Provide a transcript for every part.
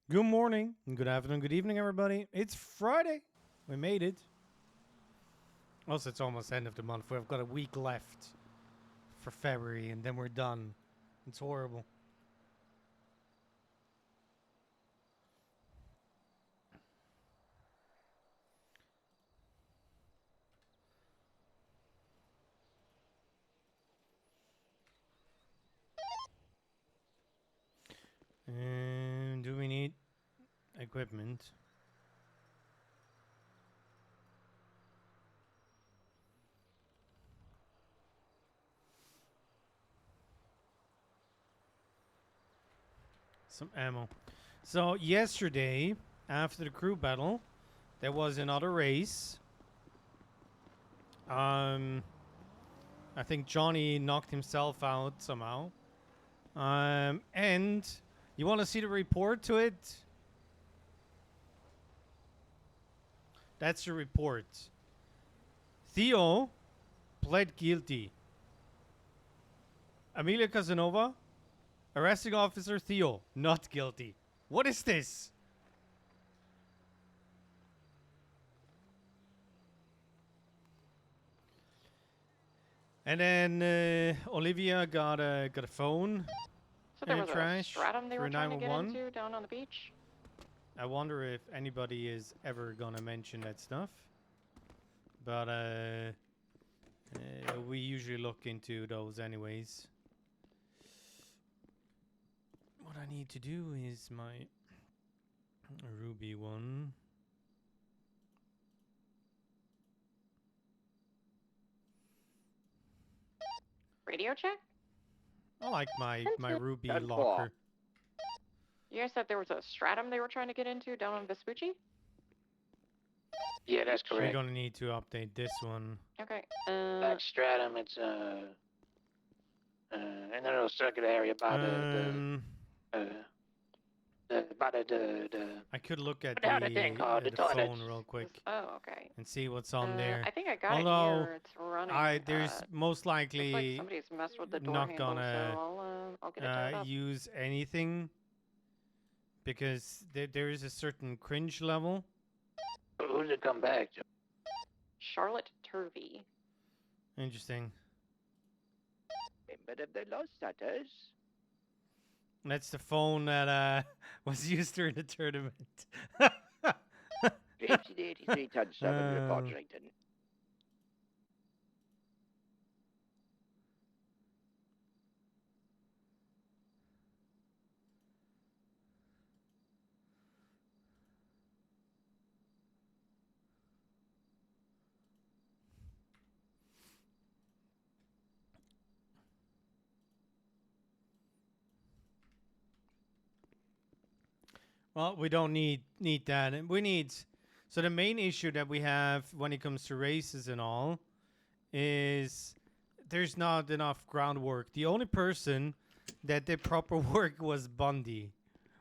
Good morning, good afternoon, good evening, everybody. It's Friday. We made it. Also, it's almost end of the month. We've got a week left for February, and then we're done. It's horrible. And do we need equipment? Some ammo. So, yesterday, after the crew battle, there was another race. I think Johnny knocked himself out somehow. And you want to see the report to it? That's the report. Theo pled guilty. Amelia Casanova, arresting officer Theo, not guilty. What is this? And then Olivia got a phone So in there the was a trash stratum they through were trying to get 911. into down on the beach? I wonder if anybody is ever gonna mention that stuff. But we usually look into those anyways. What I need to do is my Ruby one. Radio check? I like my Ruby Ten locker. You guys said there was a stratum they were trying to get into down on Vespucci? Yeah, that's We're correct. gonna need to update this one. Okay. Back stratum, it's in a little circular area by the I could look at what the thing called? The phone toilets. real quick Oh, okay. and see what's on there. I think I got Although, it here. It's running. there's most looks like likely somebody's messed with the door not handle, gonna so I'll get it tied up. use anything because there is a certain cringe level. Who's it come back to? Charlotte Turvey. Interesting. Member of the Lost Sutters. That's the phone that was used during the tournament. 83 ton 7 report Drayton. Well, we don't need that. And we need so the main issue that we have when it comes to races and all is there's not enough groundwork. The only person that did proper work was Bundy.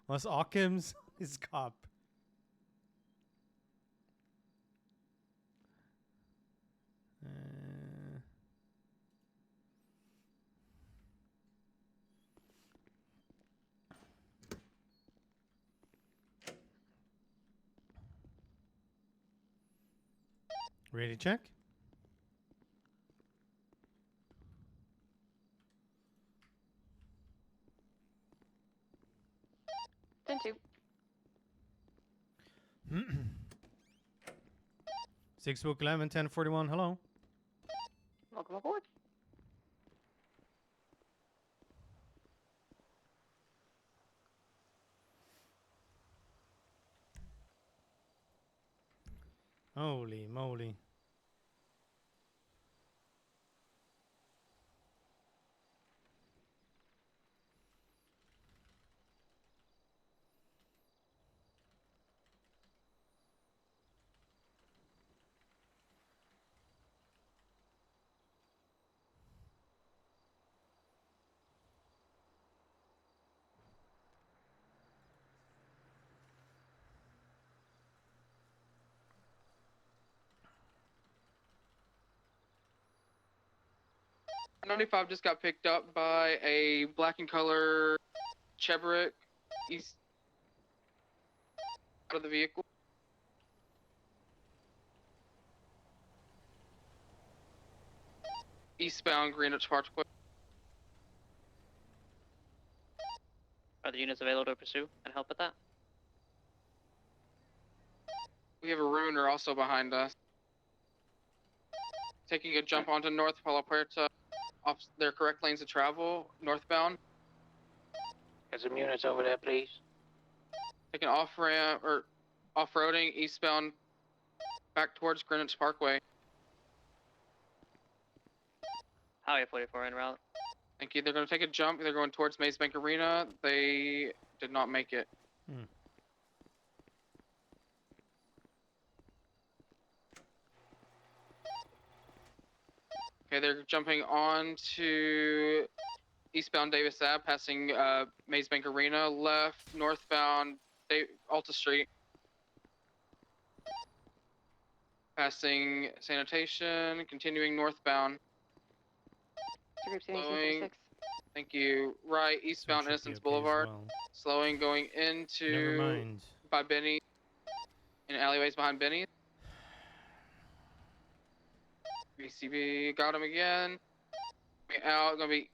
Was Occam's his cop. Ready to check? Then two. 6 book 11 10 41. Hello. Welcome aboard. Holy moly. .95 just got picked up by a black and color Chevrolet East Out of the vehicle. Eastbound Greenwich Parkway. Are the units available to pursue and help with that? We have a ruiner also behind us. Taking a jump onto North Palo Puerto off their correct lanes of travel, northbound. Get some units over there, please. Taking off ramp or off-roading eastbound back towards Greenwich Parkway. Highway 44 en route. Thank you. They're going to take a jump. They're going towards Maze Bank Arena. They did not make it. Okay, they're jumping on to eastbound Davis Ave, passing Maze Bank Arena, left, northbound Alta Street. Passing Sanitation, continuing northbound. Group C Slowing. 6. Thank you. Right, eastbound So it should be Innocence okay as Boulevard. well. Slowing, going Never into mind. by Benny, in alleyways behind Benny. BCB got him again. Out, gonna be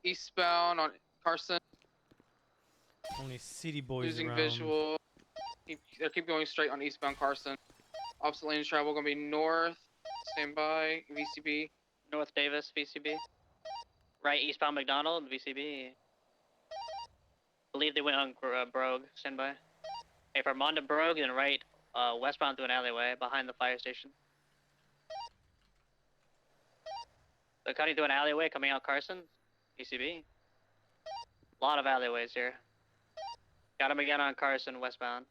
eastbound on Carson. Only city boys Losing around. visual. Keep going straight on eastbound Carson. Opposite lane of travel gonna be north. Stand by. VCB. North Davis, VCB. Right, eastbound McDonald, VCB. Believe they went on Brogue, stand by. Hey, from Armando Brogue, then right, westbound through an alleyway behind the fire station. They're cutting through an alleyway coming out Carson, VCB. A lot of alleyways here. Got him again on Carson, westbound.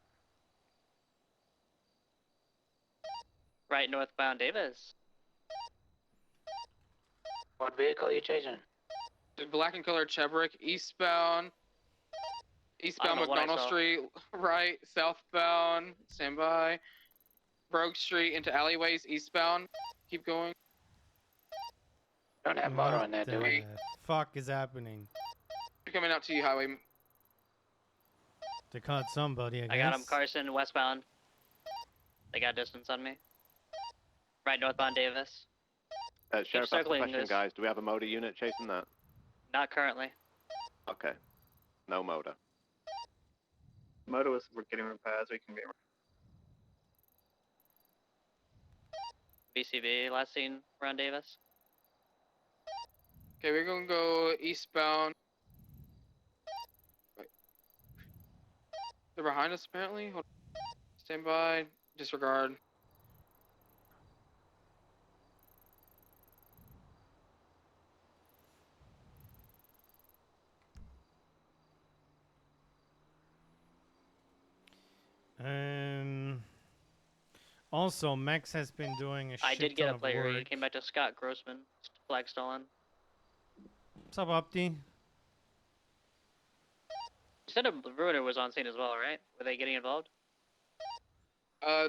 Right, northbound Davis. What vehicle are you chasing? The black and colored Chebrick, eastbound. Eastbound know what I McDonald saw. Street, right, southbound, stand by. Brogue Street into alleyways, eastbound. Keep going. Don't have motor What on there, do the we? fuck is happening? They're coming out to you, highway. They caught somebody, I guess. I got him Carson, westbound. They got distance on me. Right, northbound Davis. Sheriff, asked a circling question, this. guys. Do we have a motor unit chasing that? Not currently. Okay. No motor. Moto is we're getting repairs. We can get. VCB, last seen around Davis. Okay, we're gonna go eastbound. Wait. They're behind us apparently. Hold on. Stand by. Disregard. Also, Max has been doing a shit I did get ton a of player. He work. came back to Scott Grossman. Flag stolen. What's up, Opti? You said a ruiner was on scene as well, right? Were they getting involved?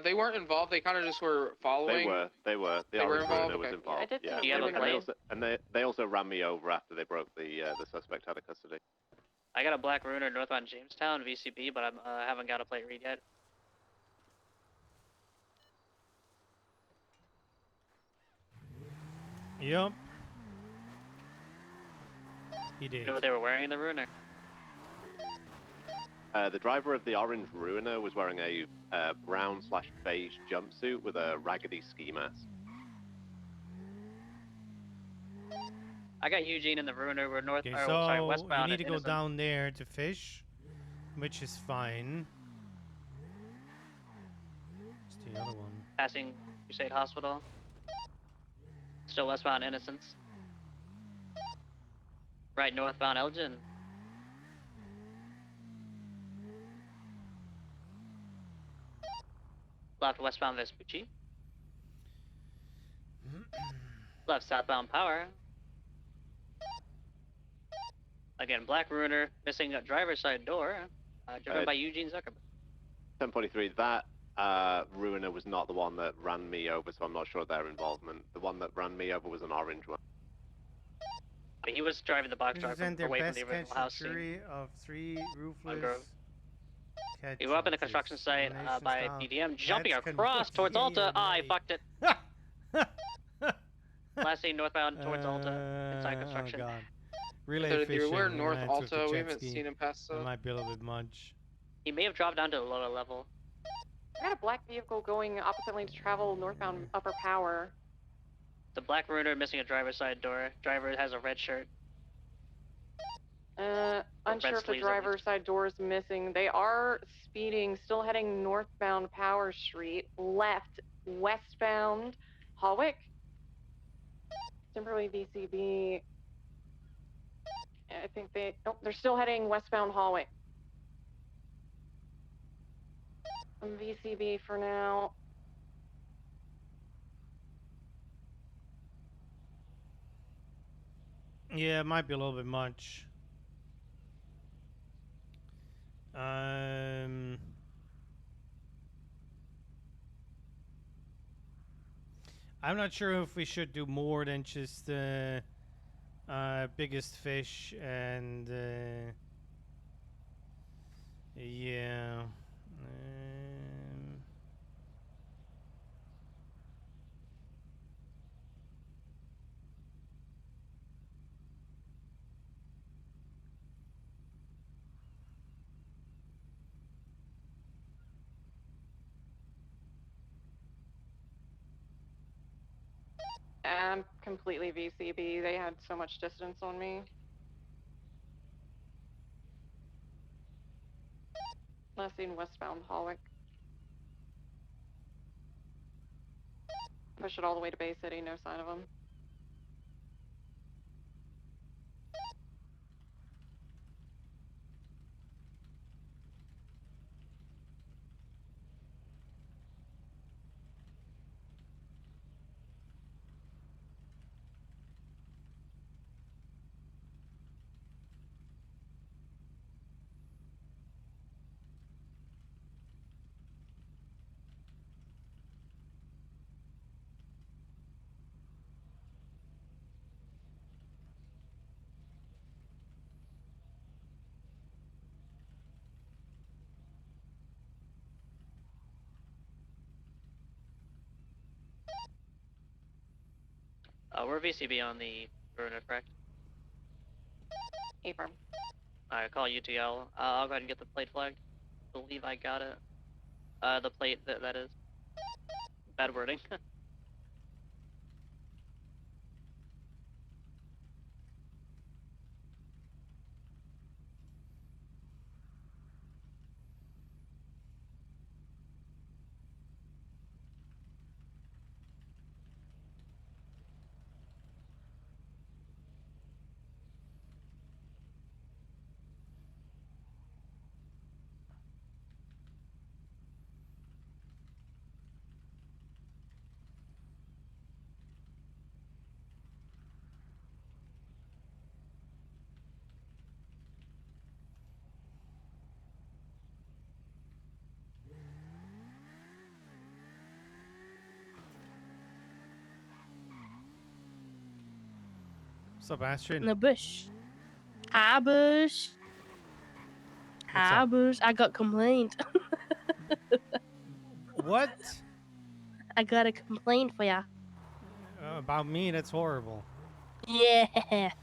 They weren't involved. They kind of just were following. They were. The They were orange involved? ruiner was Okay. involved. I did see Yeah. them Do you have a moving plate? around. And they also ran me over after they broke the suspect out of custody. I got a black ruiner northbound Jamestown, VCB, but I haven't got a plate read yet. Yup. He You did. know what they were wearing in the ruiner? The driver of the orange ruiner was wearing a brown/beige jumpsuit with a raggedy ski mask. I got Eugene in the ruiner. We're north. Okay, or, so sorry, you westbound. need at to go Innocence. down there to fish, which is fine. What's the other one? Passing Crusade Hospital. Still westbound Innocence. Right, northbound Elgin. Left, westbound Vespucci. Left, southbound Power. Again, Black Ruiner, missing a driver's side door. Driven by Eugene Zuckerberg. 1043. That ruiner was not the one that ran me over, so I'm not sure their involvement. The one that ran me over was an orange one. But he was driving the box truck Present their away from best the original catch house and scene. jury of 3 Grove. roofless We were up in the construction site by PDM, jumping across towards Alta. I fucked it. Last seen northbound towards Alta, inside construction. Oh god. Relay 33, fishing. we're and north that's with the Alta. We jet haven't ski. seen him pass That up. might be a little bit much. He may have dropped down to a lower level. I got a black vehicle going opposite lane to travel northbound upper power. The black ruiner missing a driver's side door. Driver has a red shirt. Unsure if the sleeves, at driver's least. side door is missing. They are speeding, still heading northbound Power Street, left, westbound Hawick. Timberley VCB. I think they're still heading westbound Hawick. VCB for now. Yeah, it might be a little bit much. I'm not sure if we should do more than just biggest fish and yeah. I'm completely VCB. They had so much distance on me. Last seen westbound Hawick. Push it all the way to Bay City, no sign of them. We're VCB on the ruiner, correct? Affirm. Alright, call UTL. I'll go ahead and get the plate flagged. Believe I got it. The plate, that is. Bad wording. What's up, Astrid? The bush. Hi, Bush. Hi, up? Bush. I got complaint. What? I got a complaint for ya. About me? That's horrible. Yeah.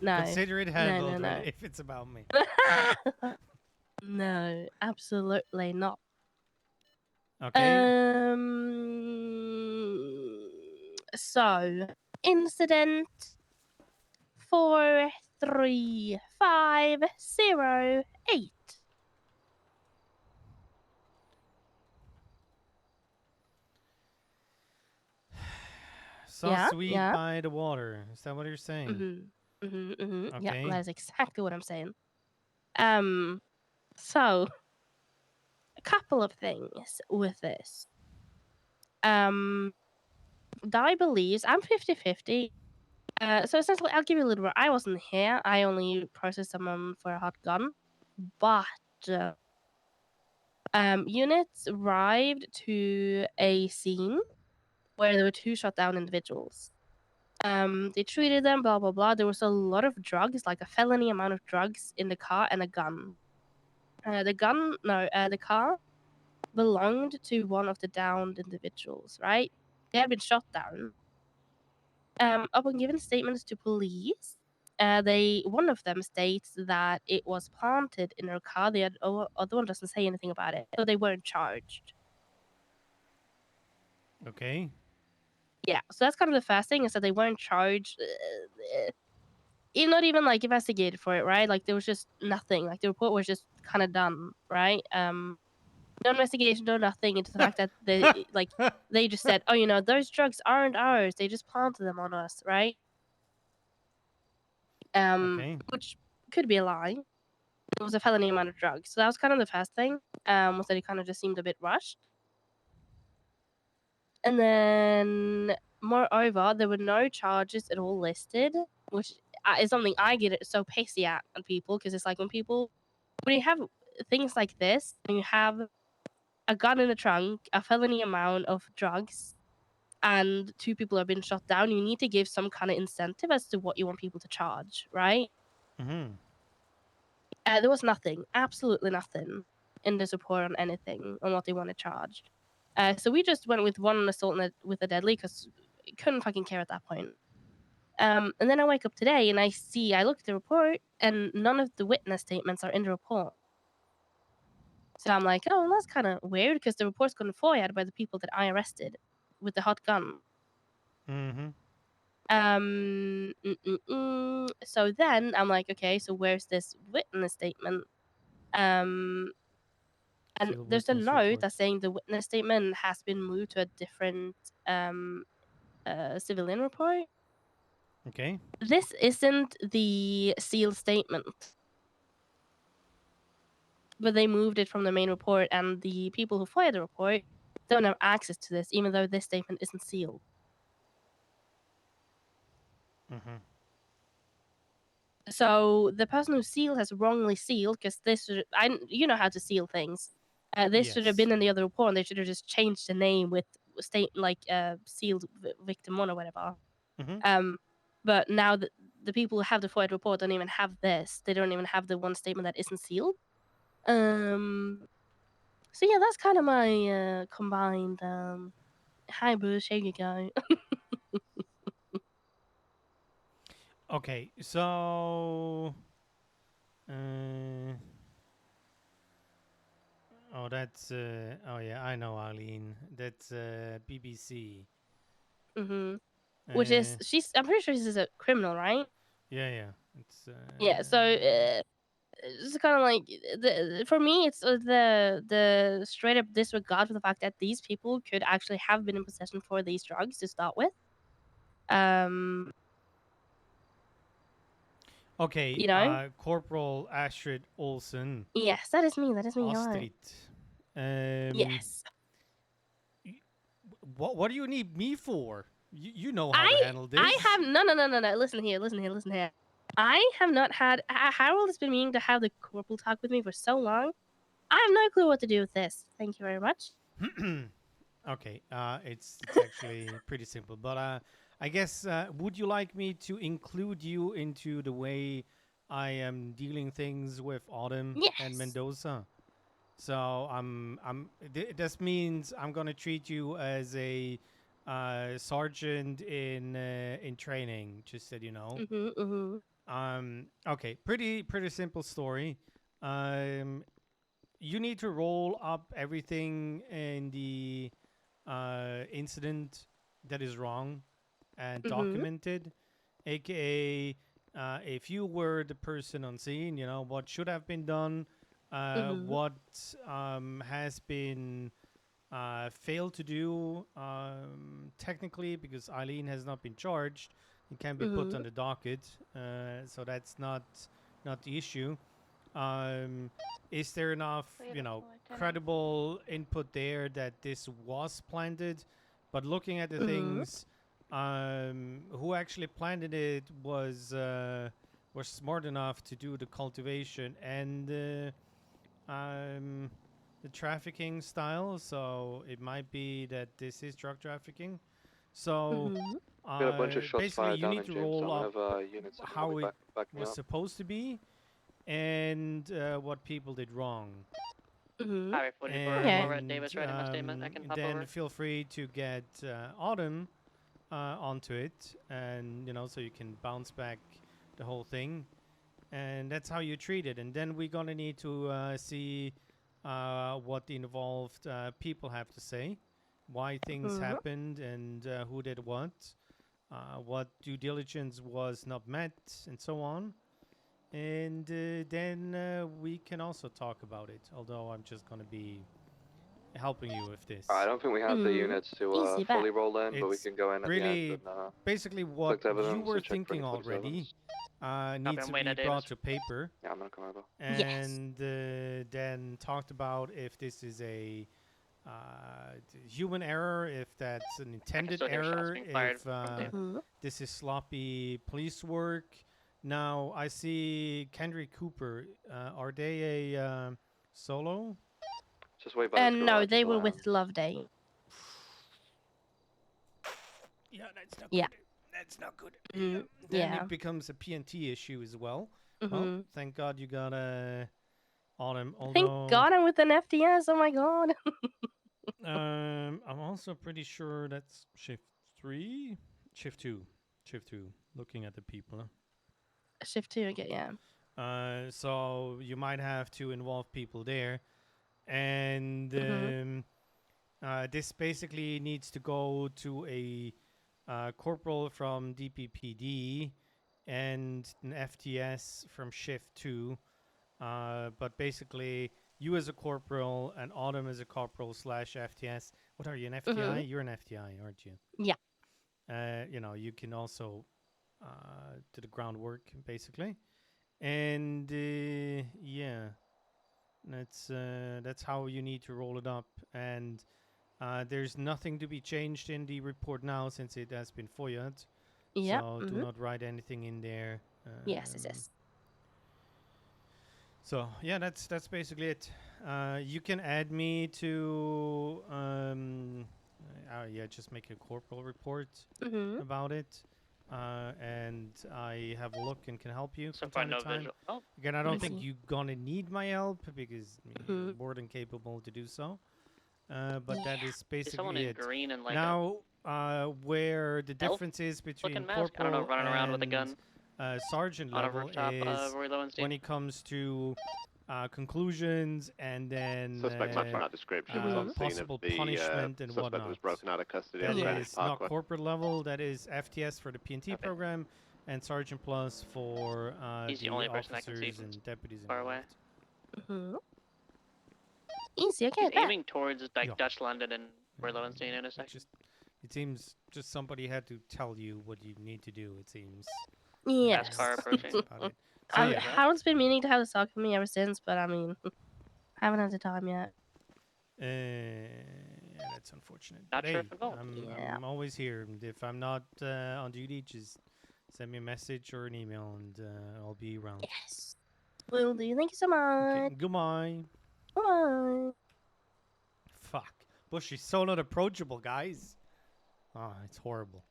No. Consider it handled no. if it's about me. No, absolutely not. Okay. So, incident 43508. So Yeah, sweet yeah. by the water. Is that what you're saying? Yeah, Okay. that's exactly what I'm saying. So a couple of things with this. Di believes I'm 50-50. So essentially, I'll give you a little bit. I wasn't here. I only processed someone for a hot gun, but units arrived to a scene where there were 2 shot down individuals. They treated them, blah blah blah. There was a lot of drugs, like a felony amount of drugs in the car and a gun. The car belonged to one of the downed individuals, right? They had been shot down. Upon giving statements to police, one of them states that it was planted in her car. The other one doesn't say anything about it, so they weren't charged. Okay. Yeah, so that's kind of the first thing, is that they weren't charged. Not even like investigated for it, right? Like there was just nothing. Like the report was just kind of done, right? No investigation, no nothing into the fact that they just said, oh, those drugs aren't ours. They just planted them on us, right? Okay. Which could be a lie. It was a felony amount of drugs, so that was kind of the first thing. Was that it kind of just seemed a bit rushed. And then, moreover, there were no charges at all listed, which is something I get so pissy at people, because it's like when you have things like this, when you have a gun in the trunk, a felony amount of drugs, and 2 people have been shot down, you need to give some kind of incentive as to what you want people to charge, right? Mm-hmm. There was nothing, absolutely nothing in this report on anything, on what they want to charge. So we just went with one assault with a deadly, because we couldn't fucking care at that point. And then I wake up today and I look at the report, and none of the witness statements are in the report. So I'm like, oh, well, that's kind of weird, because the report's gotten FOIA'd by the people that I arrested with the hot gun. Mm-hmm. So then I'm like, okay, so where's this witness statement? And Field there's a witness note report. that's saying the witness statement has been moved to a different civilian report. Okay. This isn't the sealed statement, but they moved it from the main report, and the people who fired the report don't have access to this, even though this statement isn't sealed. Mm-hmm. So the person who sealed has wrongly sealed, because you know how to seal things. This should have Yes. been in the other report, and they should have just changed the name with sealed victim 1 or whatever. Mm-hmm. But now the people who have the FOIA report don't even have this. They don't even have the one statement that isn't sealed. So yeah, that's kind of my combined. Hi, Bush. Here you go. Okay. So. Oh, that's. Oh yeah, I know, Arlene. That's BBC. Which is Uh, I'm pretty sure she's a criminal, right? yeah, yeah. It's. Yeah. So it's kind of like for me, it's the straight up disregard for the fact that these people could actually have been in possession for these drugs to start with. Okay. You know. Corporal Astrid Olsen. Yes, that is me. That is me. Hello. Astrid. Yes. What do you need me for? You know how to handle this. I have no. Listen here. I have not had. Harold has been meaning to have the corporal talk with me for so long. I have no clue what to do with this. Thank you very much. Okay. It's actually pretty simple, but I guess would you like me to include you into the way I am dealing things with Autumn and Yes. Mendoza? So this means I'm gonna treat you as a sergeant in training, just so you know. Okay, pretty simple story. You need to roll up everything in the incident that is wrong and documented, aka if you were the person on scene, you know what should have been done, what has been failed to do technically, because Eileen has not been charged. It can be put on the docket, so that's not the issue. Is there enough, credible input there that this was planted? But looking at the things, who actually planted it was smart enough to do the cultivation and the trafficking style. So it might be that this is drug trafficking. So Got a bunch of shots basically, fired you down need in to Jamestown. roll up Whenever units are how it back me was up. supposed to be and what people did wrong. Mm-hmm. Highway 44 Okay. over at Davis writing my statement. I can hop then over. feel free to get Autumn onto it, and so you can bounce back the whole thing, and that's how you treat it. And then we're gonna need to see what the involved people have to say, why things happened, and who did what due diligence was not met, and so on. And then we can also talk about it, although I'm just going to be helping you with this. I don't think we have the units to Easy bet. fully roll in, but we It's can go in at really the end and basically what collect evidence you were and check for thinking any already 47s. needs to wait be at brought Davis. to paper, Yeah, I'm gonna come over. and then talked about if this is a human error, if that's an intended still hear shots error, being fired if from Davis. Mhm. this is sloppy police work. Now, I see Kendrick Cooper. Are they a solo? Just wait by the No, garage they till were it with ends. Loveday. Yeah, that's not Yeah. good. That's not good. Mm, Then yeah. it becomes a PNT issue as well. Mhm. Well, thank God you got Autumn. Thank Although, God I'm with an FTS. Oh my God. I'm also pretty sure that's shift 3, shift 2, shift 2. Looking at the people. Shift 2 again. Yeah. So you might have to involve people there, and this basically needs to go to a corporal from DPPD and an FTS from shift 2. But basically, you as a corporal and Autumn as a corporal / FTS. What are you, an FTI? You're an FTI, aren't you? Yeah. You can also do the groundwork basically, and yeah, that's how you need to roll it up. And there's nothing to be changed in the report now since it has been FOIA'd. Yeah. So do not write anything in there. Yes. So yeah, that's basically it. You can add me to just make a corporal report about it, and I have a look and can help you So from far, time no to time. visual. Oh, Again, I don't think see. you're gonna need my help because you're more than capable to do so. But that is there's someone basically in it. green and like Now, where the elf difference is between looking mask. I don't know, corporal running around with a gun and sergeant on a level rooftop is Roy Lowenstein. when it comes to conclusions and then Suspect match from that description was on scene possible of the punishment and suspect whatnot. was broken out of custody That on Greenwich is not Parkway. corporate level. That is FTS for the PNT Okay. program and Sergeant Plus for He's the only person I can see officers from and deputies far away. involved. Easy. Okay. He's bet. aiming towards like Yeah. Dutch London and Roy Lowenstein intersection. It seems just somebody had to tell you what you need to do. It seems. Yes. Fast car approaching. That's about it. So yeah. Harold's been meaning to have this talk with me ever since, but I mean, haven't had the time yet. Yeah, that's unfortunate. Not But sure hey, if involved. Yeah. I'm always here. And if I'm not on duty, just send me a message or an email, and I'll be around. Yes. Will do. Thank you so much. Okay, goodbye. Bye. Fuck. Bush is so not approachable, guys. Oh, it's horrible.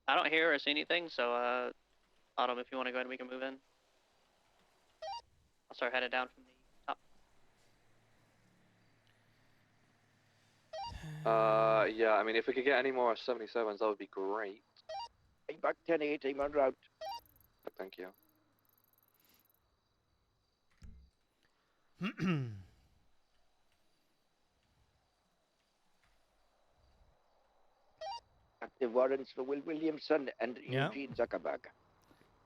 I don't hear or see anything, so Autumn, if you want to go ahead, we can move in. I'll start headed down from the top. Yeah, I mean, if we could get any more 77s, that would be great. Hey, back 1080, on route. Thank you. Active warrants for Will Williamson and Yeah. Eugene Zuckerberg.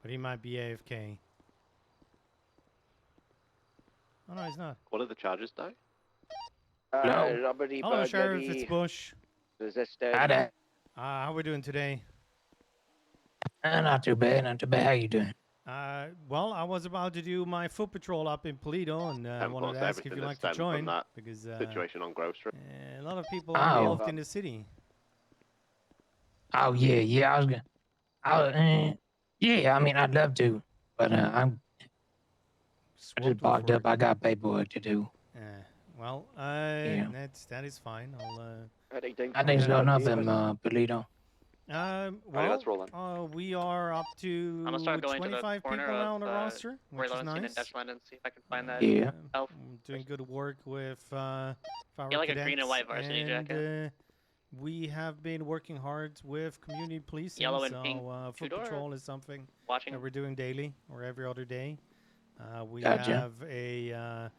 But he might be AFK. Oh no, he's not. What are the charges, though? Robbery, Hello, Sheriff. burglary, It's Bush. resisted. Hi there. How we doing today? Not too bad, not too bad. How you doing? Well, I was about to do my foot patrol up in Toledo, and I wanted to ask if you'd like to join because Situation on Grove Street. a lot of people are Oh. involved in the city. Oh yeah, I was gonna. Yeah, I mean, I'd love to, but I We'll just do bogged for up. I got paperwork to do. Well, Yeah. that is fine. I'll I think it's going nothing, Polito. well, let's roll in. we are up I'm gonna to start going to the 25 corner people now on of the roster, which is Royal and nice. Dutchland and see if I can find that Yeah. elf. Doing good work with our Yeah, like a cadets, green and white varsity and jacket. we have been working hard with community policing. Yellow and so pink foot two-door. patrol is something Watching. that we're doing daily or every other day. We Gotcha. have a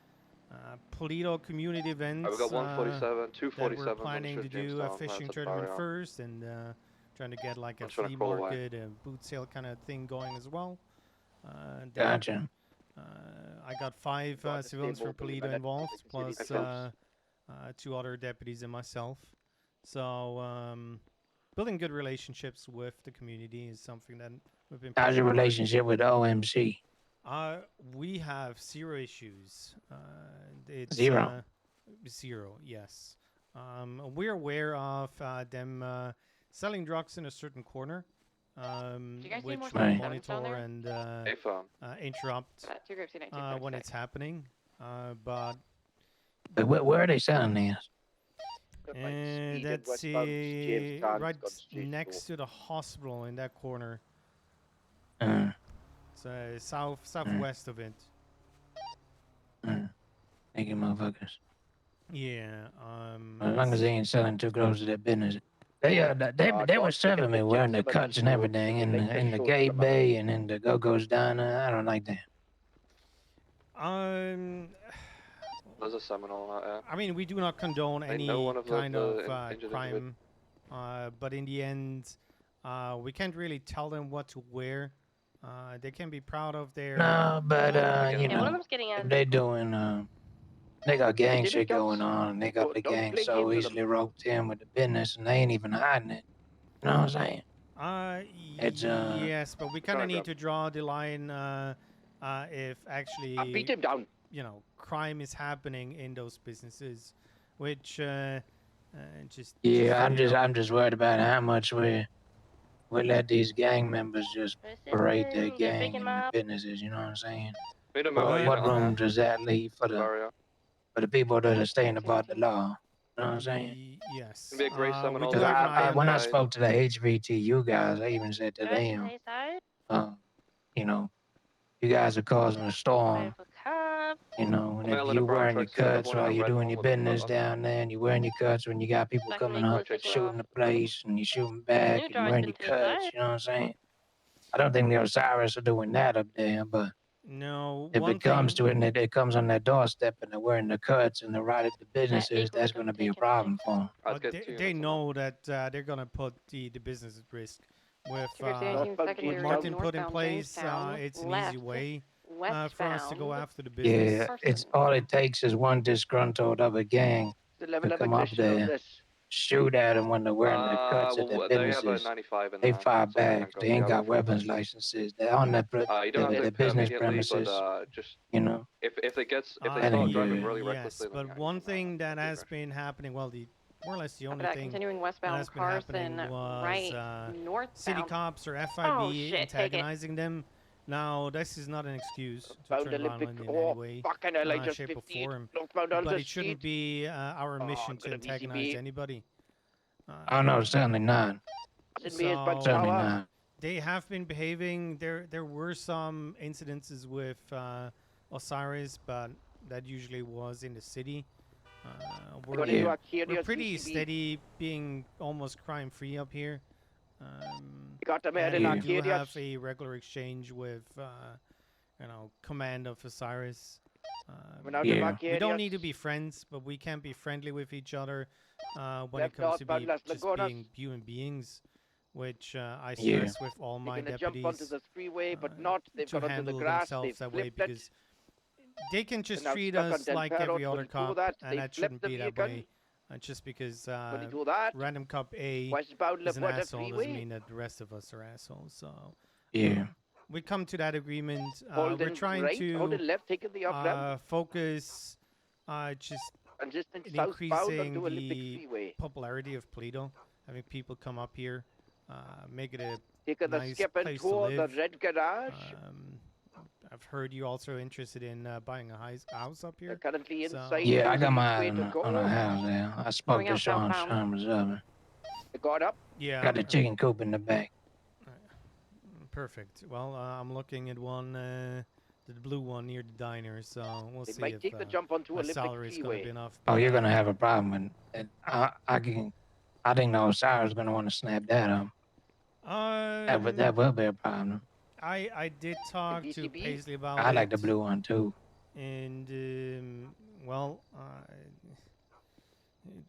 Polito community event We've got 147, that 247. we're planning to do a Jamestown, fishing that's at tournament Barrio. first, and trying to get like a I'm trying to flea crawl away. market, a boot sale kind of thing going as well. Then, Gotcha. I got 5 civilians from Polito involved, plus 2 other deputies and myself. So building good relationships with the community is something that we've been. How's your pushing hard. relationship with OMC? We have 0 issues. It's, 0. 0, yes. We're aware of them selling drugs in a certain corner, Do you guys see which more we Right. sevens down monitor there? and Hey, farm. interrupt Two groups, C19, when 36. it's happening. But But where are they selling this? that's right next to the hospital in that corner. Uh, It's southwest of it. Thank you, motherfuckers. Yeah. As long as they ain't selling too close to their business. They were serving me wearing the cuts and everything in the gay bay and in the Go-Go's diner. I don't like that. There's a Seminole out there. I mean, we do not condone I any know one of the- kind the of injured crime, but in the end, we can't really tell them what to wear. They can be proud of their. No, but you Yeah, one of know, them's getting if out. they doing they got gang shit going on, and they got the gang so easily roped in with the business, and they ain't even hiding it. You know what I'm saying? It's, yes, but we kind of Sorry, need Rob. to draw the line if actually, him down. crime is happening in those businesses, which just. Yeah, I'm you know, just worried about how much we let these gang members just parade their You guys gang picking in him the up? businesses. You know what I'm saying? We don't Well, know What room does that leave for the people that are staying above the law? You know what I'm saying? Yes. Gonna be a great we Seminole do Because have an eye on when I that. spoke to the HVTU guys, I even said to them, you know, you guys are causing a storm. You know, and Male if in a you brown wearing your tracksuit, the cuts one in while a you're red doing one your with a business footer. down there, and you're wearing your cuts when you got people Black and coming white up clothes as shooting well. the place, and you shooting back, New and you're wearing your Darlington cuts. side. You know what I'm saying? I don't think the Osiris are doing that up there, but No, if one it comes thing. to it and it comes on their doorstep and they're wearing the cuts and they're right at the businesses, that's going to be a problem for them. Let's get two They units on know that they're gonna put the business at risk. With Two groups, C19 what secondary, Martin put in northbound place, Jamestown, it's an left, easy way westbound. for us to go after the business. Yeah, it's all it takes is one disgruntled other gang to come up there, shoot at them when they're wearing their cuts at their Well, they have a businesses. 95 in They there, fire so they can't back. go They ain't the other got weapons fronts. licenses. They're on You don't have their to business immediately, premises. but just You know, if they that start ain't driving good. really Yes, recklessly, then but yeah, one thing that has been happening, well, more or less the After only that, thing continuing that westbound has been happening Carson, was right, northbound. city cops or FIB Oh, shit, take it. antagonizing them. Now, this is not an excuse to Bound turn Olympic. violent in any way, fucking hell, I just shape, or 15. form. Northbound But Alder it shouldn't Street. be our mission I'm to gonna antagonize BCB. anybody. oh no, certainly not. Send me his bunch Certainly power. not. They have been behaving. There were some incidences with Osiris, but that usually was in the city. We're, According to Yeah. our curious we're pretty BCB, steady, being almost crime-free up here. we got them here And in we our do curious. have a regular exchange with, command of Osiris. We're out of Yeah. our We curious. don't need to be friends, but we can be friendly with each other when Left it comes to northbound be Las just Lagunas. being human beings, which I Yeah. stress with all my They're gonna jump onto deputies the freeway, but uh, not. They've to got onto the handle grass. themselves They've that way flipped it. because they can just now treat stuck on us Del like Perro. every other When you do cop, that, and they that flip shouldn't the be that vehicle. way. Just because When you do that, random cop A westbound is an Lagunas asshole doesn't freeway. mean that the rest of us are assholes. So Yeah. we come to that agreement. We're Holding trying right, holding to left, taking the off ramp, focus just and just in in southbound increasing onto Olympic the Freeway. popularity of Polito, having people come up here, make it a Taking the nice skipping place to tour, the live. red garage. I've heard you also interested in buying a house up They're here. currently So- inside. Yeah, I got choosing my which eye way to on a go. house there. I spoke Going to out Sean. southbound. Sean was up. They got up. Yeah. Got the chicken coop in the back. Perfect. Well, I'm looking at one, the blue one near the diner. So we'll They see might if take the jump onto my Olympic salary is going to Freeway. be enough. Oh, you're but, gonna have a problem with it. I didn't know Sarah's gonna want to snap that up. That will be a problem. I did talk to VCB? Paisley about I it. like the blue one too. And well,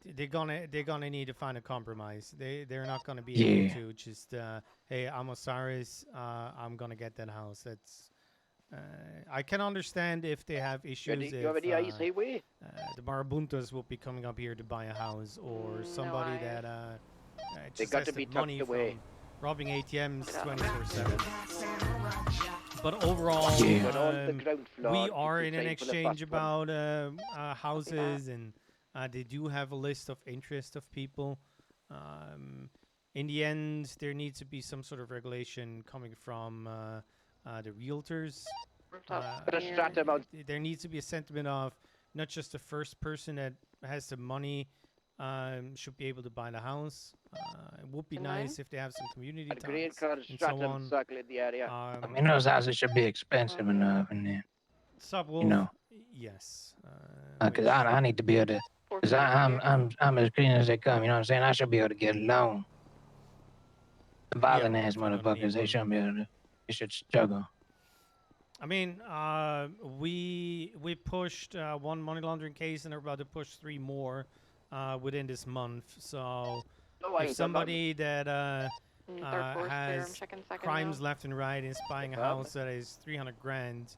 they're gonna need to find a compromise. They're not gonna be able to just hey, I'm Osiris, I'm gonna get that house. That's I can understand if they have issues. You have any ice highway? The Marabuntas will be coming up here to buy a house, or somebody No that They just got has to the be tucked money away. from robbing ATMs 24/7. But overall, But on the ground floor, we keep are your in an time for the exchange first one. about houses, and they do have a list of interest of people. In the end, there needs to be some sort of regulation coming from the realtors. Rooftop here. There needs to be a sentiment of not just the first person that has the money should be able to buy the house. It would be Can I? nice if they have some community And green tax cars and so straddling on. circle in the area. I mean, those houses should be expensive enough, and then Subwolf, you know, yes. because I need to be able to, because I'm as clean as they come. You know what I'm saying? I should be able to get a loan. The violent ass we're gonna need motherfuckers, they one. shouldn't be able to. They should struggle. I mean, we pushed one money laundering case, and they're about to push 3 more within this month. So if somebody that Third floor's clear. I'm has checking second crimes now. left and right and is buying a house that is 300 grand,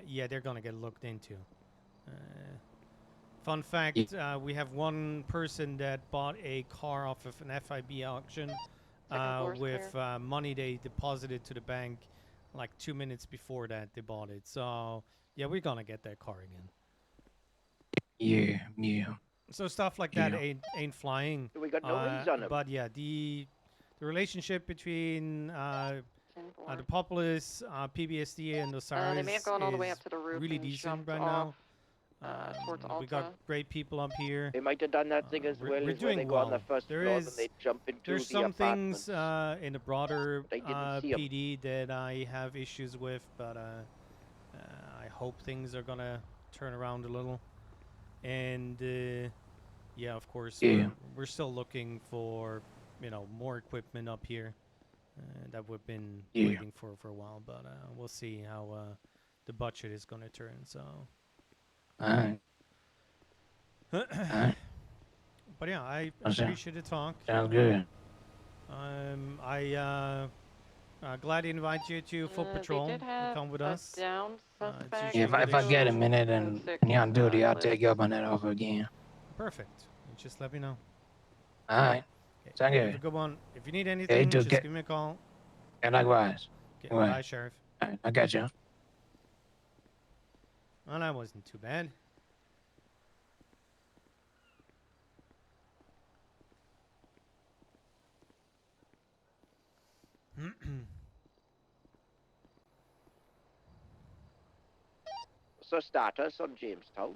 yeah, they're gonna get looked into. Fun fact: we have one person that bought a car off of an FIB auction floor's with money they deposited to the bank like 2 minutes before that they bought it. So yeah, we're gonna get that car again. Yeah. So stuff like that ain't flying. We got no wings on them. But yeah, the relationship between the populace, PBSD, and Osiris they may have gone all the way up is to the roof really and decent jumped right off, now. towards We Alta. got great people up here. They might have done that thing as we're well as when doing they go on the well. first There floor is- and they jump into There's the some apartments. things in the broader They didn't see 'em. PD that I have issues with, but I hope things are gonna turn around a little. And yeah, of course, we're still looking for more equipment up here that we've been waiting for a while. But we'll see how the budget is gonna turn. So. All right. But yeah, I Okay. appreciate the talk. Sounds good. Gladly invite you to Foot They Patrol did to have come with a us. down suspect. Yeah, if I get a minute and Six, y'all duty, I'll list. take you up on that offer again. Perfect. Just let me know. All right. Okay. Sound Have a good. good one. If you need anything, do just get- give me a call. And likewise. Okay. All right. Bye, Sheriff. All right, I got you. Well, that wasn't too bad. So status on Jamestown.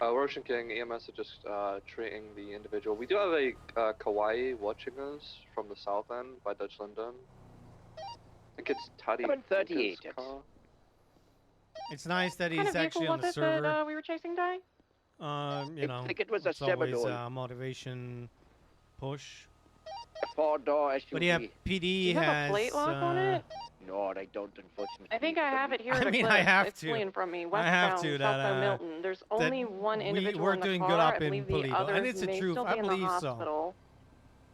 Roshan King, EMS are just treating the individual. We do have a Kauai watching us from the south end by Dutch Linden. I think it's Taddy. 738 Bunker's car. It's nice that What kind he's of actually vehicle on the was it server. that we were chasing, Di? You know, think it was a it's always Seminole. a motivation push. 4-door SUV. But yeah, PD Do you has. have a plate lock on it? No, I don't, unfortunately. I think I have it here. I at mean, a I clip. have it's to. fleeing from me. I have Westbound, to, South that, by Milton. There's only one individual we're in the doing car. good up I in believe the Toledo, others and it's the may truth. still I be in the believe so. hospital.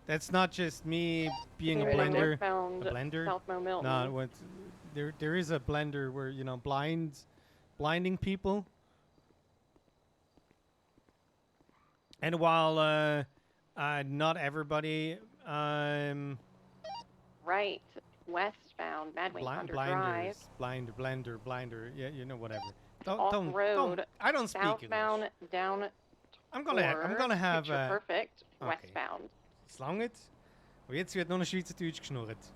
That's not just me being a Maybe blender. northbound A blender? South Mo Milton. No, what? There is a blender where blinding people. And while not everybody Right. Westbound, Madwing Thunder Drive. blinder, yeah, whatever. Off-road, I don't speak English. Southbound down I'm gonna have picture perfect okay. westbound. Slang het. Maar jetzt wird noch ein Schweizerdeutsch geschnurrt.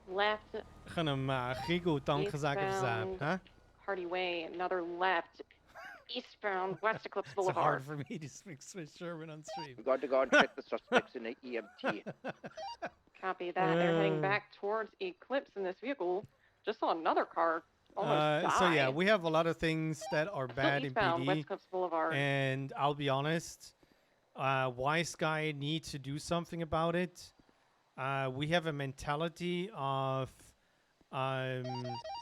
Left Ich kann hem Grigo danken zeggen voor zijn, eastbound huh? Hardy Way, another left eastbound West Eclipse It's Boulevard. hard for me to speak Swiss German on stream. We got to go and check the suspects in the EMT. Copy that. They're heading back towards Eclipse in this vehicle. Just saw another car almost die. So yeah, we have a lot of things that are Still bad in eastbound, PD, West Eclipse Boulevard. and I'll be honest, Wise Guy needs to do something about it. We have a mentality of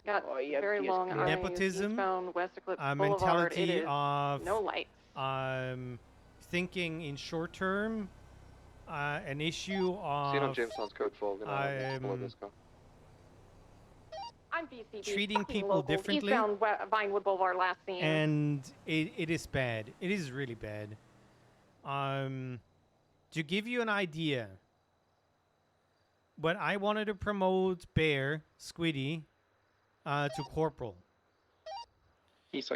Got very long nepotism, eastbound West Eclipse a Boulevard. It mentality is of no lights. thinking in short term, an issue Seen on of Jamestown's code 12. Gonna follow this car. I'm BCB. treating fucking people local. differently. Eastbound Vinewood Boulevard last seen. And it is bad. It is really bad. To give you an idea, when I wanted to promote Bear, Squiddy, to Corporal,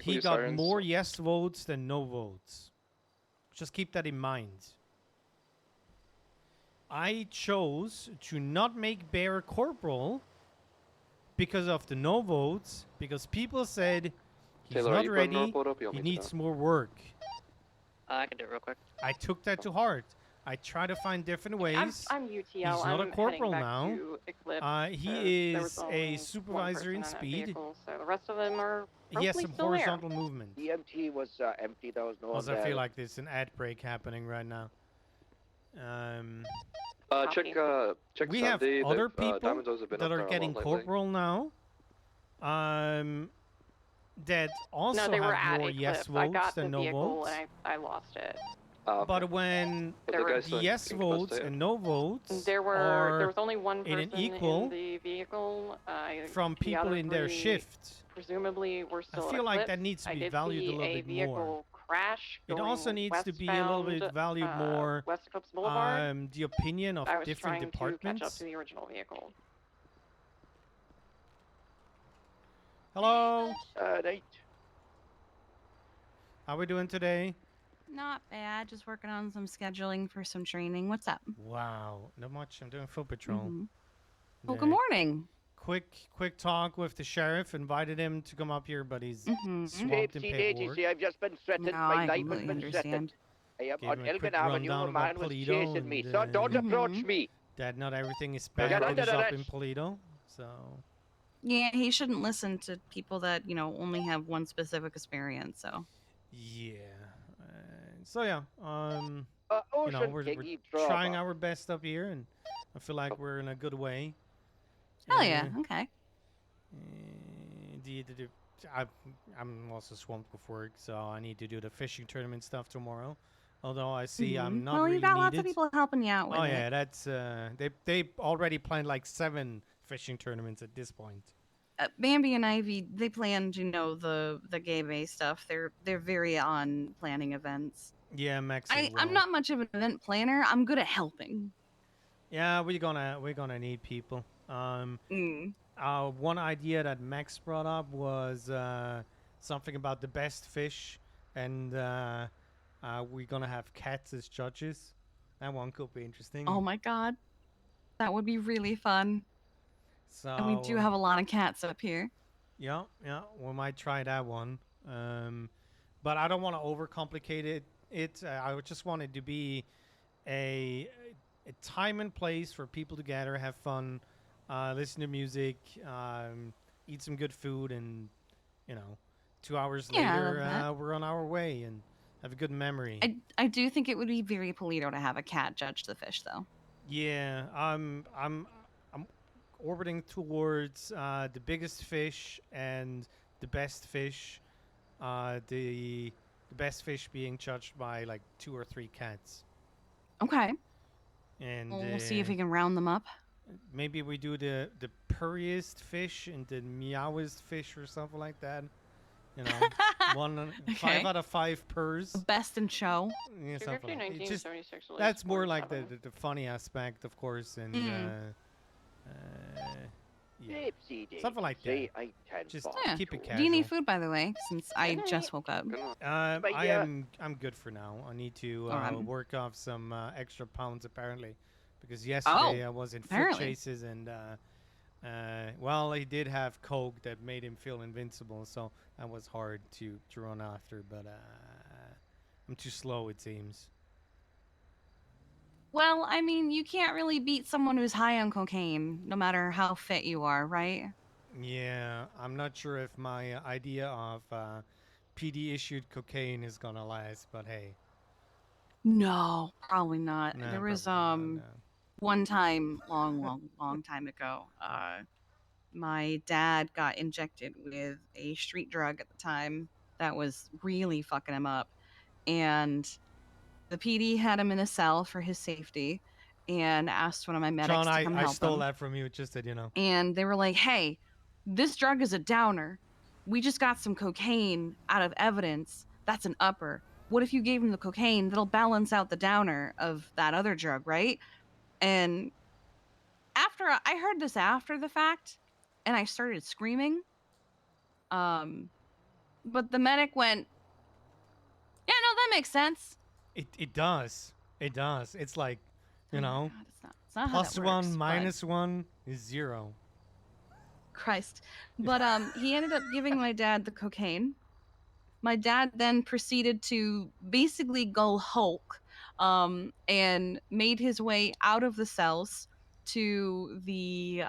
he got more yes votes than no votes. Just keep that in mind. I chose to not make Bear Corporal because of the no votes, because people said he's Taylor, not ready, he he needs more work. I can do it real quick. I took that to heart. I try to find different ways. I'm UTL. He's not a I'm corporal heading back now. to Eclipse. He There is was a only one supervisor in person on that speed. vehicle, so the rest of them are He has hopefully some still there. horizontal movement. EMT was empty. There was no one Also, I there. feel like there's an ad break happening right now. Check We have Sunday. other They've, people Diamond Dogs have been that up are there a getting lot lately. corporal now. That also No, they were have at more Eclipse. yes I votes got than the no vehicle votes. and I lost it. Okay. But when But There the were- guys the still yes in votes custody. and no votes There are was only one in person an equal in the vehicle. from the people other in their three shift. Presumably, we're I still. feel at like Eclipse. that needs to I be did valued see a little a bit vehicle more. crash. It also going needs to be a little bit westbound, valued more. West Eclipse Boulevard. The opinion of I was different trying to catch up departments. to the original vehicle. Hello, Right. how we doing today? Not bad. Just working on some scheduling for some training. What's up? Wow, not much. I'm doing foot patrol. Mhm. Well, The good morning. Quick talk with the sheriff. Invited him to come up here, but he's Mhm. swamped in Safety paperwork. agency, I've just been threatened. No, My I life has completely been understand. threatened. I am Gave on him a quick Elgin Avenue. rundown A about man was Polito chasing me. and, So don't approach Mhm. me. That not everything is Get bad that under is the up in desk. Polito. So Yeah, he shouldn't listen to people that only have one specific experience. So yeah. So yeah. Ocean We're King eavesdropper. trying our best up here, and I feel like we're in a good way. hell yeah, okay. I'm also swamped with work, so I need to do the fishing tournament stuff tomorrow. Although I see I'm Mhm. not Well, really you got lots needed. of people helping you out with Oh it. yeah, that's they already planned like 7 fishing tournaments at this point. Bambi and Ivy, they planned, the gay bay stuff. They're very on planning events. Yeah, Max. as I'm well. not much of an event planner. I'm good at helping. Yeah, we're gonna need people. Mm. One idea that Max brought up was something about the best fish, and we're gonna have cats as judges. That one could be interesting. Oh my god, that would be really fun. So And we do have a lot of cats up here. yeah, we might try that one. But I don't want to overcomplicate it. I would just want it to be a time and place for people to gather, have fun, listen to music, eat some good food, and 2 hours Yeah, I later, love that. we're on our way and have a good memory. I do think it would be very Polito to have a cat judge the fish, though. Yeah, I'm orbiting towards the biggest fish and the best fish. The best fish being judged by like 2 or 3 cats. Okay. And We'll see if we can round them up. maybe we do the purriest fish and the meowest fish or something like that. 5 out of 5 purrs. Best in show. Yeah, something like that. 19, It's just, 76, that's more like 47. the funny aspect, of course, and Yeah. Something like that. Just Yeah. keep it Do casual. you need food, by the way? Since I just woke up. I'm good for now. I need to Alright. work off some extra pounds apparently, because yesterday I was in foot apparently. chases and well, he did have coke that made him feel invincible, so that was hard to run after. But I'm too slow, it seems. Well, I mean, you can't really beat someone who's high on cocaine, no matter how fit you are, right? Yeah, I'm not sure if my idea of PD issued cocaine is gonna last, but hey. No, probably not. Nah, There was probably not, no. one time long time ago, my dad got injected with a street drug at the time that was really fucking him up, and the PD had him in a cell for his safety and asked one of my medics John, to come I help stole him. that from you, just that you know. And they were like, hey, this drug is a downer. We just got some cocaine out of evidence. That's an upper. What if you gave him the cocaine? That'll balance out the downer of that other drug, right? And after I heard this after the fact, and I started screaming. But the medic went, yeah, no, that makes sense. It does. It does. It's like, you know, God, it's not how plus that works, one but- minus one is 0. Christ. But he ended up giving my dad the cocaine. My dad then proceeded to basically go Hulk, and made his way out of the cells to the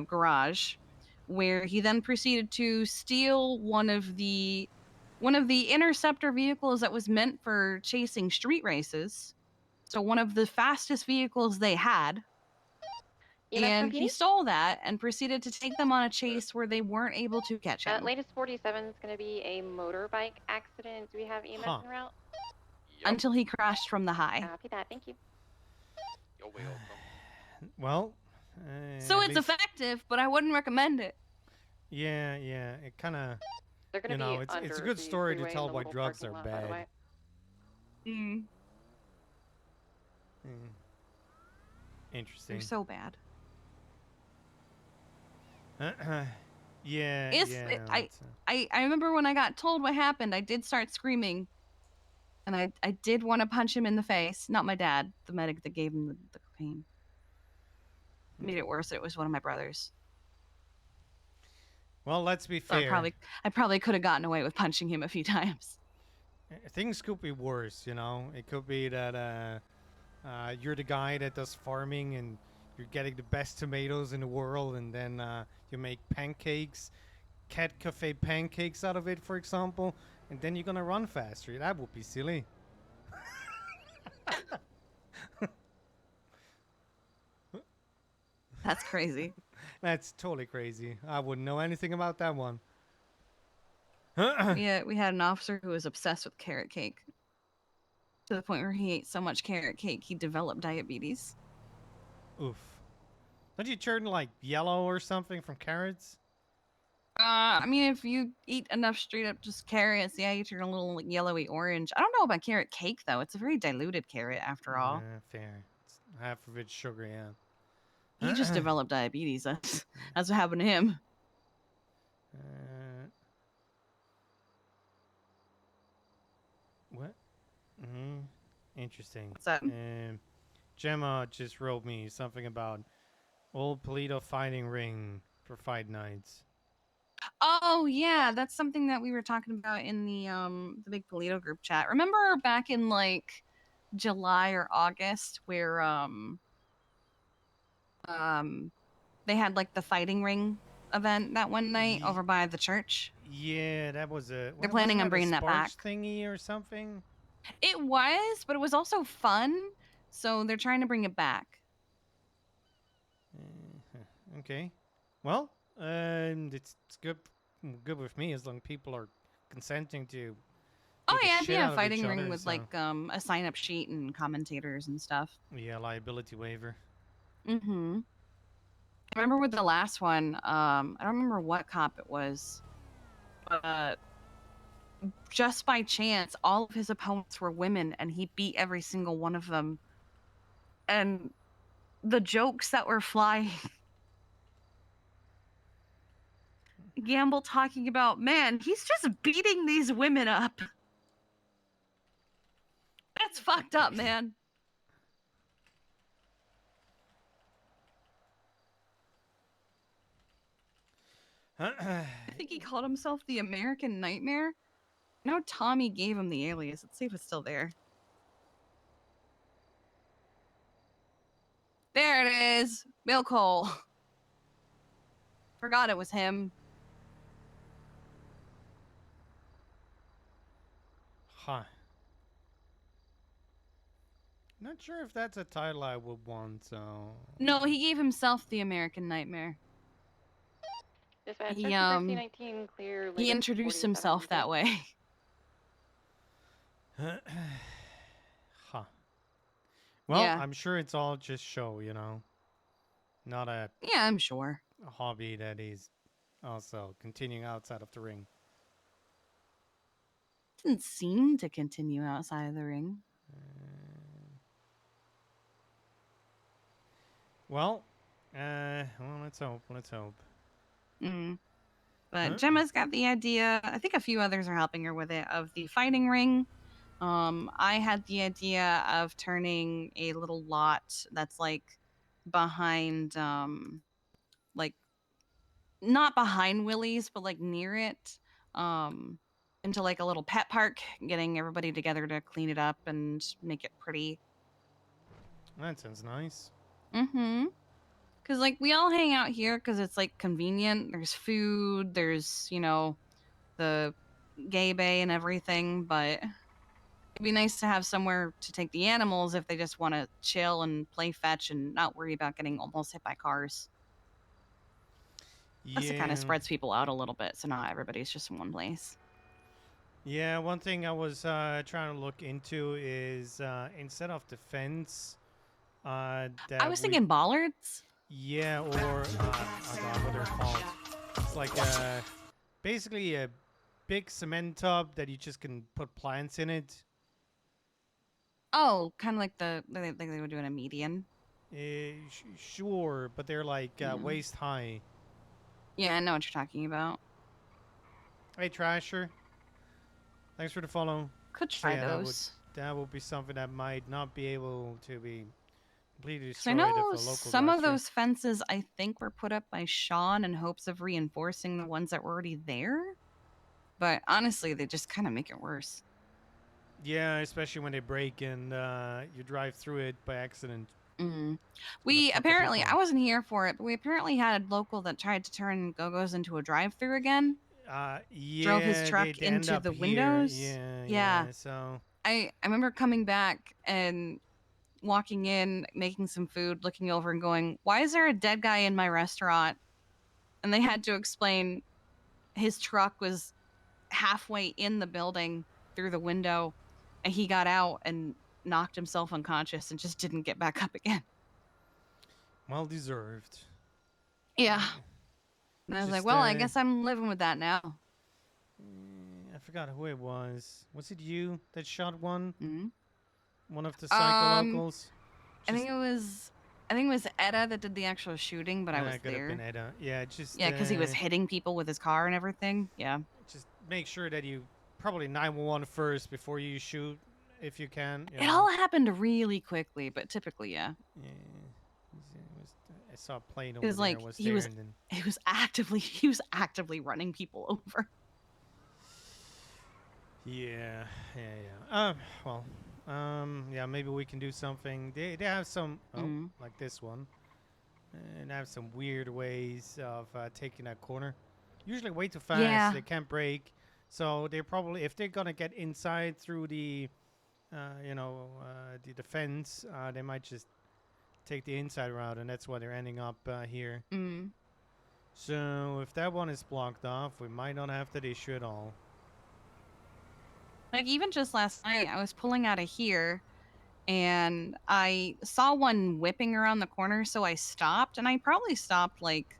garage, where he then proceeded to steal one of the interceptor vehicles that was meant for chasing street races. So one of the fastest vehicles they had. And he stole that and proceeded to take them on a chase where they weren't able to catch him. Latest 47 is going to be a motorbike accident. Do we have EMS en route? Until he crashed from the high. Copy that. Thank you. Well, So at it's least- effective, but I wouldn't recommend it. Yeah, yeah. It kind of, They're going to you know, be it's under a good the story to freeway in tell the why little drugs parking are lot, by the bad. way. Interesting. They're so bad. Yeah, It's, yeah. it- no, it's, I remember when I got told what happened, I did start screaming. And I did want to punch him in the face. Not my dad, the medic that gave him the cocaine. Made it worse. It was one of my brothers. well, let's be So fair. I probably could have gotten away with punching him a few times. Things could be worse, you know. It could be that you're the guy that does farming and you're getting the best tomatoes in the world, and then you make pancakes, cat cafe pancakes out of it, for example, and then you're gonna run faster. That would be silly. That's crazy. That's totally crazy. I wouldn't know anything about that one. Yeah, we had an officer who was obsessed with carrot cake. To the point where he ate so much carrot cake, he developed diabetes. Oof. Don't you turn like yellow or something from carrots? I mean, if you eat enough straight up just carrots, yeah, you turn a little like, yellowy orange. I don't know about carrot cake though. It's a very diluted carrot after all. Yeah, fair. It's half of it's sugar, yeah. He just developed diabetes. That's what happened to him. What? Interesting. What's that? Gemma just wrote me something about old Polito fighting ring for fight nights. Oh yeah, that's something that we were talking about in the big Polito group chat. Remember back in like July or August where they had like the fighting ring event that one night over by the church? Yeah, that was a. They're planning on bringing that back. Thingy or something. It was, but it was also fun, so they're trying to bring it back. Okay. Well, it's good with me as long as people are consenting to. Oh beat the yeah, shit yeah, out of fighting each ring other, with so- like a sign-up sheet and commentators and stuff. Yeah, liability waiver. Mm-hmm. I remember with the last one, I don't remember what cop it was, but just by chance, all of his opponents were women, and he beat every single one of them. And the jokes that were flying. Gamble talking about, man, he's just beating these women up. That's fucked up, man. I think he called himself the American Nightmare. No, Tommy gave him the alias. Let's see if it's still there. There it is. Bill Cole. Forgot it was him. Huh. Not sure if that's a title I would want, so... No, he gave himself the American Nightmare. Dispatch, He, 1319 clear. He introduced himself that way. Huh. Well, Yeah. I'm sure it's all just show, you know? Not a Yeah, I'm sure. hobby that he's also continuing outside of the ring. Didn't seem to continue outside of the ring. Well, let's hope. Let's hope. Mm. But Huh? Gemma's got the idea. I think a few others are helping her with it, of the fighting ring. I had the idea of turning a little lot that's like behind, like not behind Willie's, but like near it, into like a little pet park, getting everybody together to clean it up and make it pretty. That sounds nice. Mm-hmm. Because, like, we all hang out here because it's, like, convenient. There's food, there's, you know, the gay bay and everything, but it'd be nice to have somewhere to take the animals if they just want to chill and play fetch and not worry about getting almost hit by cars. Plus, it kind of spreads people out a little bit, so not everybody's just in one place. Yeah, one thing I was trying to look into is instead of the fence, I was thinking bollards. Yeah, or I forgot what they're called. It's like basically a big cement tub that you just can put plants in it. Oh, kind of like they would do in a median. Sure, but they're like waist high. Yeah, I know what you're talking about. Hey, Trasher. Thanks for the follow. Could try those. That would be something that might not be able to be completely I destroyed know if a local some drives of through. those fences, I think, were put up by Sean in hopes of reinforcing the ones that were already there. But honestly, they just kind of make it worse. Yeah, especially when they break and you drive through it by accident. Mm. We apparently, I wasn't here for it, but we apparently had a local that tried to turn Go-Go's into a drive-through again. Yeah, drove his truck they end into up the here. windows. Yeah. So I remember coming back and walking in, making some food, looking over and going, why is there a dead guy in my restaurant? And they had to explain his truck was halfway in the building through the window, and he got out and knocked himself unconscious and just didn't get back up again. well deserved. Yeah. And I was like, well, I guess I'm living with that now. I forgot who it was. Was it you that shot one? Mm-hmm. One of the psycho locals? I think it was Edda that did the actual shooting, but I was could there. have been Edda. Yeah, just because he was hitting people with his car and everything. Yeah. Just make sure that you probably 911 first before you shoot, if you can. It all happened really quickly, but typically, yeah. Yeah. I saw a plane It over was there. like he was actively running people over. Yeah. Well, yeah, maybe we can do something. They have some like this one, and have some weird ways of taking that corner. Usually way too fast. Yeah. They can't brake, so they're probably, if they're gonna get inside through the, the fence, they might just take the inside route, and that's why they're ending up here. Mm. So if that one is blocked off, we might not have that issue at all. Like, even just last night, I was pulling out of here, and I saw one whipping around the corner, so I stopped, and I probably stopped, like,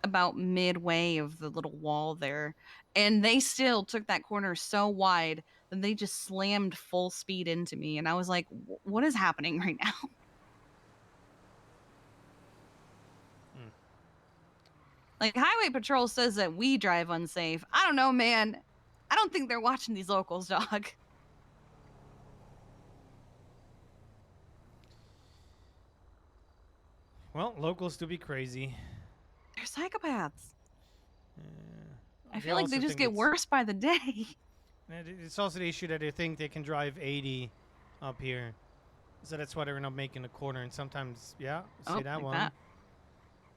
about midway of the little wall there, and they still took that corner so wide that they just slammed full speed into me, and I was like, what is happening right now? Like, Highway Patrol says that we drive unsafe. I don't know, man. I don't think they're watching these locals, dog. Well, locals do be crazy. They're psychopaths. I They feel like they also just think get it's- worse by the day. It's also the issue that they think they can drive 80 up here. So that's why they're not making a corner. And sometimes, yeah, see Oh, that like one. that.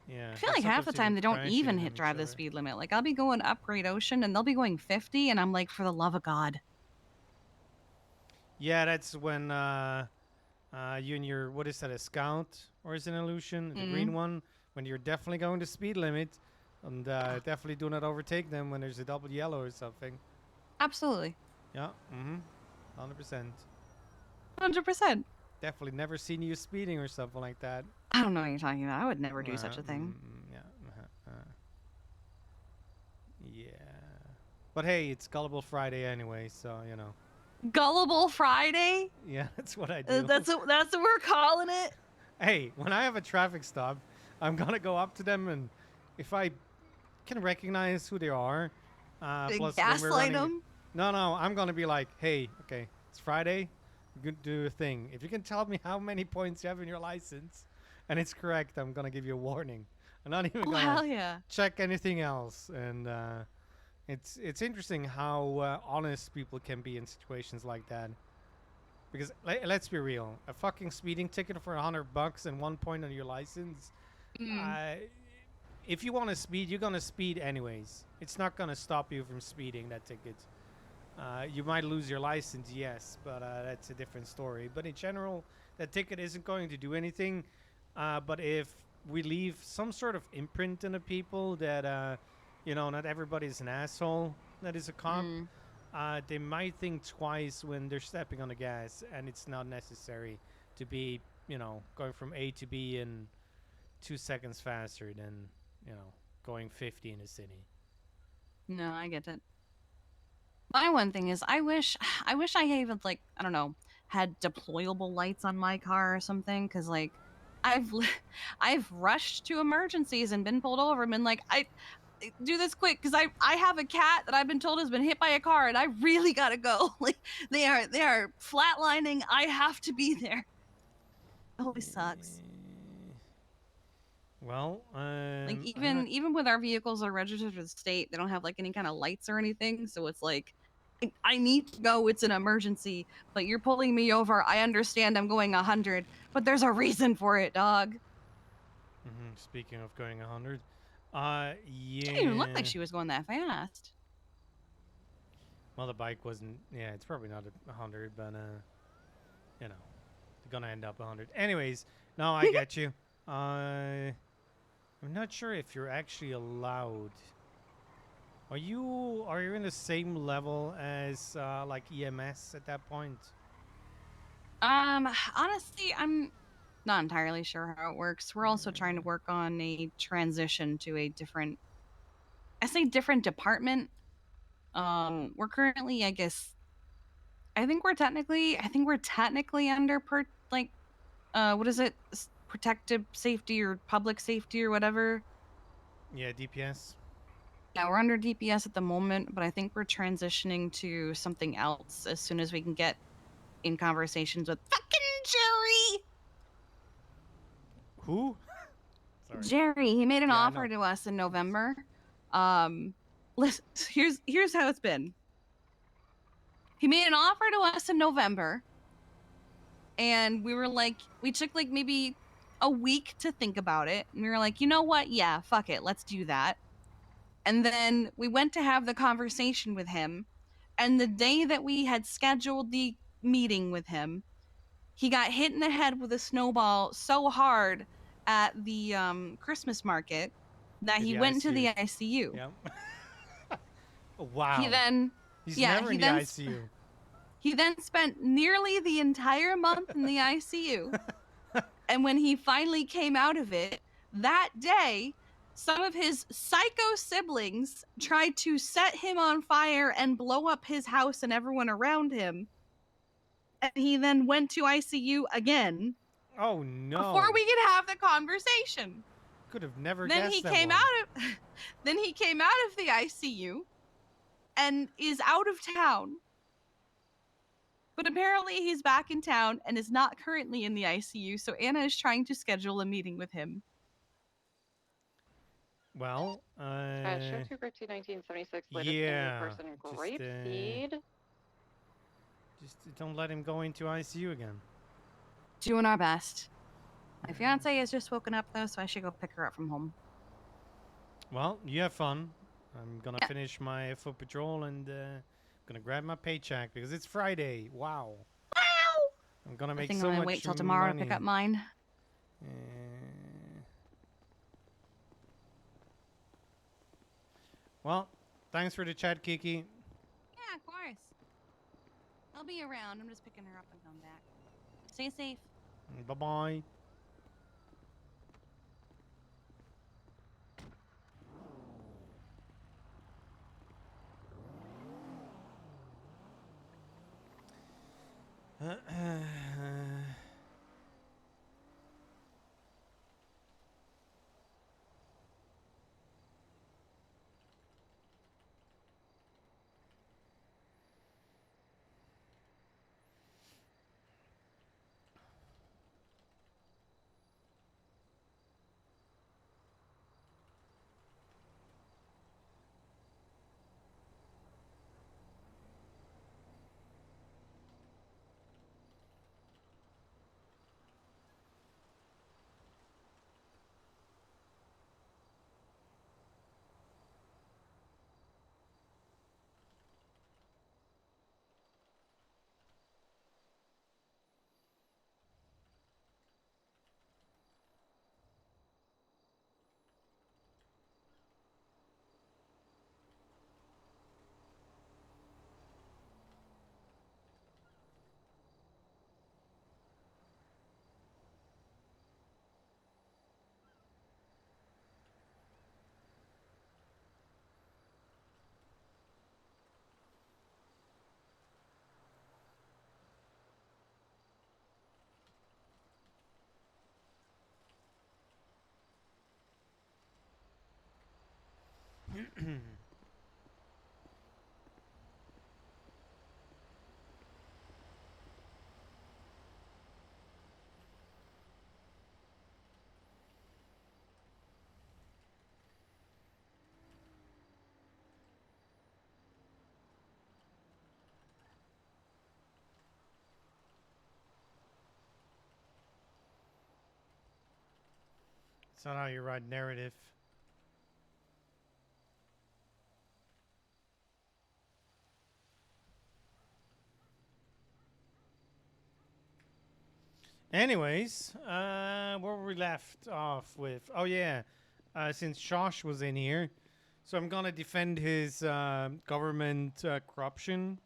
Yeah. I feel and like half the sometimes time they don't crashing even into hit each drive the other. speed limit. Like, I'll be going up Great Ocean and they'll be going 50, and I'm like, for the love of God. Yeah, that's when you and your, what is that, a Scout? Or is it an Illusion? The green one? When you're definitely going the speed limit. And definitely do not overtake them when there's a double yellow or something. Absolutely. Yeah, 100%. 100%. Definitely never seen you speeding or something like that. I don't know what you're talking about. I would never do such a thing. Yeah. Yeah. But hey, it's Gullible Friday anyway, so, you know. Gullible Friday? Yeah, that's what I do. That's what we're calling it? Hey, when I have a traffic stop, I'm going to go up to them, and if I can recognize who they are, plus when we're gaslight running, them? No, I'm going to be like, hey, okay, it's Friday. You can do a thing. If you can tell me how many points you have in your license, and it's correct, I'm going to give you a warning. I'm not even going hell to yeah. check anything else. And it's interesting how honest people can be in situations like that. Because let's be real, a fucking speeding ticket for $100 and 1 point on your license. If you want to speed, you're gonna speed anyways. It's not gonna stop you from speeding that ticket. You might lose your license, yes, but that's a different story. But in general, that ticket isn't going to do anything. But if we leave some sort of imprint in the people that, you know, not everybody's an asshole that is a cop, they might think twice when they're stepping on the gas, and it's not necessary to be, you know, going from A to B in 2 seconds faster than, you know, going 50 in a city. No, I get it. My one thing is, I wish I even, like, I don't know, had deployable lights on my car or something, because, like, I've rushed to emergencies and been pulled over and been like, I do this quick because I have a cat that I've been told has been hit by a car and I really gotta go. Like, they are flatlining. I have to be there. It always sucks. Well, Like, even with our vehicles that are registered to the state, they don't have like any kind of lights or anything. So it's like, I need to go. It's an emergency, but you're pulling me over. I understand I'm going 100, but there's a reason for it, dog. Speaking of going 100, yeah. She didn't even look like she was going that fast. Well, the bike wasn't. Yeah, it's probably not 100, but you know, they're gonna end up 100. Anyways, no, I get you. I'm not sure if you're actually allowed. Are you in the same level as like EMS at that point? Honestly, I'm not entirely sure how it works. We're also trying to work on a transition to a different, I say different department. We're currently, I think we're technically under what is it? Protective safety or public safety or whatever. Yeah, DPS. Yeah, we're under DPS at the moment, but I think we're transitioning to something else as soon as we can get in conversations with fucking Jerry. Who? Sorry. Jerry. He made an offer to us in November. Listen, here's how it's been. He made an offer to us in November, and we took like maybe a week to think about it, and we were like, you know what? Yeah, fuck it, let's do that. And then we went to have the conversation with him, and the day that we had scheduled the meeting with him, he got hit in the head with a snowball so hard at the Christmas market that he went to the ICU. Yeah. Wow. He's never in the ICU. He then spent nearly the entire month in the ICU. And when he finally came out of it, that day, some of his psycho siblings tried to set him on fire and blow up his house and everyone around him. And he then went to ICU again. Oh no. Before we could have the conversation. Could have never then guessed he that came one. Then he came out of the ICU and is out of town. But apparently he's back in town and is not currently in the ICU, so Anna is trying to schedule a meeting with him. Well, Show 2 Grape Seed 1976, latest injured yeah, person, Grape Seed. Just don't let him go into ICU again. Doing our best. My fiance has just woken up though, so I should go pick her up from home. Well, you have fun. I'm gonna finish my foot patrol and gonna grab my paycheck because it's Friday. Wow. Wow! I'm gonna make I think so I'm gonna much wait till tomorrow money. to pick up mine. Well, thanks for the chat, Kiki. Yeah, of course. I'll be around. I'm just picking her up and going back. Stay safe. Bye-bye. It's not how you write narrative. Anyways, where were we left off with? Oh yeah, since Josh was in here, so I'm gonna defend his government corruption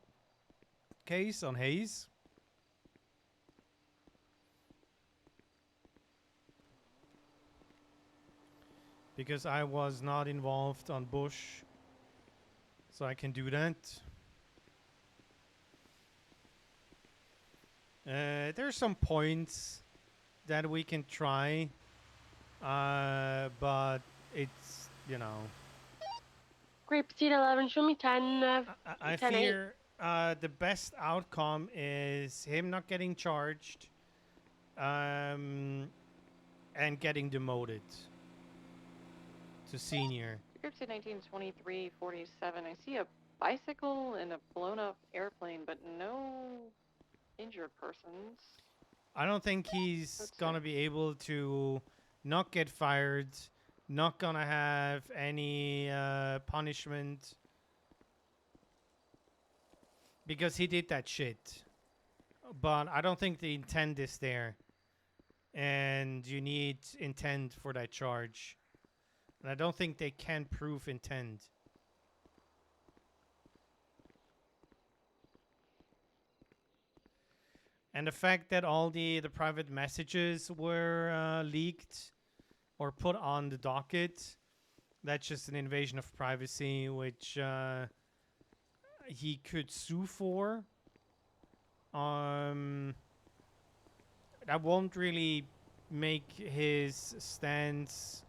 case on Hayes. Because I was not involved on Bush, so I can do that. There's some points that we can try, but it's, you know. Grape Seed 11, show me 10. I 10, fear the best outcome is him not getting charged and getting demoted to senior. Grape Seed 1923-47. I see a bicycle and a blown up airplane, but no injured persons. I don't think he's gonna be able to not get fired, not gonna have any punishment because he did that shit. But I don't think the intent is there, and you need intent for that charge. And I don't think they can prove intent. And the fact that all the private messages were leaked or put on the docket, that's just an invasion of privacy, which he could sue for. That won't really make his stance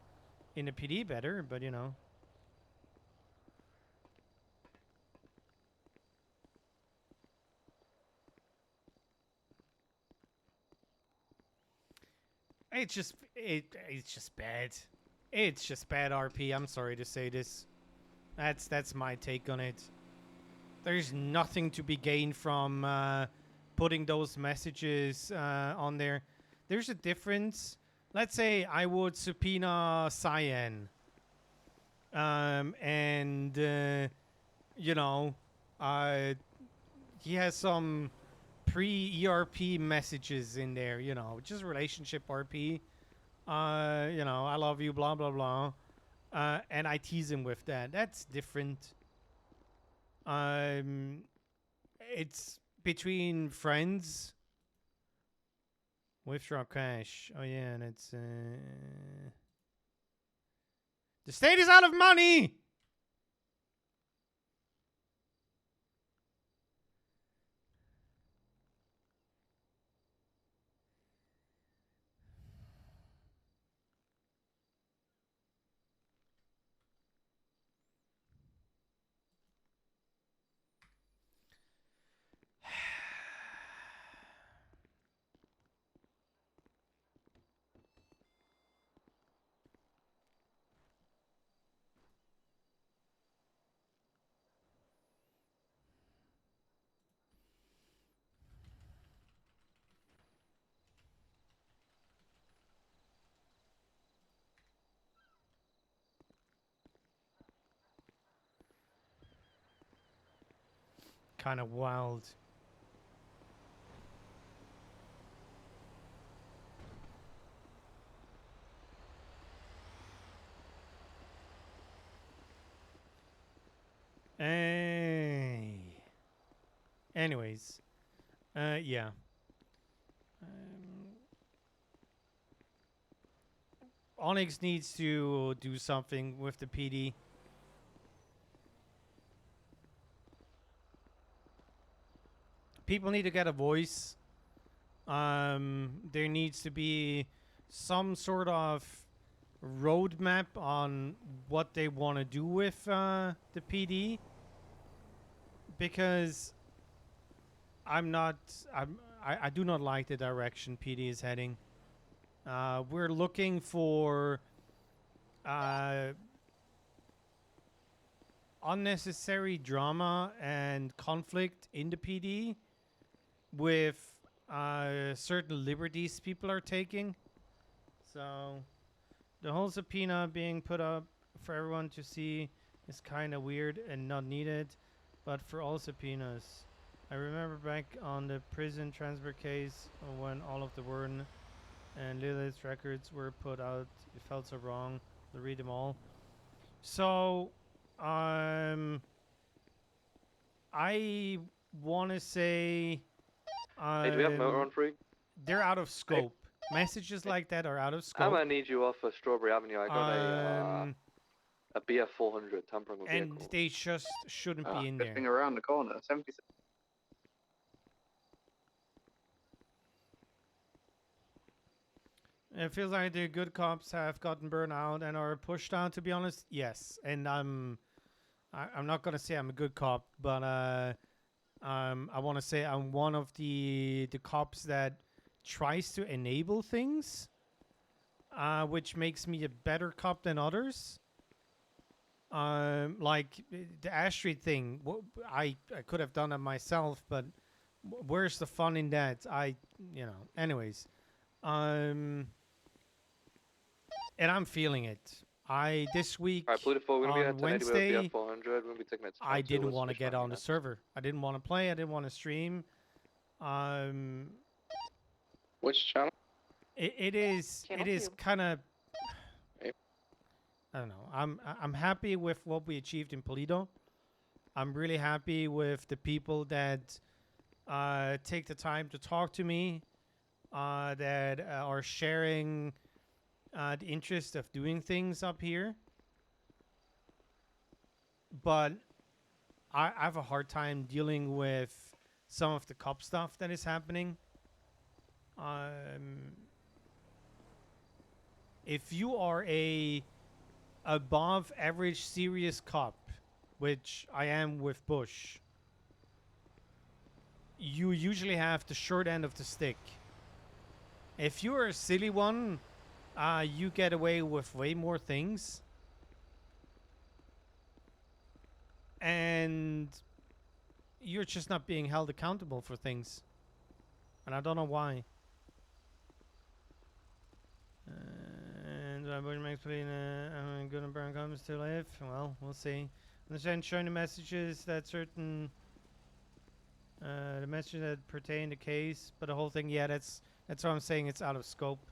in the PD better, but you know. It's just bad. It's just bad RP. I'm sorry to say this. That's my take on it. There's nothing to be gained from putting those messages on there. There's a difference. Let's say I would subpoena Cyan. And you know, he has some pre-ERP messages in there, you know, just relationship RP. You know, I love you, blah, blah, blah. And I tease him with that. That's different. It's between friends. Withdraw cash. Oh, yeah, and it's... The state is out of money! Kind of wild. Hey. Anyways, yeah. ONX needs to do something with the PD. People need to get a voice. There needs to be some sort of roadmap on what they want to do with the PD, because I do not like the direction PD is heading. We're looking for unnecessary drama and conflict in the PD with certain liberties people are taking. So the whole subpoena being put up for everyone to see is kind of weird and not needed, but for all subpoenas. I remember back on the prison transfer case when all of the Warden and Lilith's records were put out. It felt so wrong to read them all. So, I want to say... Hey, do we have motor on free? They're out of scope. Messages like that are out of scope. I'm gonna need you off of Strawberry Avenue. I got a BF 400 tampering with and vehicle. they just shouldn't be in there. Drifting around the corner, 76. It feels like the good cops have gotten burned out and are pushed out. To be honest, yes. And I'm not gonna say I'm a good cop, but I want to say I'm one of the cops that tries to enable things, which makes me a better cop than others. Like the Ash Street thing, I could have done it myself, but where's the fun in that? Anyways, and I'm feeling it. This week on Wednesday, I didn't want to get on the server. I didn't want to play. I didn't want to stream. Which channel? It is kind of. I don't know. I'm happy with what we achieved in Polito. I'm really happy with the people that take the time to talk to me, that are sharing the interest of doing things up here. But I have a hard time dealing with some of the cop stuff that is happening. If you are a above average serious cop, which I am with Bush, you usually have the short end of the stick. If you're a silly one, you get away with way more things. And you're just not being held accountable for things. And I don't know why. And I'm good and burn comments to live. Well, we'll see. Understand showing the messages that certain the messages that pertain to case, but the whole thing, yeah, that's what I'm saying. It's out of scope.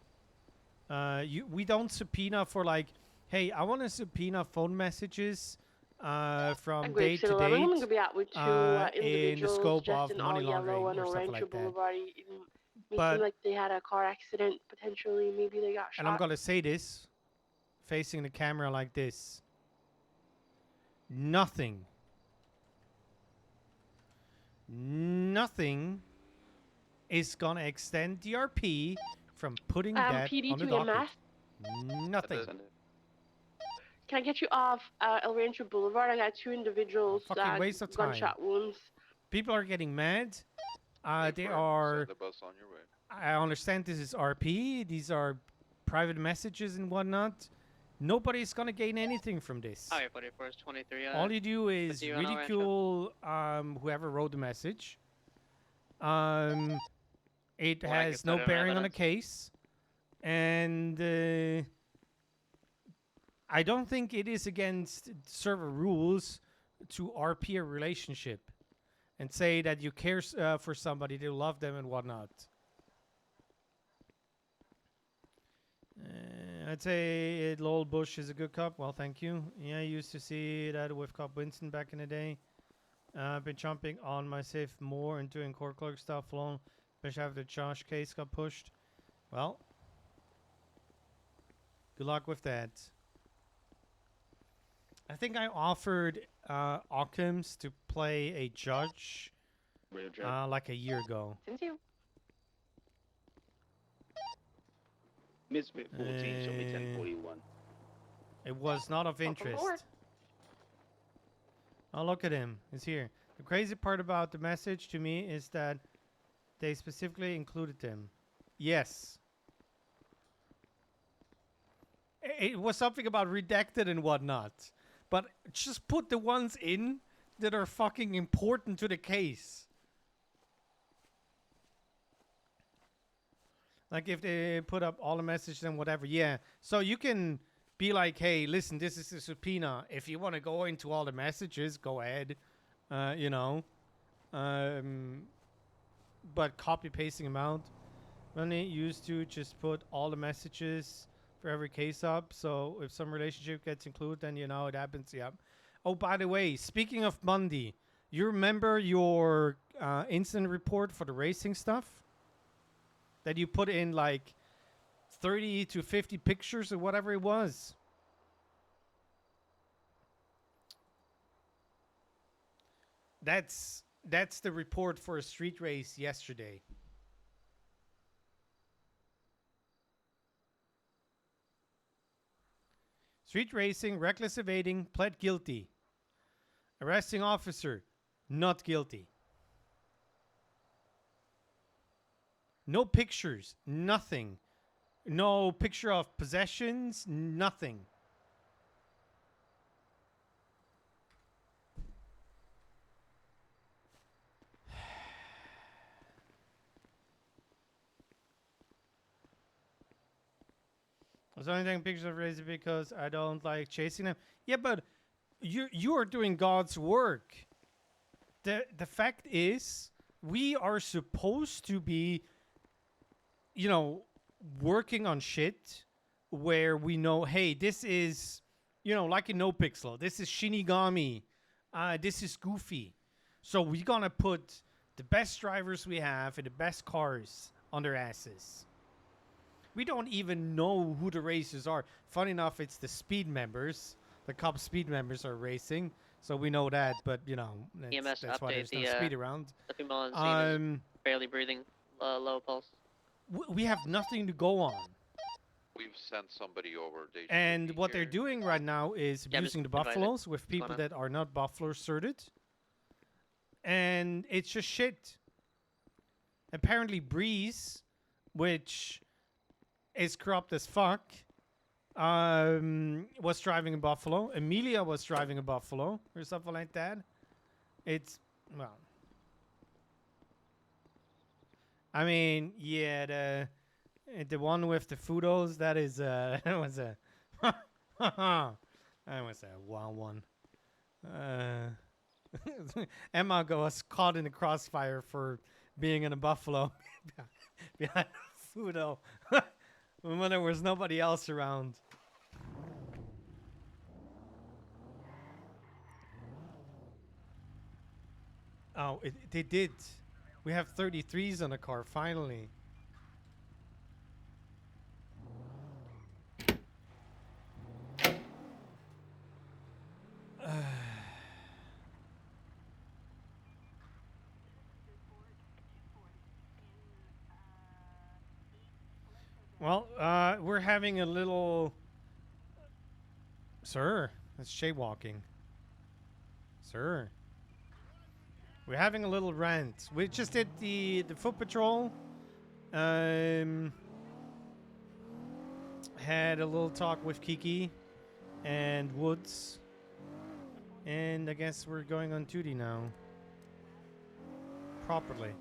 We don't subpoena for like, hey, I want to subpoena phone messages from date to I'm going date to be out with two in the individuals scope dressed of in all money yellow laundering on or stuff Orange like that. Boulevard. It may But- seem like they had a car accident, potentially. Maybe they got shot. And I'm gonna say this, facing the camera like this. Nothing is gonna extend DRP from putting that PD on the to docket. EMS. Nothing. Can I get you off El Rancho Boulevard? I got two individuals Fucking waste of time. gunshot wounds. People are getting mad. They are. Send the bus on your way. I understand this is RP. These are private messages and whatnot. Nobody's gonna gain anything from this. Oh, your 44 is 23. All you do is you on Orange, ridicule whoever wrote the message. It Well, I has guess no I don't bearing on the evidence. case, and I don't think it is against server rules to RP a relationship and say that you care for somebody, to love them and whatnot. I'd say Lowell Bush is a good cop. Well, thank you. Yeah, I used to see that with Cop Winston back in the day. I've been jumping on my safe more and doing court clerk stuff alone, especially after the Josh case got pushed. Well, good luck with that. I think I offered Occams to play a judge like a year ago. Since you. Misfit 14, show me 1041. It was not of Welcome aboard. interest. Oh, look at him. He's here. The crazy part about the message to me is that they specifically included him. Yes. It was something about redacted and whatnot. But just put the ones in that are fucking important to the case. Like if they put up all the messages and whatever, yeah. So you can be like, hey, listen, this is a subpoena. If you want to go into all the messages, go ahead. You know. But copy pasting them out. When they used to just put all the messages for every case up. So if some relationship gets included, then you know it happens. Yeah. Oh, by the way, speaking of Monday, you remember your incident report for the racing stuff? That you put in like 30 to 50 pictures or whatever it was. That's the report for a street race yesterday. Street racing, reckless evading, pled guilty. Arresting officer, not guilty. No pictures, nothing. No picture of possessions, nothing. I was only taking pictures of Razor because I don't like chasing them. Yeah, but you are doing God's work. The fact is, we are supposed to be, you know, working on shit where we know, hey, this is, you know, like in NoPixel, this is Shinigami, this is Goofy. So we're gonna put the best drivers we have and the best cars on their asses. We don't even know who the racers are. Funny enough, it's the speed members. The cop speed members are racing, so we know that. But you know, EMS that's why update there's no the speed around. the female on scene is barely breathing, low pulse. We have nothing to go on. We've sent somebody over. They should And be what they're here. doing right now is Yeah, abusing the Mr. Advisor, buffaloes with what's going people on? that are not buffalo certed. And it's just shit. Apparently Breeze, which is corrupt as fuck. Was driving a Buffalo. Emilia was driving a Buffalo or something like that. It's, well, I mean, yeah, the one with the Fudos, that is that was a that was a wild one. Emma was caught in the crossfire for being in a Buffalo behind a Fudo when there was nobody else around. Oh, they did. We have 33s on the car, finally. Well, we're having a little... Sir, that's jaywalking. Sir. We're having a little rant. We just did the foot patrol. Had a little talk with Kiki and Woods. And I guess we're going on duty now. Properly.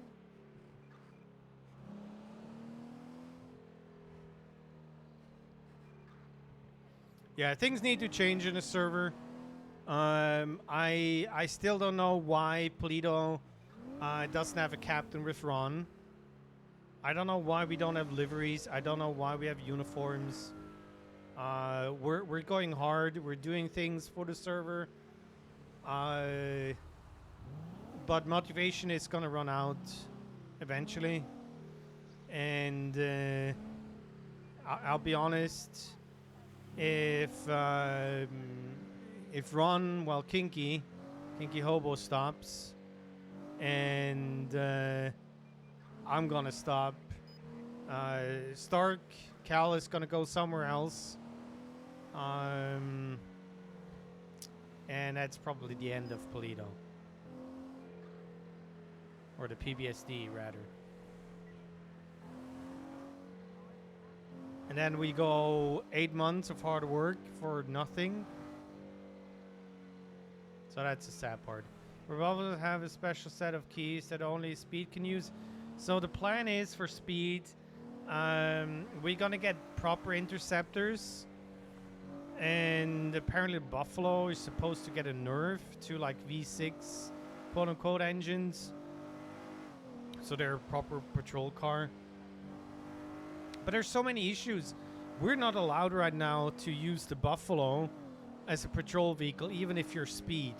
Yeah, things need to change in the server. I still don't know why Polito doesn't have a captain with Ron. I don't know why we don't have liveries. I don't know why we have uniforms. We're going hard. We're doing things for the server. But motivation is gonna run out eventually. And I'll be honest. If Ron, well, Kinky Hobo stops, and I'm gonna stop. Stark, Cal is gonna go somewhere else. And that's probably the end of Polito. Or the PBSD, rather. And then we go 8 months of hard work for nothing. So that's the sad part. We'll also have a special set of keys that only Speed can use. So the plan is for Speed, we're gonna get proper interceptors. And apparently Buffalo is supposed to get a nerf to like V6 quote-unquote engines. So they're a proper patrol car. But there's so many issues. We're not allowed right now to use the Buffalo as a patrol vehicle, even if you're Speed.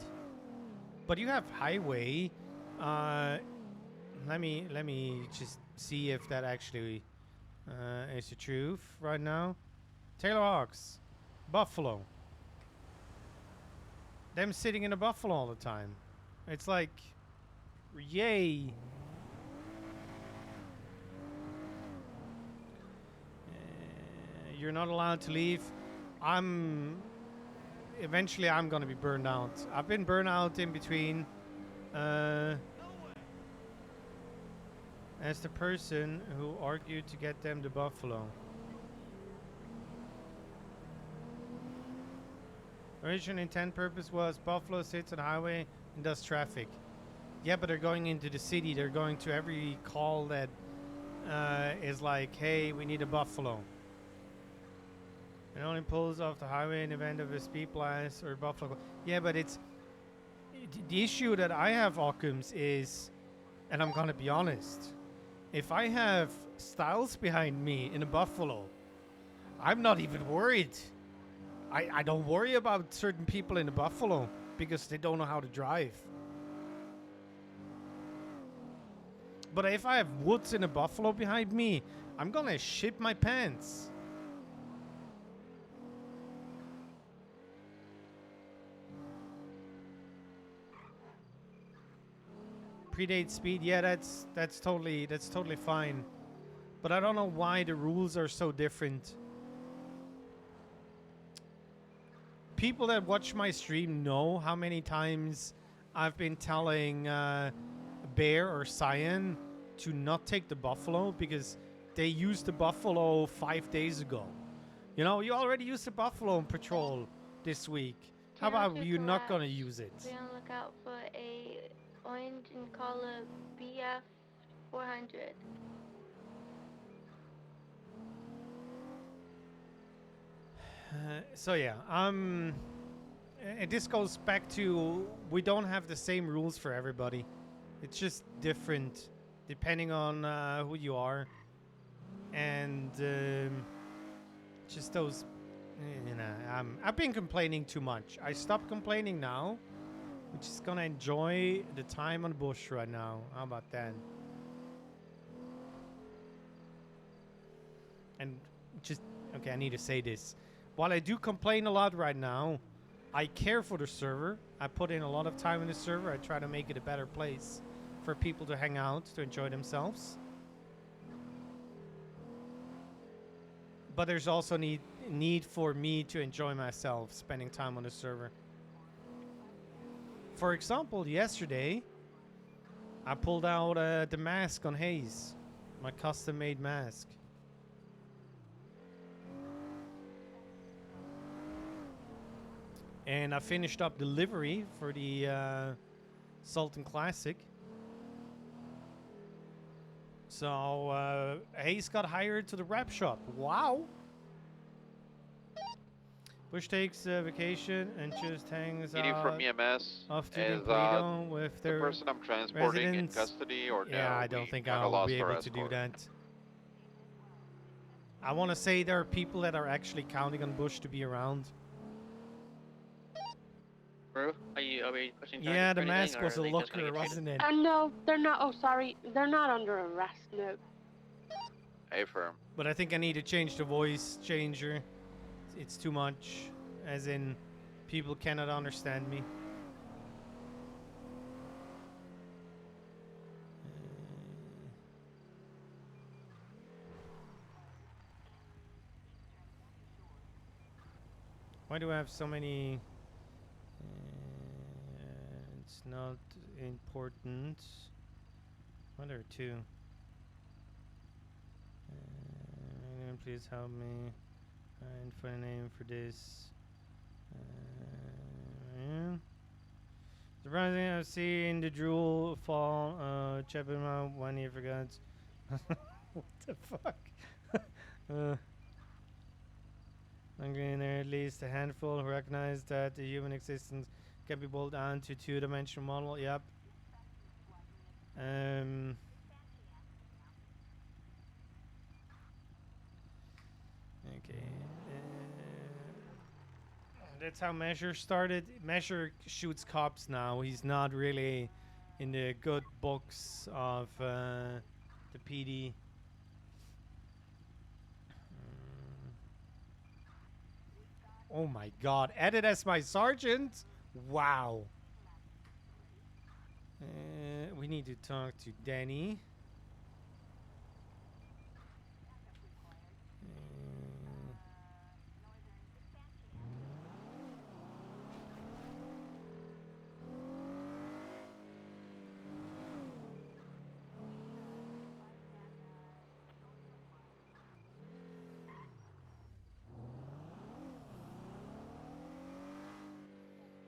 But you have highway. Let me just see if that actually is the truth right now. Taylor Hawks, Buffalo. Them sitting in a Buffalo all the time. It's like, yay. You're not allowed to leave. Eventually I'm gonna be burned out. I've been burned out in between. As the person who argued to get them to Buffalo. Original intent purpose was Buffalo sits on the highway and does traffic. Yeah, but they're going into the city. They're going to every call that is like, hey, we need a Buffalo. It only pulls off the highway in the event of a speed blast or Buffalo. Yeah, but it's... The issue that I have, Occams, is... And I'm gonna be honest. If I have Styles behind me in a Buffalo, I'm not even worried. I don't worry about certain people in a Buffalo because they don't know how to drive. But if I have Woods in a Buffalo behind me, I'm gonna shit my pants. Predate speed, yeah, that's totally fine. But I don't know why the rules are so different. People that watch my stream know how many times I've been telling Bear or Cyan to not take the Buffalo because they used the buffalo 5 days ago. You know, you already used the buffalo in patrol this week. How about you not gonna use it? Be on the lookout for a orange in color BF 400. So yeah, and this goes back to we don't have the same rules for everybody. It's just different depending on who you are, and just those. You know, I've been complaining too much. I stopped complaining now. I'm just gonna enjoy the time on bush right now. How about that? And just okay, I need to say this. While I do complain a lot right now, I care for the server. I put in a lot of time in the server. I try to make it a better place for people to hang out, to enjoy themselves. But there's also need for me to enjoy myself, spending time on the server. For example, yesterday, I pulled out the mask on Hayes, my custom-made mask. And I finished up delivery for the Sultan Classic. So Hayes got hired to the rep shop. Wow. Bush takes a vacation and just hangs Meeting out from EMS off to is the with the their person I'm transporting residents. in custody, or yeah, no? I don't we think kinda I'll lost be our able to do escort. that. I want to say there are people that are actually counting on Bush to be around. Bro, are we pushing charges Yeah, the for anything, mask or was a are they just gonna looker, get treated? wasn't it? No, they're not. Oh, sorry. They're not under arrest, no. Hey, firm. But I think I need to change the voice changer. It's too much, as in people cannot understand me. Why do I have so many? It's not important. Why there are two? Please help me find a name for this. Yeah. Surprising, I've seen the drool fall. Check him out when he forgets. What the fuck? I'm getting there at least a handful who recognize that the human existence can be boiled down to two-dimensional model. Yep. Okay. That's how Measure started. Measure shoots cops now. He's not really in the good books of the PD. Oh my god. Added as my sergeant? Wow. We need to talk to Danny.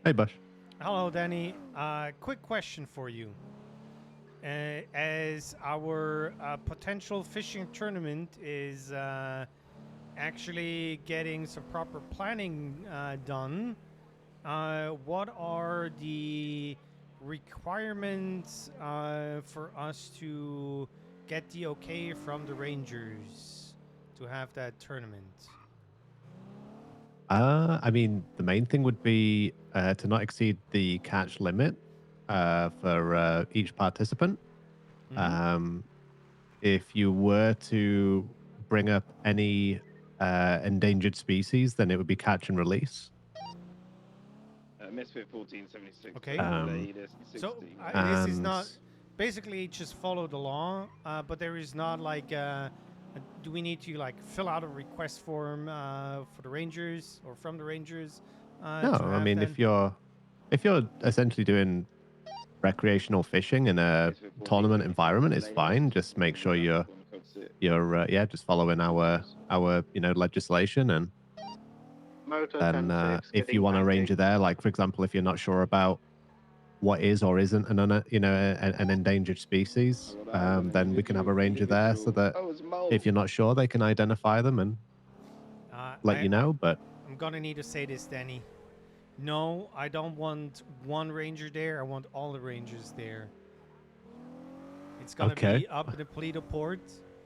Hey, Bush. Hello, Danny. Quick question for you. As our potential fishing tournament is actually getting some proper planning done, what are the requirements for us to get the okay from the Rangers to have that tournament? I mean, the main thing would be to not exceed the catch limit for each participant. If you were to bring up any endangered species, then it would be catch and release. Misfit 1476. Okay. So 16. this is not basically just follow the law, but there is not like do we need to like fill out a request form for the Rangers or from the Rangers? No, I mean if you're essentially doing recreational fishing in a tournament environment, it's fine. Just make sure you're you're just following our legislation, and Moto then 10-6, if getting you want a 90. ranger there, like for example, if you're not sure about what is or isn't an endangered species, then we can have a ranger there so that if you're not sure, they can identify them and let you know. But I'm gonna need to say this, Danny. No, I don't want one ranger there. I want all the rangers there. It's gonna be up in the Paleto port.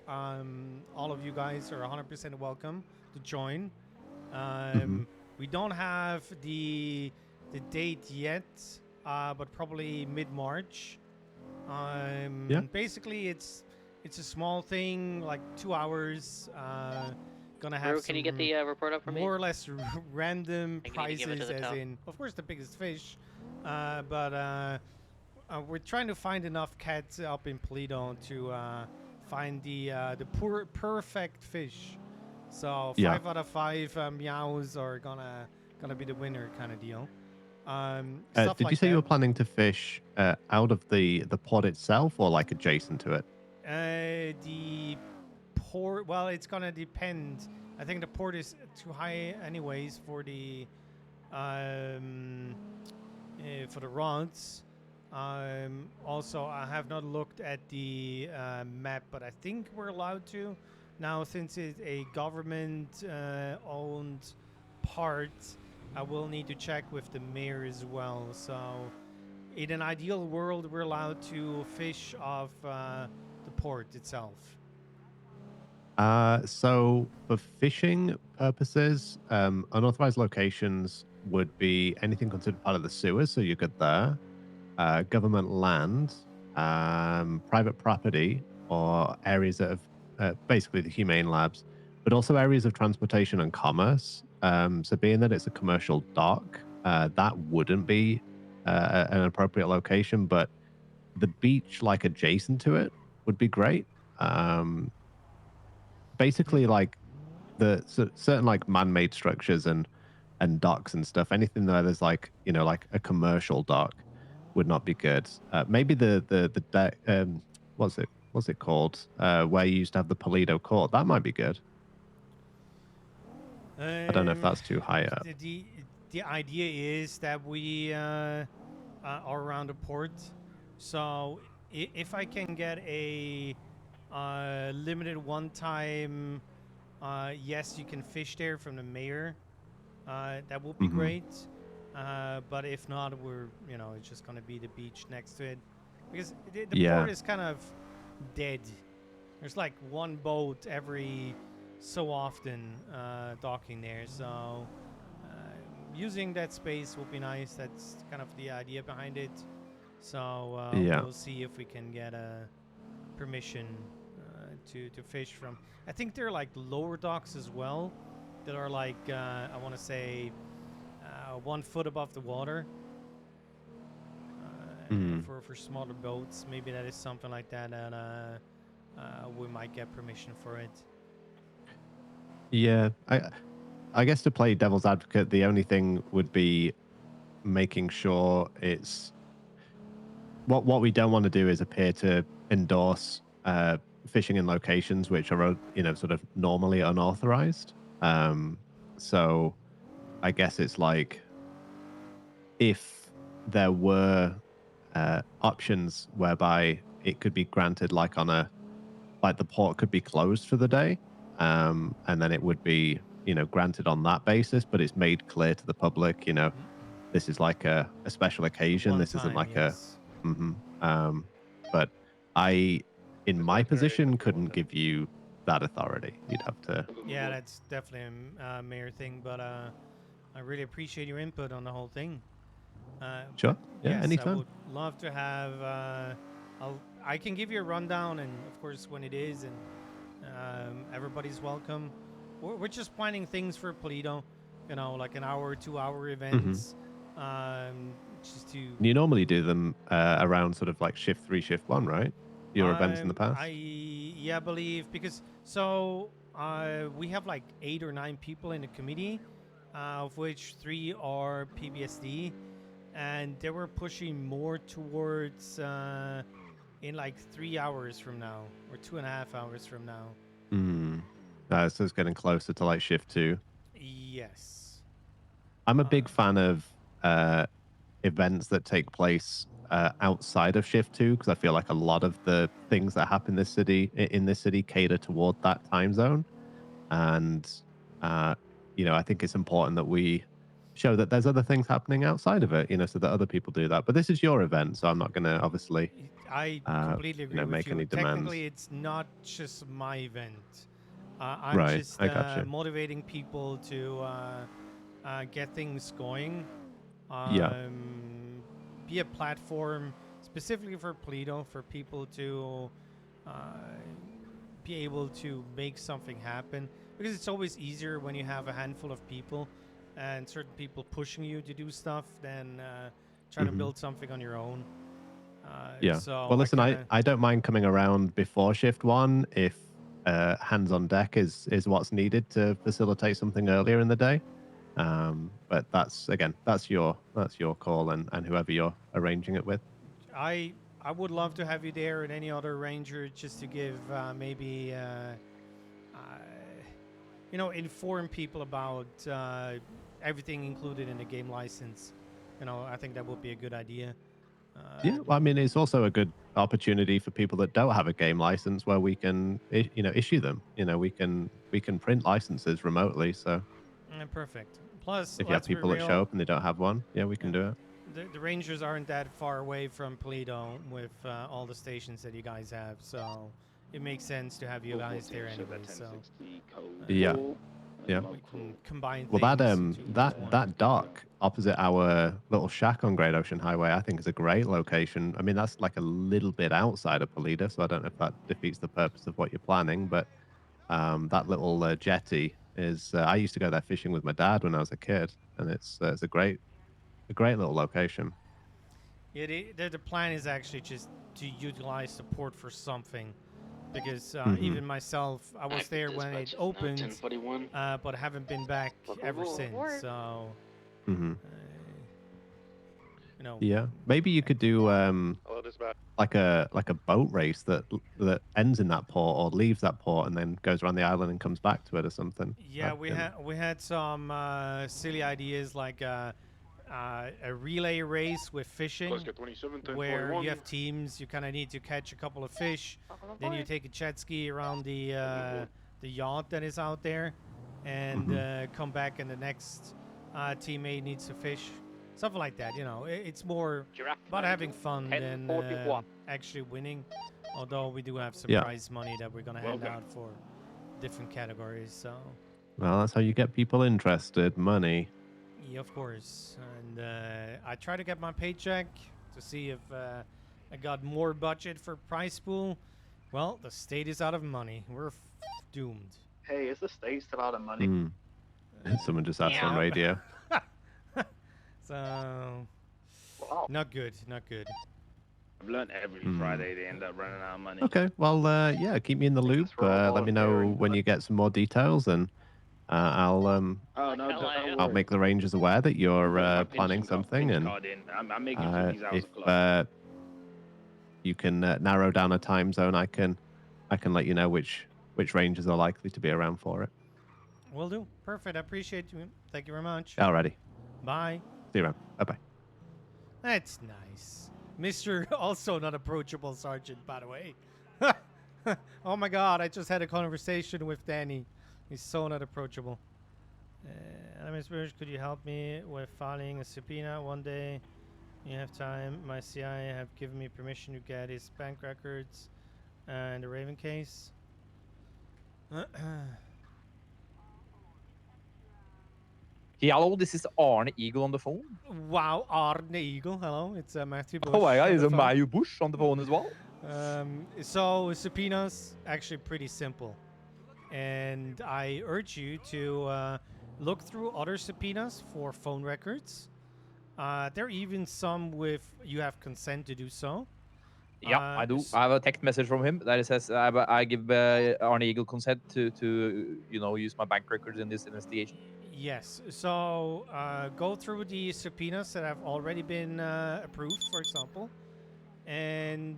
All of you guys are 100% welcome to join. We don't have the date yet, but probably mid-March. Basically, it's a small thing, like 2 hours. Gonna have Brew, can you get the report up for me? more or less random I think you need to give it to prizes, the as top. in, of course, the biggest fish. But we're trying to find enough cats up in Paleto to find the perfect fish. So 5 out of 5 meows are gonna be the winner, kind of deal. Stuff did like you say that. you were planning to fish out of the port itself, or like adjacent to it? The port, well, it's gonna depend. I think the port is too high anyways for the rods. Also, I have not looked at the map, but I think we're allowed to now, since it's a government owned part. I will need to check with the mayor as well. So in an ideal world, we're allowed to fish off the port itself. So for fishing purposes, unauthorized locations would be anything considered part of the sewers, so you're good there. Government land, private property, or areas that have basically the humane labs, but also areas of transportation and commerce. So being that it's a commercial dock, that wouldn't be an appropriate location, but the beach, like adjacent to it, would be great. Basically, like the certain like man-made structures and docks and stuff, anything where there's like like a commercial dock would not be good. Maybe the deck, what's it called, where you used to have the Paleto court, that might be good. I don't know if that's too high up. The idea is that we are around the port, so if I can get a limited one-time yes, you can fish there from the mayor, that would be great. But if not, we're it's just gonna be the beach next to it, because the port is kind of dead. There's like one boat every so often docking there, so using that space will be nice. That's kind of the idea behind it. So we'll see if we can get a permission to fish from. I think there are like lower docks as well that are like I want to say 1 foot above the water for smaller boats. Maybe that is something like that, and we might get permission for it. Yeah, I guess to play devil's advocate, the only thing would be making sure it's what we don't want to do is appear to endorse fishing in locations which are sort of normally unauthorized. So I guess it's like if there were options whereby it could be granted, like the port could be closed for the day, and then it would be granted on that basis, but it's made clear to the public, this is like a special occasion. This isn't like but I, in my position, couldn't give you that authority. You'd have to. Yeah, that's definitely a mayor thing, but I really appreciate your input on the whole thing. Sure. Yeah, yes, anytime. I would love to have. I can give you a rundown, and of course when it is, and everybody's welcome. We're just planning things for Paleto, like an hour, 2-hour events. Just to. You normally do them around sort of like shift 3, shift 1, right? Your events in the past. I believe, because so we have like 8 or 9 people in the committee, of which 3 are PBSD, and they were pushing more towards in like 3 hours from now or 2.5 hours from now. So it's getting closer to like shift 2. Yes. I'm a big fan of events that take place outside of shift 2 because I feel like a lot of the things that happen in this city cater toward that time zone. And I think it's important that we show that there's other things happening outside of it, so that other people do that. But this is your event, so I'm not going to obviously I completely agree with make you. any demands. Technically, it's not just my event. I'm Right, just I gotcha. motivating people to get things going. Yeah. Be a platform specifically for Polito for people to be able to make something happen, because it's always easier when you have a handful of people and certain people pushing you to do stuff than trying to build something on your own. Yeah. So Well, listen, I don't mind coming around before shift 1 if hands on deck is what's needed to facilitate something earlier in the day. But that's your call and whoever you're arranging it with. I would love to have you there and any other ranger just to give maybe inform people about everything included in the game license. I think that would be a good idea. Yeah, well, I mean, it's also a good opportunity for people that don't have a game license where we can issue them. We can print licenses remotely. So perfect. Plus, if you have people that show up and they don't have one, we can do it. The Rangers aren't that far away from Polito with all the stations that you guys have, so it makes sense to have you guys there anyway. So yeah. We can combine well, things that dock opposite our little shack on Great Ocean Highway, I think, is a great location. I mean, that's like a little bit outside of Polito, so I don't know if that defeats the purpose of what you're planning. But that little jetty is. I used to go there fishing with my dad when I was a kid, and it's a great little location. Yeah, the plan is actually just to utilize the port for something, because even myself, I was there when it opened, but haven't been back ever since. So, yeah, maybe you could do like a boat race that ends in that port or leaves that port and then goes around the island and comes back to it or something. Yeah, we had some silly ideas like a relay race with fishing, where you have teams. You kind of need to catch a couple of fish, then you take a jet ski around the yacht that is out there, and come back, and the next teammate needs to fish. Something like that, It's more about having fun than actually winning. Although we do have some prize money that we're gonna hand out for different categories. So. Well, that's how you get people interested. Money. Yeah, of course. And I try to get my paycheck to see if I got more budget for prize pool. Well, the state is out of money. We're doomed. Hey, is the state still out of money? Someone just asked on radio. So, not good. I've learned every Friday they end up running out of money. Okay, well, keep me in the loop. Let me know when you get some more details, and I'll make the Rangers aware that you're planning something, and I'm making sure these hours if you can narrow down a time zone, I can let you know which Rangers are likely to be around for it. Will do. Perfect. I appreciate you. Thank you very much. Alrighty. Bye. See you around. Bye-bye. That's nice. Mr. also not approachable Sergeant, by the way. Oh my god, I just had a conversation with Danny. He's so not approachable. Ms. Burge, could you help me with filing a subpoena one day? You have time. My CIA have given me permission to get his bank records and the Raven case. Hello, this is Arne Eagle on the phone. Wow, Arne Eagle. Hello, it's Matthew Bush. Oh my god, it's Matthew Bush on the phone as well. So subpoenas, actually pretty simple. And I urge you to look through other subpoenas for phone records. There are even some with you have consent to do so. Yeah, I do. I have a text message from him that says I give Arne Eagle consent to use my bank records in this investigation. Yes. So go through the subpoenas that have already been approved, for example, and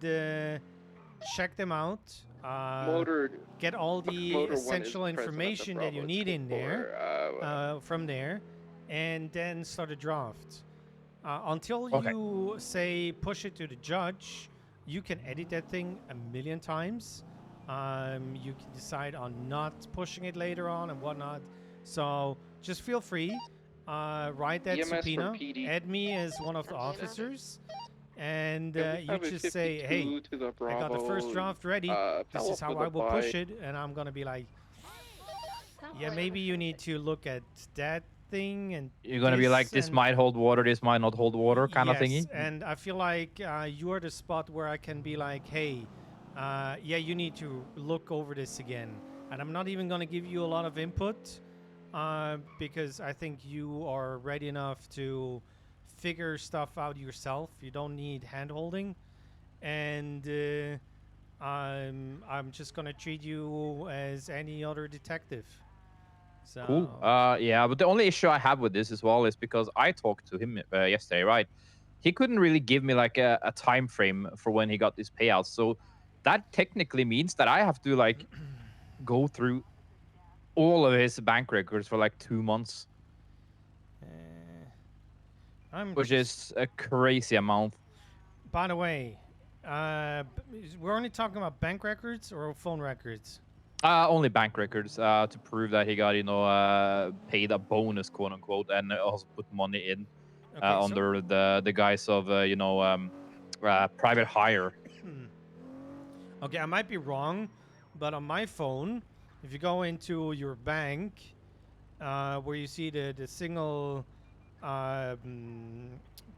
check them out. Motor. Get all the Motor 1 is essential present at the information that you Bravo need in there 24, from there, and then start a draft. Until Okay. you say push it to the judge, you can edit that thing a million times. You can decide on not pushing it later on and whatnot. So just feel free. Write that EMS from subpoena. PD. Add me as one of the Absolutely. officers. And Can we you have a just say, hey, 52 to the I got the first Bravo, draft ready. This fell is off how with I a will push bye. it. And I'm going to be like, Sounds yeah, like maybe a you need to look at that thing. And You're gonna be like, this and might hold water, this might not hold water, kind of yes, thingy. and I feel like you're the spot where I can be like, hey, yeah, you need to look over this again. And I'm not even going to give you a lot of input because I think you are ready enough to figure stuff out yourself. You don't need hand-holding. And I'm just going to treat you as any other detective. So, Cool. Yeah, but the only issue I have with this as well is because I talked to him yesterday, right? He couldn't really give me like a time frame for when he got these payouts. So that technically means that I have to like go through all of his bank records for like 2 months, which is a crazy amount. By the way, we're only talking about bank records or phone records? Only bank records to prove that he got, paid a bonus, quote unquote, and also put money in under the guise of, private hire. Okay, I might be wrong, but on my phone, if you go into your bank, where you see the single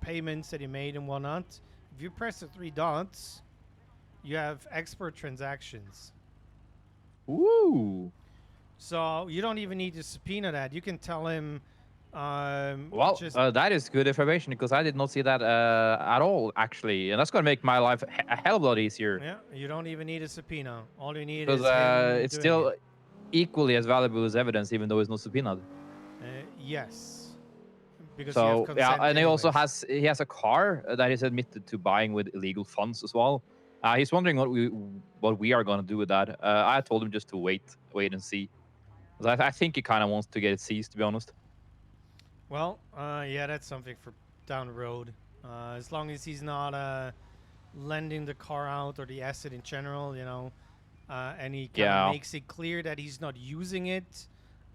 payments that you made and whatnot, if you press the 3 dots, you have export transactions. Ooh. So you don't even need to subpoena that. You can tell him. Well, just that is good information because I did not see that at all, actually, and that's gonna make my life a hell of a lot easier. yeah, you don't even need a subpoena. All you need Because is him it's doing still it. equally as valuable as evidence, even though it's not subpoenaed. Yes. Because you have So consent yeah, and he also anyways. has a car that he's admitted to buying with illegal funds as well. He's wondering what we are gonna do with that. I told him just to wait and see. 'Cause I think he kind of wants to get it seized, to be honest. Well, yeah, that's something for down the road. As long as he's not lending the car out or the asset in general, and he kind of makes it clear that he's not using it,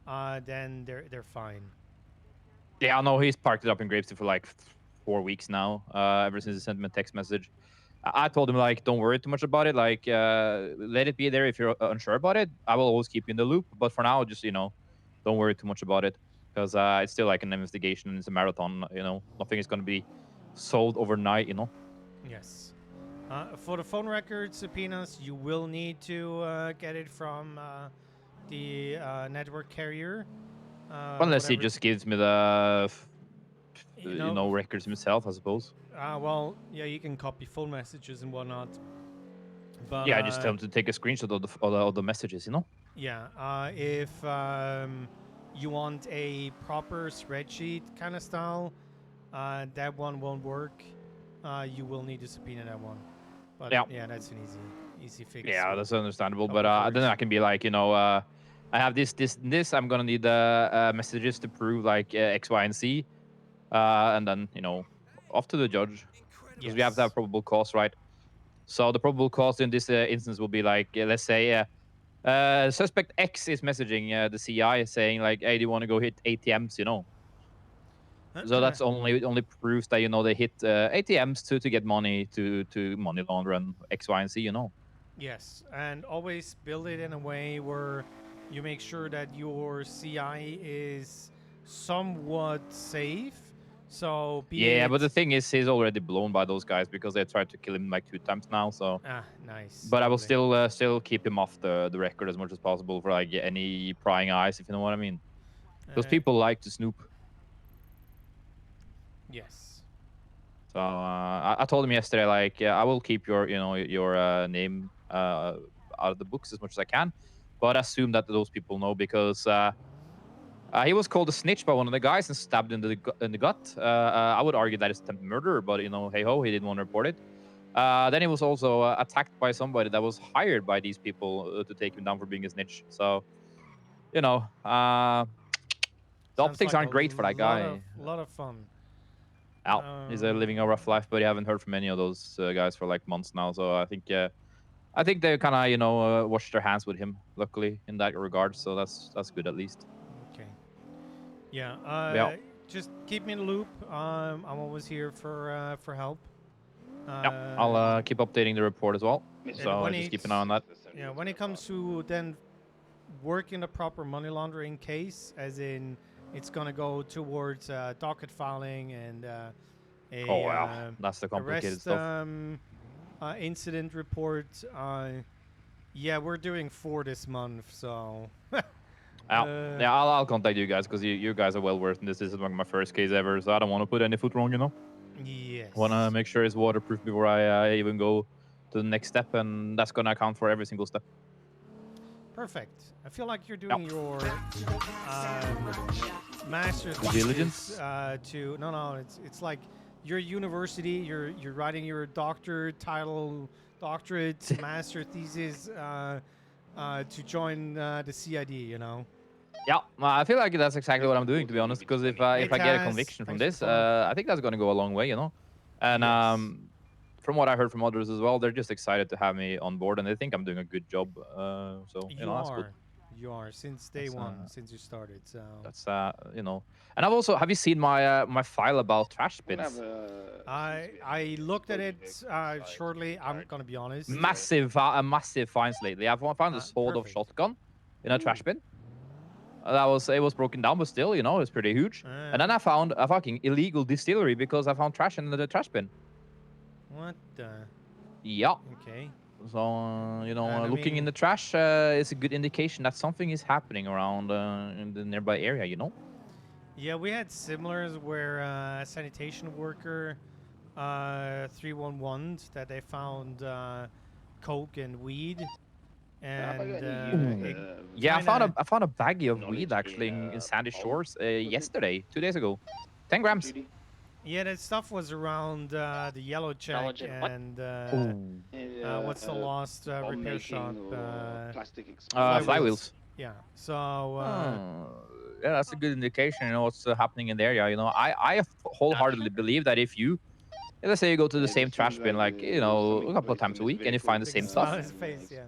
then they're fine. Yeah, no, he's parked it up in Gravesend for like 4 weeks now. Ever since he sent me a text message. I told him like, don't worry too much about it. Like, let it be there if you're unsure about it. I will always keep you in the loop. But for now, just don't worry too much about it because it's still like an investigation and it's a marathon. Nothing is going to be solved overnight. Yes. For the phone record subpoenas, you will need to get it from the network carrier. Unless he just gives me the records himself, I suppose. Well, yeah, you can copy phone messages and whatnot. But yeah, just tell him to take a screenshot of the messages. Yeah, if you want a proper spreadsheet kind of style, that one won't work. You will need to subpoena that one. But yeah, that's an easy fix. Yeah, that's understandable. But then I can be like, I have this. I'm gonna need messages to prove like X, Y, and Z, and then off to the judge because we have to have probable cause, right? So the probable cause in this instance will be like, let's say, suspect X is messaging the CI saying like, "Hey, do you want to go hit ATMs?" So that's only proves that they hit ATMs to get money to money launder and X, Y, and Z. Yes, and always build it in a way where you make sure that your CI is somewhat safe. So but the thing is, he's already blown by those guys because they tried to kill him like 2 times now. So nice. But I will still keep him off the record as much as possible for like any prying eyes, if you know what I mean. Because people like to snoop. Yes. So I told him yesterday, like, I will keep your name out of the books as much as I can, but assume that those people know because he was called a snitch by one of the guys and stabbed in the gut. I would argue that it's attempted murder, but hey ho, he didn't want to report it. Then he was also attacked by somebody that was hired by these people to take him down for being a snitch. So, you know, the Sounds optics like aren't great for that guy. lot of fun. Al, he's living a rough life, but I haven't heard from any of those guys for like months now. So I think they kind of washed their hands with him. Luckily, in that regard, so that's good at least. Okay. Yeah. Yeah. Just keep me in the loop. I'm always here for help. Yeah, I'll keep updating the report as well. So just keep an eye on that. Yeah, when it comes to then working the proper money laundering case, as in it's gonna go towards docket filing and Oh wow, that's the complicated arrest, stuff. Incident report. Yeah, we're doing 4 this month, so. Yeah, I'll contact you guys because you guys are well versed in this. This is like my first case ever, so I don't want to put any foot wrong, Yes. Want to make sure it's waterproof before I even go to the next step, and that's gonna account for every single step. Perfect. I feel like you're doing your master diligence. No, it's like your university. You're writing your doctorate, master thesis to join the CID. Yeah, I feel like that's exactly what I'm doing, to be honest. Because if I get a conviction from this, I think that's gonna go a long way, And Yes. From what I heard from others as well, they're just excited to have me on board, and they think I'm doing a good job. So that's good. You are since day one, since you started. So that's And have you seen my my file about trash bins? I looked at it shortly. I'm gonna be honest. Massive finds lately. I've found a sawed-off shotgun in a trash bin. It was broken down, but still, it's pretty huge. And then I found a fucking illegal distillery because I found trash in the trash bin. What the? Yeah. Okay. So, looking in the trash is a good indication that something is happening around in the nearby area, Yeah, we had similars where a sanitation worker 311 that they found coke and weed. And yeah, I found a baggie of weed actually in Sandy Shores yesterday, 2 days ago, 10 grams. Yeah, that stuff was around the yellow check and what's the lost repair shop? Flywheels. Yeah. So. Yeah, that's a good indication. What's happening in the area. I wholeheartedly believe that if you, let's say you go to the same trash bin like a couple of times a week and you find the same stuff,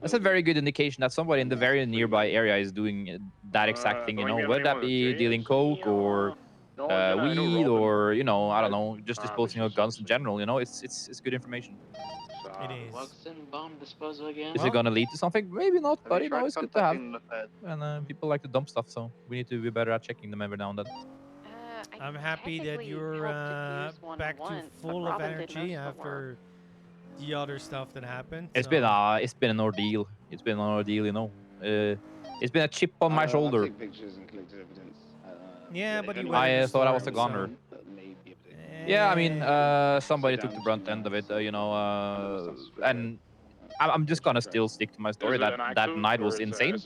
that's a very good indication that somebody in the very nearby area is doing that exact thing. Whether that be dealing coke or weed or I don't know, just disposing of guns in general. It's good information. It is. Bomb disposal again. Is it gonna lead to something? Maybe not, but it's good to have. And people like to dump stuff, so we need to be better at checking them every now and then. I'm happy that you're back to full of energy after the other stuff that happened. It's been an ordeal. It's been an ordeal, it's been a chip on my shoulder. Yeah, but I thought I was a goner. Yeah, I mean, somebody took the brunt end of it, and I'm just gonna still stick to my story that night was insane,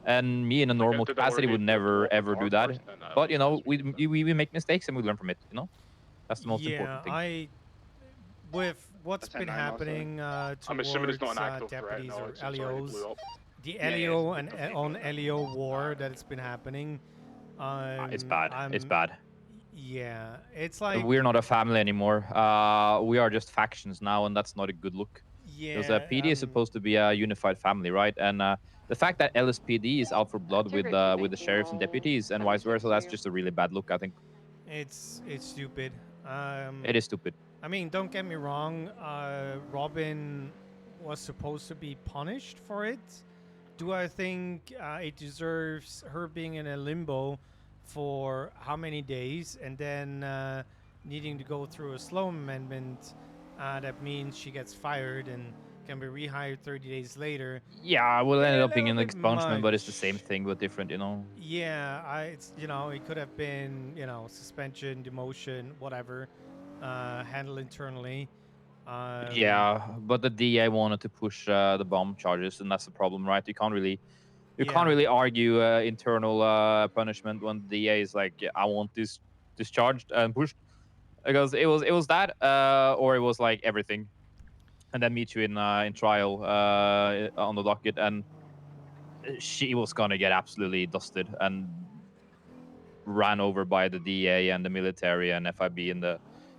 and me in a normal capacity would never ever do that. But we make mistakes and we learn from it. That's the most important thing. With what's been happening towards deputies or LEOs, the LEO and on LEO war that it's been happening. It's bad. It's bad. Yeah, it's like we're not a family anymore. We are just factions now, and that's not a good look. Yeah, because PD is supposed to be a unified family, right? And the fact that LSPD is out for blood with the sheriffs and deputies and vice versa, that's just a really bad look, I think. It's stupid. It is stupid. I mean, don't get me wrong. Robin was supposed to be punished for it. Do I think it deserves her being in a limbo for how many days and then needing to go through a slow amendment? That means she gets fired and can be rehired 30 days later. Yeah, we'll end up being an expungement, but it's the same thing but different, Yeah, it's it could have been suspension, demotion, whatever, handled internally. Yeah, but the DA wanted to push the bomb charges, and that's the problem, right? You can't really argue internal punishment when the DA is like, I want this discharged and pushed, because it was that or it was like everything. and then meet you in trial on the docket, and she was gonna get absolutely dusted and ran over by the DA and the military and FIB and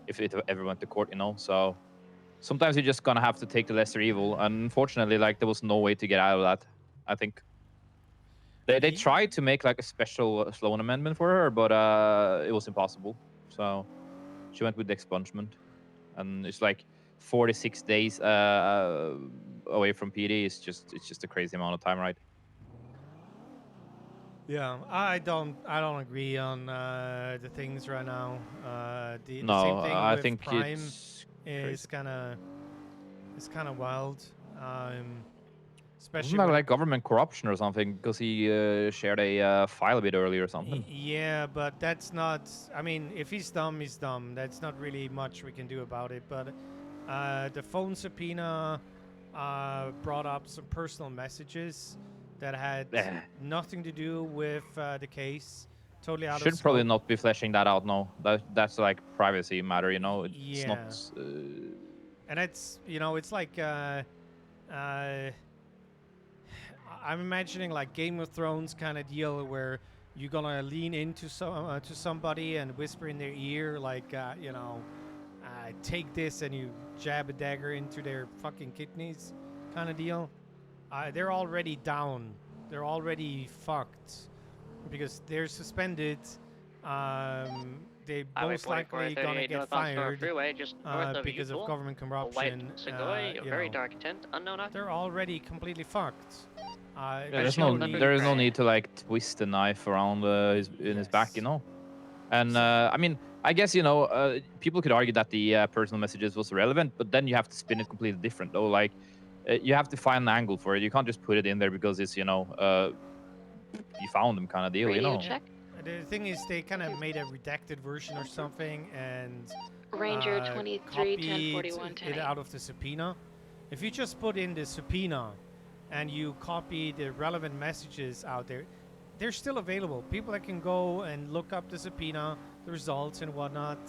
if it ever went to court, you know. So sometimes you're just gonna have to take the lesser evil. And unfortunately, like there was no way to get out of that. I think they tried to make like a special Sloan amendment for her, but it was impossible. So she went with the expungement, and it's like 46 days away from PD. It's just a crazy amount of time, right? Yeah, I don't agree on the things right now. The No, same thing I with think Prime it's is kind of wild. Especially Wasn't that when like government corruption or something? Because he shared a file a bit earlier or something. Yeah, but that's not. I mean, if he's dumb, he's dumb. That's not really much we can do about it. But the phone subpoena brought up some personal messages that had nothing to do with the case. Totally out of Should scope. probably not be fleshing that out. No, that's like privacy matter. You know, it's Yeah. not. And it's it's like I'm imagining like Game of Thrones kind of deal where you're gonna lean into to somebody and whisper in their ear like take this, and you jab a dagger into their fucking kidneys kind of deal. They're already down. They're already fucked because they're suspended. They Highway most likely 44, gonna 38 get northbound Star fired Freeway, just north of because of Utool. government A white corruption. Segoy, a very dark tint, unknown occupant. They're already completely fucked. Yeah, there's no need to like twist the knife around his back, you know. And I mean, I guess people could argue that the personal messages was relevant, but then you have to spin it completely different, though. Like you have to find an angle for it. You can't just put it in there because it's you found them kind of deal, you know. The thing is, they kind of made a redacted version or something and Ranger 23 10 copied 41 it out of the subpoena. If you just put in the subpoena and you copy the relevant messages out there, they're still available. People that can go and look up the subpoena, the results and whatnot,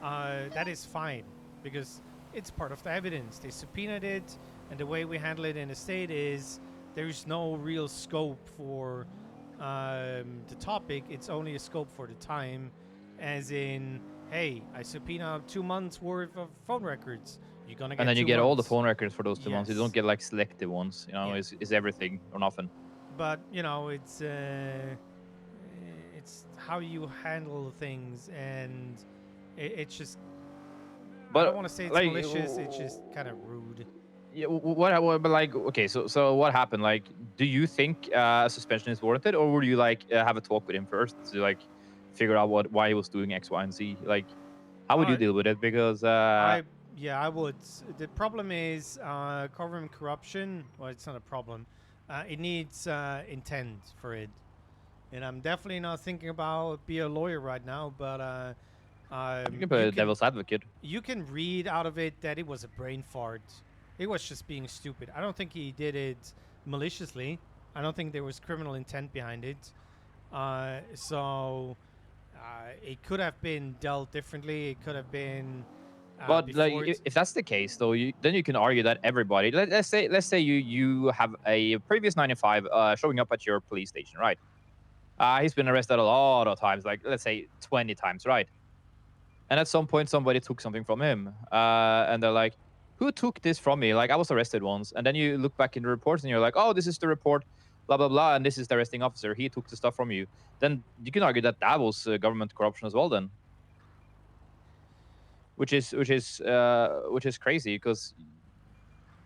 that is fine because it's part of the evidence. They subpoenaed it, and the way we handle it in the state is there's no real scope for the topic. It's only a scope for the time, as in, hey, I subpoena 2 months worth of phone records. You're gonna get and then you 2 get all the months. phone records for those 2 months. You don't get like selective ones. You know, it's everything or nothing. But it's how you handle things, and it's just. I don't want to say it's like, malicious. It's just kind of rude. Yeah, what? But like, okay, so what happened? Like, do you think a suspension is warranted, or would you like have a talk with him first to like figure out why he was doing X, Y, and Z? Like, how would you deal with it? Because I would. The problem is government corruption. Well, it's not a problem. It needs intent for it, and I'm definitely not thinking about be a lawyer right now. But you can play devil's advocate. You can read out of it that it was a brain fart. It was just being stupid. I don't think he did it maliciously. I don't think there was criminal intent behind it. So it could have been dealt differently. It could have been. But like, if that's the case, though, then you can argue that everybody. Let's say you have a previous 95 showing up at your police station, right? He's been arrested a lot of times, like let's say 20 times, right? And at some point, somebody took something from him, and they're like, who took this from me? Like, I was arrested once. And then you look back in the reports and you're like, oh, this is the report, blah, blah, blah. And this is the arresting officer. He took the stuff from you. Then you can argue that that was government corruption as well then. Which is crazy because,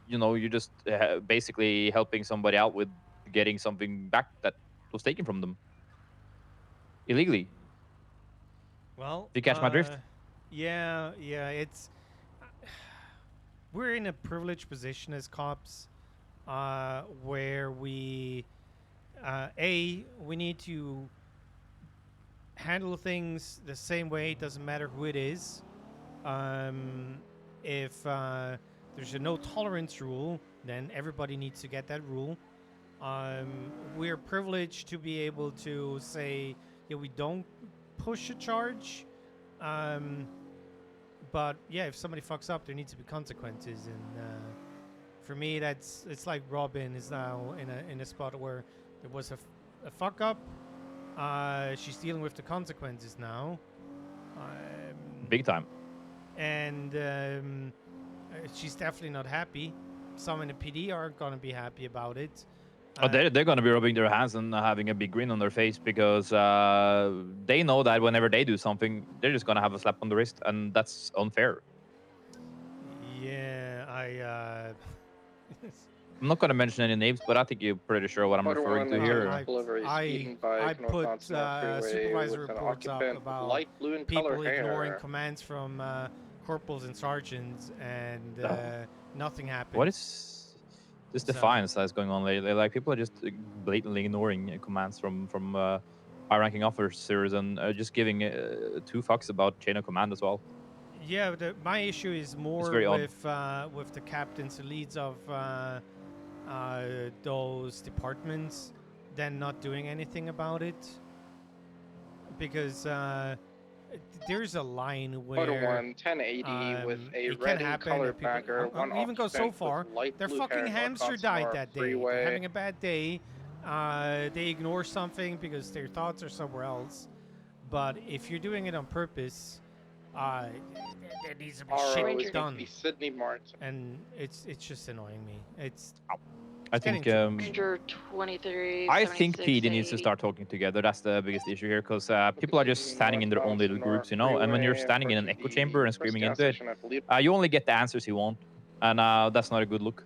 you're just basically helping somebody out with getting something back that was taken from them illegally. Well, do you catch my drift? Yeah, it's. We're in a privileged position as cops where we need to handle things the same way. It doesn't matter who it is. If there's a no tolerance rule, then everybody needs to get that rule. We're privileged to be able to say, yeah, we don't push a charge. but yeah, if somebody fucks up, there needs to be consequences. And for me, it's like Robin is now in a spot where there was a fuck up. She's dealing with the consequences now. Big time. And she's definitely not happy. Some in the PD aren't gonna be happy about it. Oh, they're going to be rubbing their hands and having a big grin on their face because they know that whenever they do something, they're just going to have a slap on the wrist, and that's unfair. Yeah, I'm not going to mention any names, but I think you're pretty sure what I'm referring to here. I put supervisor reports up about people ignoring commands from corporals and sergeants, and nothing happened. What is this defiance that's going on lately? Like, people are just blatantly ignoring commands from high-ranking officers and just giving 2 fucks about chain of command as well. Yeah, my issue is more with the captains and leads of those departments than not doing anything about it, because there's a line where Photo 1080 with a red and colored bagger. One even go so occupant far. with light Their blue fucking hair on hamster Consumer died that day. Freeway. They're having a bad day. They ignore something because their thoughts are somewhere else. But if you're doing it on purpose, there needs to be shit done. Sydney Martin. And it's just annoying me. I think Ranger 23. I think PD needs to start talking together. That's the biggest issue here, because people are just standing in their own little groups, you know. And when you're standing in an echo chamber and screaming into it, you only get the answers you want, and that's not a good look.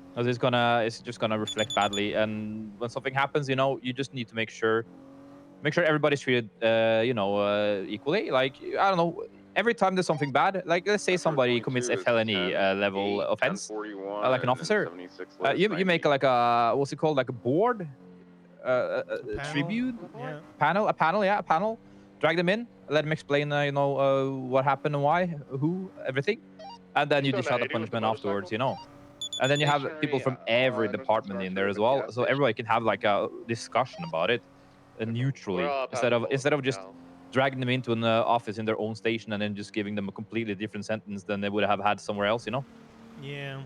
Because it's just gonna reflect badly. And when something happens, you know, you just need to make sure everybody's treated, equally. Like, I don't know. Every time there's something bad, like let's say somebody commits a felony level offense, like an officer, you make like a, what's it called, like a board, tribute, a panel, drag them in, let them explain, what happened and why, who, everything, and then you dish out the punishment afterwards, you know. And then you have people from every department in there as well, so everybody can have like a discussion about it, neutrally, instead of just dragging them into an office in their own station and then just giving them a completely different sentence than they would have had somewhere else, you know? Yeah.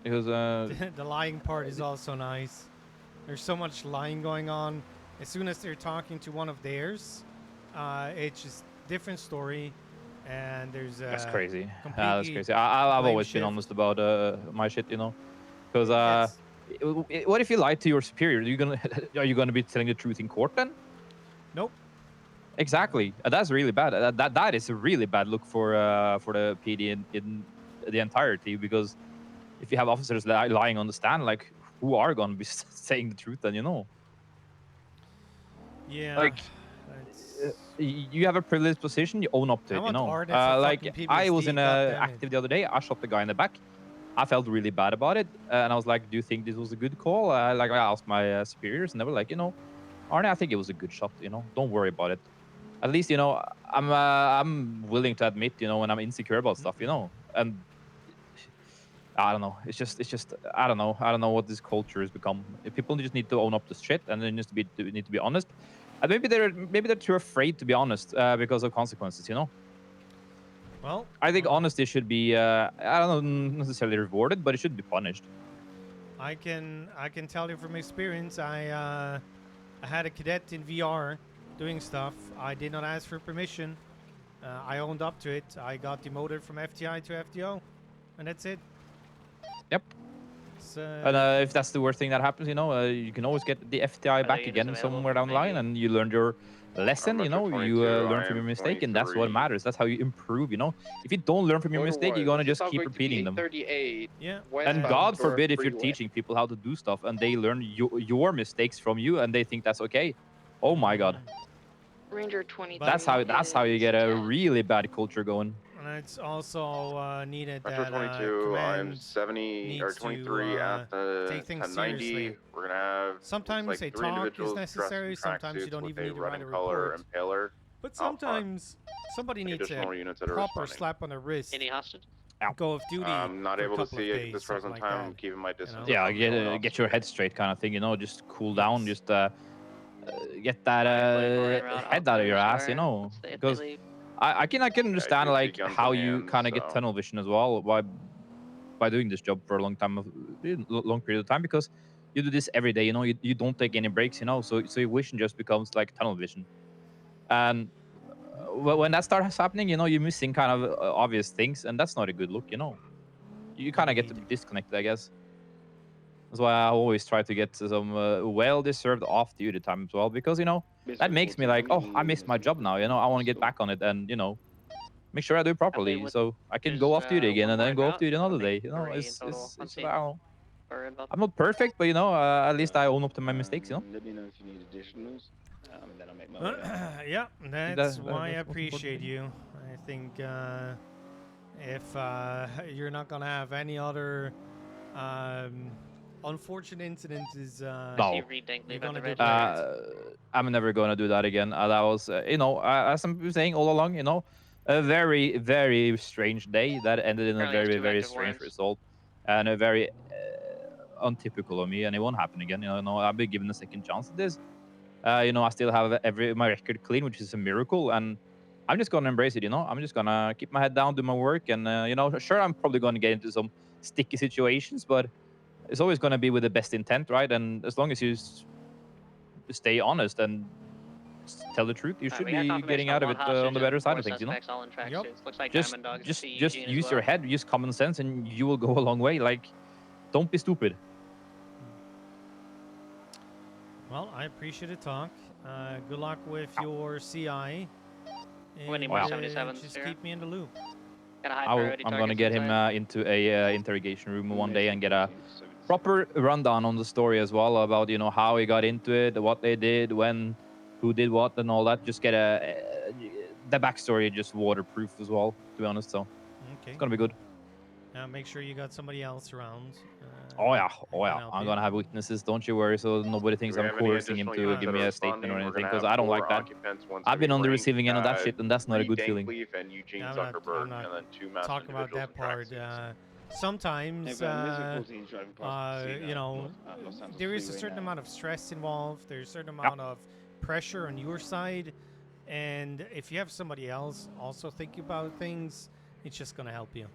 Because the lying part is also nice. There's so much lying going on. As soon as they're talking to one of theirs, it's just different story, and there's that's crazy. That's crazy. I've always been honest about my shit, you know, because what if you lie to your superior? Are you gonna be telling the truth in court then? Nope. Exactly. That's really bad. That is a really bad look for the PD in the entirety, because if you have officers lying on the stand, like, who are going to be saying the truth then, you know? Yeah. Like, you have a privileged position, you own up to it, you know? Like, I was in a active the other day, I shot the guy in the back. I felt really bad about it, and I was like, do you think this was a good call? I asked my superiors, and they were like, you know, Arne, I think it was a good shot, you know? Don't worry about it. At least, you know, I'm willing to admit, you know, when I'm insecure about stuff, you know, and I don't know. It's just I don't know what this culture has become. People just need to own up to shit, and they need to be honest. And maybe they're too afraid to be honest because of consequences, you know. Well, I think honesty should be I don't know, necessarily rewarded, but it should be punished. I can tell you from experience. I had a cadet in VR doing stuff. I did not ask for permission. I owned up to it. I got demoted from FTI to FDO, and that's it. Yep. And if that's the worst thing that happens, you know, you can always get the FTI back again somewhere down the line, and you learned your lesson, you know, you learn from your mistake, and that's what matters. That's how you improve, you know. If you don't learn from your mistake, you're gonna just keep repeating them. Yeah. And God forbid if you're teaching people how to do stuff and they learn your mistakes from you and they think that's okay. Oh my God. Ranger 20. That's how you get a really bad culture going. And it's also needed Metro that 22, I'm command 70 or needs 23 to, at the take things 1090. seriously. We're gonna have sometimes like a 3 talk is individuals dressed in necessary. Sometimes you tracksuits don't with even need to red write a and color report. impaler. But sometimes somebody needs additional a units that are proper responding. slap on the wrist. Any hostage? Go of duty. I'm not for a able to couple see of it at days, this something present like time. I'm that. keeping my distance. Yeah, get your head straight kind of thing, you know, just cool down, just get that head out of your ass, you know, because I can understand usually like guns how in you hand, kind of get so- tunnel vision as well by doing this job for a long time, long period of time, because you do this every day. You know, you don't take any breaks. You know, so your vision just becomes like tunnel vision. And when that starts happening, you know, you're missing kind of obvious things, and that's not a good look. You know, you kind of get disconnected, I guess. That's why I always try to get some well-deserved off-duty time as well, because you know that makes me like, oh, I missed my job now. You know, I want to get back on it, and you know, make sure I do it properly, so I can go off duty again and then go off duty another day. You know, it's I don't know. I'm not perfect, but you know, at least I own up to my mistakes. You know. Let me know if you need additionals. Then I'll make my way out. Yeah, that's why I appreciate you. I think if you're not gonna have any other unfortunate incidents, No. you're gonna do great. I'm never gonna do that again. That was, you know, as I'm saying all along, you know, a very, very strange day that ended in a Apparently has very, two very active strange warrants. result, and a very untypical of me, and it won't happen again. You know, I'll be given a second chance at this. You know, I still have my record clean, which is a miracle, and I'm just gonna embrace it. You know, I'm just gonna keep my head down, do my work, and you know, sure, I'm probably gonna get into some sticky situations, but it's always gonna be with the best intent, right? And as long as you stay honest and tell the truth, you should We got be confirmation getting out of one it on hostage the better and side 4 of things. You know, suspects all in tracksuits. Looks like just Diamond Dogs just see just Eugene as use your well. head, use common sense, and you will go a long way. Like, don't be stupid. Well, I appreciate the talk. Good luck with your CI. Winning And, 77 just here. keep me in the loop. Got a high priority I'm gonna targets get him inside. into a interrogation room one day and get a proper rundown on the story as well, about, you know, how he got into it, what they did, when, who did what, and all that. Just get the backstory just waterproof as well, to be honest. So Okay. it's gonna be good. Now make sure you got somebody else around. Oh yeah, can help I'm you. gonna have witnesses. Don't you worry. So nobody thinks Do we I'm have any coercing him additional to units give that me are a statement or responding? We're anything, gonna because have I don't 4 like that. occupants, 1 I've been on the rank, receiving end of that shit, and that's not a 3 good Dank feeling. Leaf and Eugene I'm Zuckerberg, not and then 2 masked talking about individuals that part. Sometimes, you know, there is a certain amount of stress involved. There's a certain amount of pressure on your side, and if you have somebody else also thinking about things, it's just gonna help you.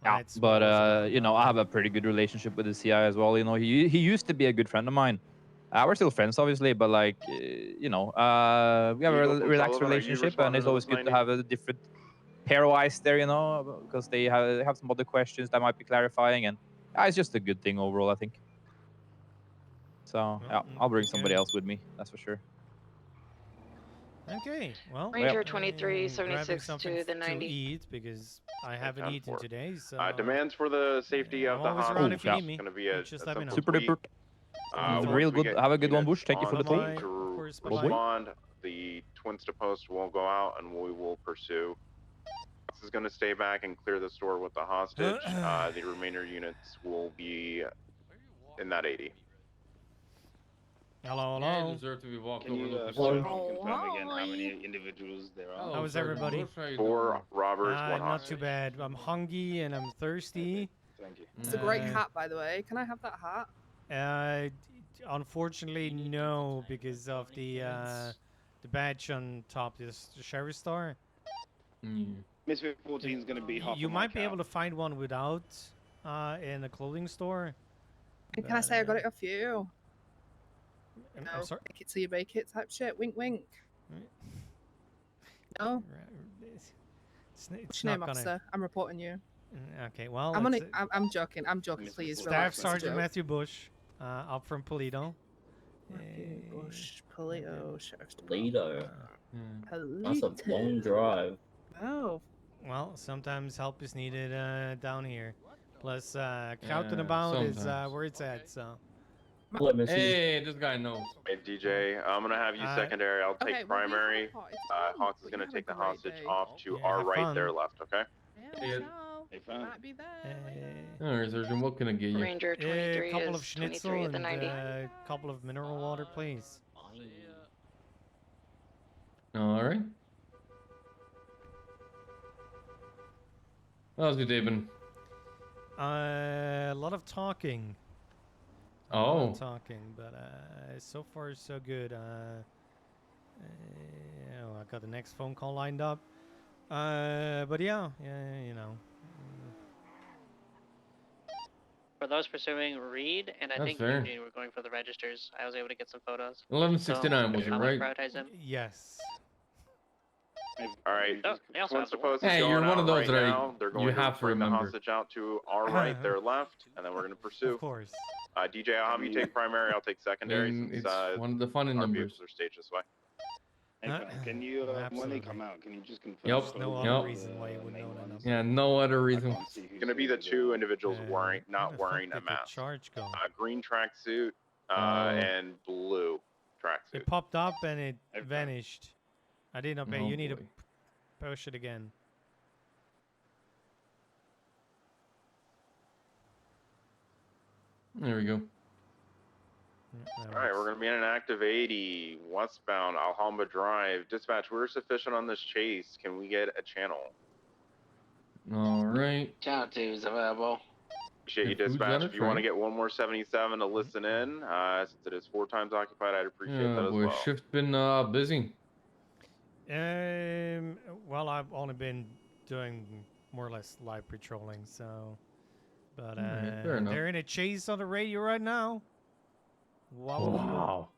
Yeah, That's what but it's about. you know, I have a pretty good relationship with the CI as well. You know, he used to be a good friend of mine. We're still friends, obviously, but like, you know, we have a Eagle from relaxed Sullivan, are you relationship, and responding it's to always this good to 90? have a different pair of eyes there, you know, because they have some other questions that might be clarifying, and it's just a good thing overall, I think. So yeah, I'll bring somebody else with me, that's for sure. Okay, well, Ranger I'm 2376 grabbing something to the 90. to eat because I haven't eaten today. So demands for the safety of I'm the always around if you hostage. need me. It's going to be a Just let me know. Super duper. Once Real we good. get Have a good one, units Bush. Thank you for the on talk. scene to Of course, bye-bye. respond, the twins to post will go out and we will pursue. This is going to stay back and clear the store with the hostage. The remainder units will be in that 80. Hello, Yeah, hello. you deserve to be walked Can over. you, Look, sir, confirm confirm again how many Hi. individuals there are? How is Sergeant everybody? Bush, how you 4 doing? robbers, 1 Not hostage. too bad. I'm hungry and I'm thirsty. Thank you. It's a great hat, by the way. Can I have that hat? Unfortunately, no, because of the badge on top. This the sheriff's store. Misfit 14 is going to be half You a might be mark able to find one without in a clothing store. And can I say I got it off you? I'm sorry. Make it till you make it type shit. Wink, wink. No. It's What's your name, not officer? I'm reporting you. Okay, well, I'm on it. I'm joking. I'm joking. Please Staff relax. It's a Sergeant joke. Matthew Bush, up from Polito. Matthew Bush, Polito, Sheriff's Polito. Department. That's a long drive. Oh. Well, sometimes help is needed down here. Plus, Kraut and About is where it's at, so. Hey, this guy knows. Hey, DJ, I'm going to have you secondary. I'll take Okay, well, primary. Hawks is going to take the hostage off to our right, their left, okay? Hey, fun. Might be there. Alright, Sergeant, what can I get you? Ranger 23 A couple is of schnitzel 23 at the and 90. a couple of mineral water, please. Alright. How's your day been? A lot of talking. Oh. Talking, but so far so good. I got the next phone call lined up. But yeah, you know. For those pursuing Reed, and I That's think fair. Eugene were going for the registers. I was able to get some photos. 1169 so, was it, I right? might prioritize them. Yes. All right. Oh, they also have Twins to Post is Hey, going you're one out of those right that now. They're you going to have to bring the remember. hostage out to our right, their left, and then we're going to pursue. Of course. DJ, I'll have you take primary. I'll take secondary And since it's one of the funny our numbers. vehicles are staged this way. Hey, can you, when they Absolutely. come out, can you just confirm? Yep. There's no other reason why you would know that number. Yeah, no other reason. It's going to be the two individuals Where not the wearing fuck a did the mask. charge go? Green tracksuit and blue tracksuit. It popped up and it vanished. I didn't obey. Oh, You need to boy. push it again. There we go. All right, we're going to be in an active 80 westbound Alhambra Drive. Dispatch, we're sufficient on this chase. Can we get a channel? All right. Channel 2 is available. Appreciate you, If who's dispatch. on a If you want to train? get one more 77 to listen in, since it is 4 times occupied, I'd appreciate that Yeah, as boy, well. shift's been busy. Well, I've only been doing more or less live patrolling, so. But Alright, fair enough. they're in a chase on the radio right now. Wow.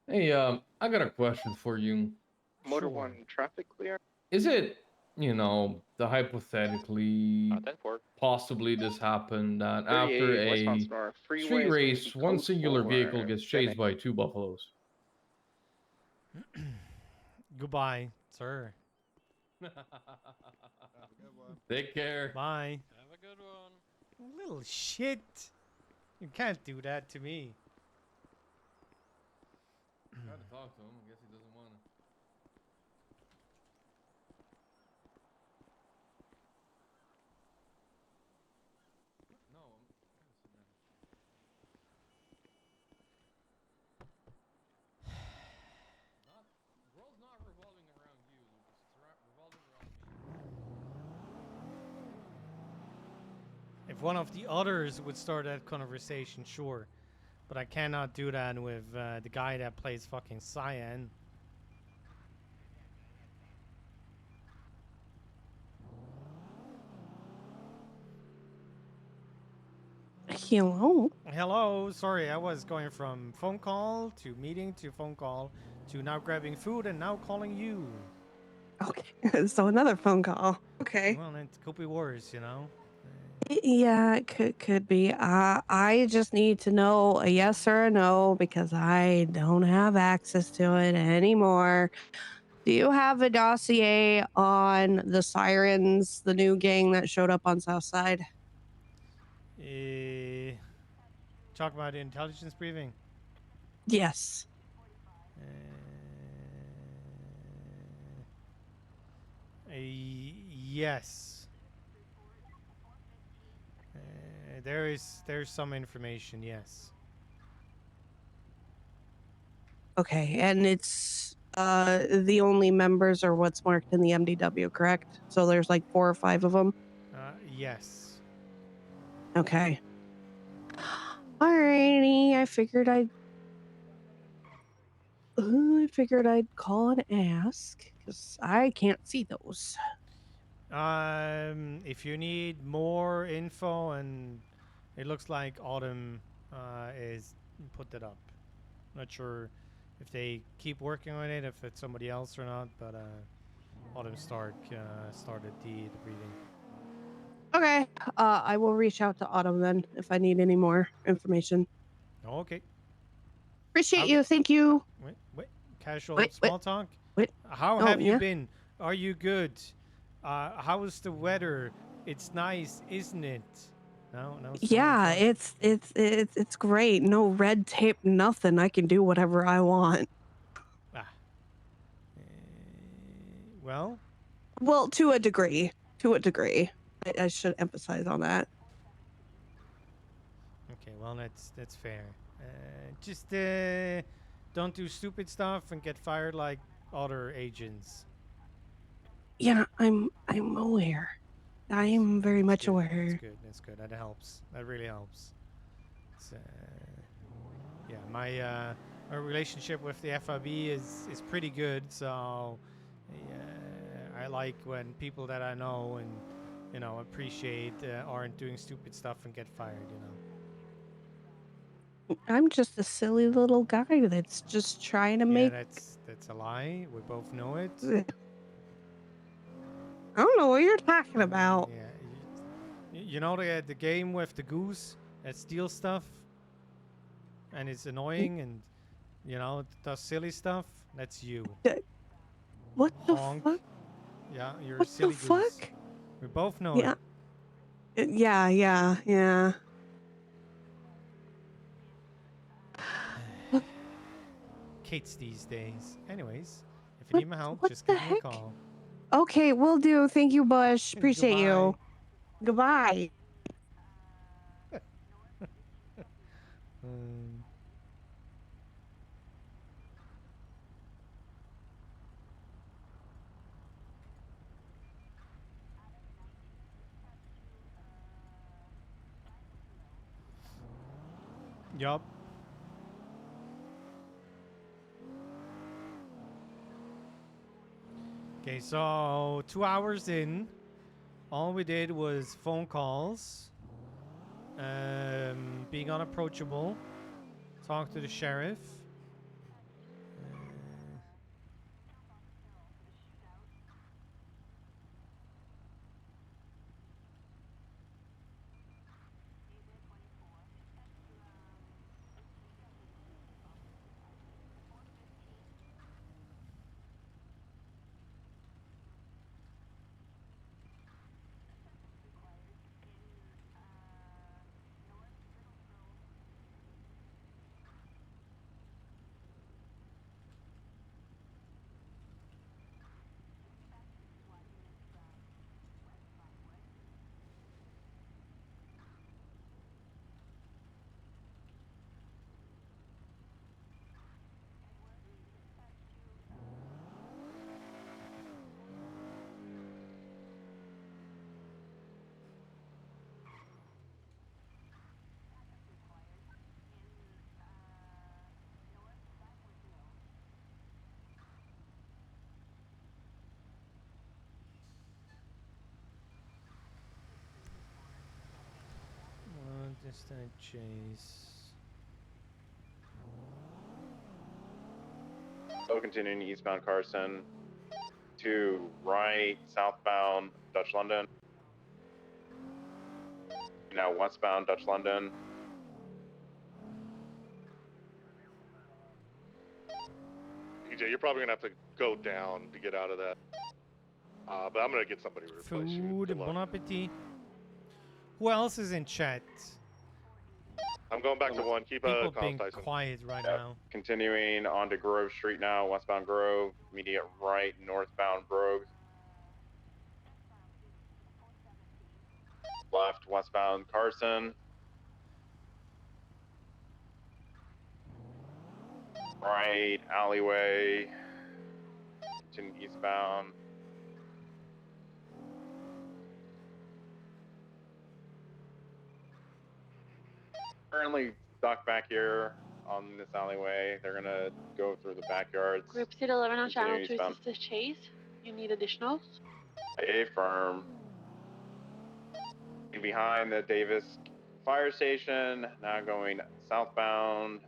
Hey, I got a question for you. Motor 1 traffic clear. Is it, the hypothetically, 10-4. possibly this happened that 38 after westbound a Sonora freeway street is gonna race, be one code singular 4, vehicle gets 10 chased by 2 buffaloes? Goodbye, sir. Take care. Bye. Have a good one. Little shit. You can't do that to me. Tried to talk to him. I guess he doesn't want to. No, the world's not revolving around you, Lucas. It's revolving around me. If one of the others would start that conversation, sure. But I cannot do that with the guy that plays fucking Cyan. Hello. Hello, sorry, I was going from phone call to meeting to phone call to now grabbing food and now calling you. Okay, so another phone call. Okay. Well, it could be worse, you know? Yeah, it could be. I just need to know a yes or a no because I don't have access to it anymore. Do you have a dossier on the Sirens, the new gang that showed up on Southside? Talk about the intelligence briefing. Yes. Yes. There's some information, yes. Okay, and it's the only members are what's marked in the MDW, correct? So there's like 4 or 5 of them? Yes. Okay. Alrighty, I figured I'd call and ask because I can't see those. If you need more info, and it looks like Autumn is put that up. Not sure if they keep working on it, if it's somebody else or not, but Autumn started the briefing. Okay, I will reach out to Autumn then if I need any more information. Okay. Appreciate you. Thank you. Wait. Casual small talk. Wait. How Oh, have you yeah. been? Are you good? How is the weather? It's nice, isn't it? No. Yeah, it's great. No red tape, nothing. I can do whatever I want. Well. Well, to a degree. I should emphasize on that. Okay, well that's fair. Just don't do stupid stuff and get fired like other agents. Yeah, I'm aware. I am very much aware. That's good. That helps. That really helps. It's, yeah, my relationship with the FIB is pretty good. So like when people that I know and, you know, appreciate aren't doing stupid stuff and get fired, you know. I'm just a silly little guy that's just trying to Yeah, make. that's a lie. We both know it. I don't know what you're talking about. Yeah, you know the game with the goose that steals stuff, and it's annoying, and you know it does silly stuff. That's you. What the Honk. fuck? Yeah, you're a What silly the goose. fuck? We both know Yeah. it. Yeah. Kids these days. Anyways, if you need my help, What just the give me a heck? call. Okay, will do. Thank you, Bush. Appreciate you. Goodbye. Yup. Okay, so 2 hours in, all we did was phone calls, being unapproachable, talk to the sheriff. Distant chase. So continuing eastbound Carson to right, southbound Dutch London. Now westbound Dutch London. EJ, you're probably gonna have to go down to get out of that. But I'm gonna get somebody to replace you. Food, Good luck. bon appetit. Who else is in chat? I'm going back to one. Keep People comms, being Tyson. quiet right now. Continuing on to Grove Street now, westbound Grove, immediate right, northbound Grove. Left, westbound Carson. Right, alleyway. Continue eastbound. Currently stuck back here on this alleyway. They're gonna go through the backyards. Group Seat 11 on channel Continue 2 eastbound. assist this chase. You need additionals? Affirm. Behind the Davis fire station, now going southbound,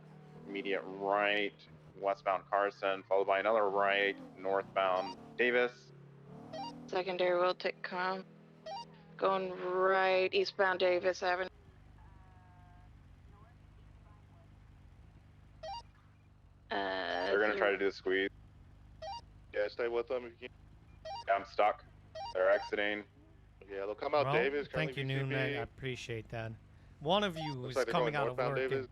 immediate right, westbound Carson, followed by another right, northbound Davis. Secondary will take com. Going right, eastbound Davis Avenue. They're gonna try to do the squeeze. Yeah, stay with them if you can. I'm stuck. They're exiting. Yeah, they'll come out Well, Davis. thank you, Noon. I appreciate that. One of you Looks is like they're coming going out of northbound work. Davis.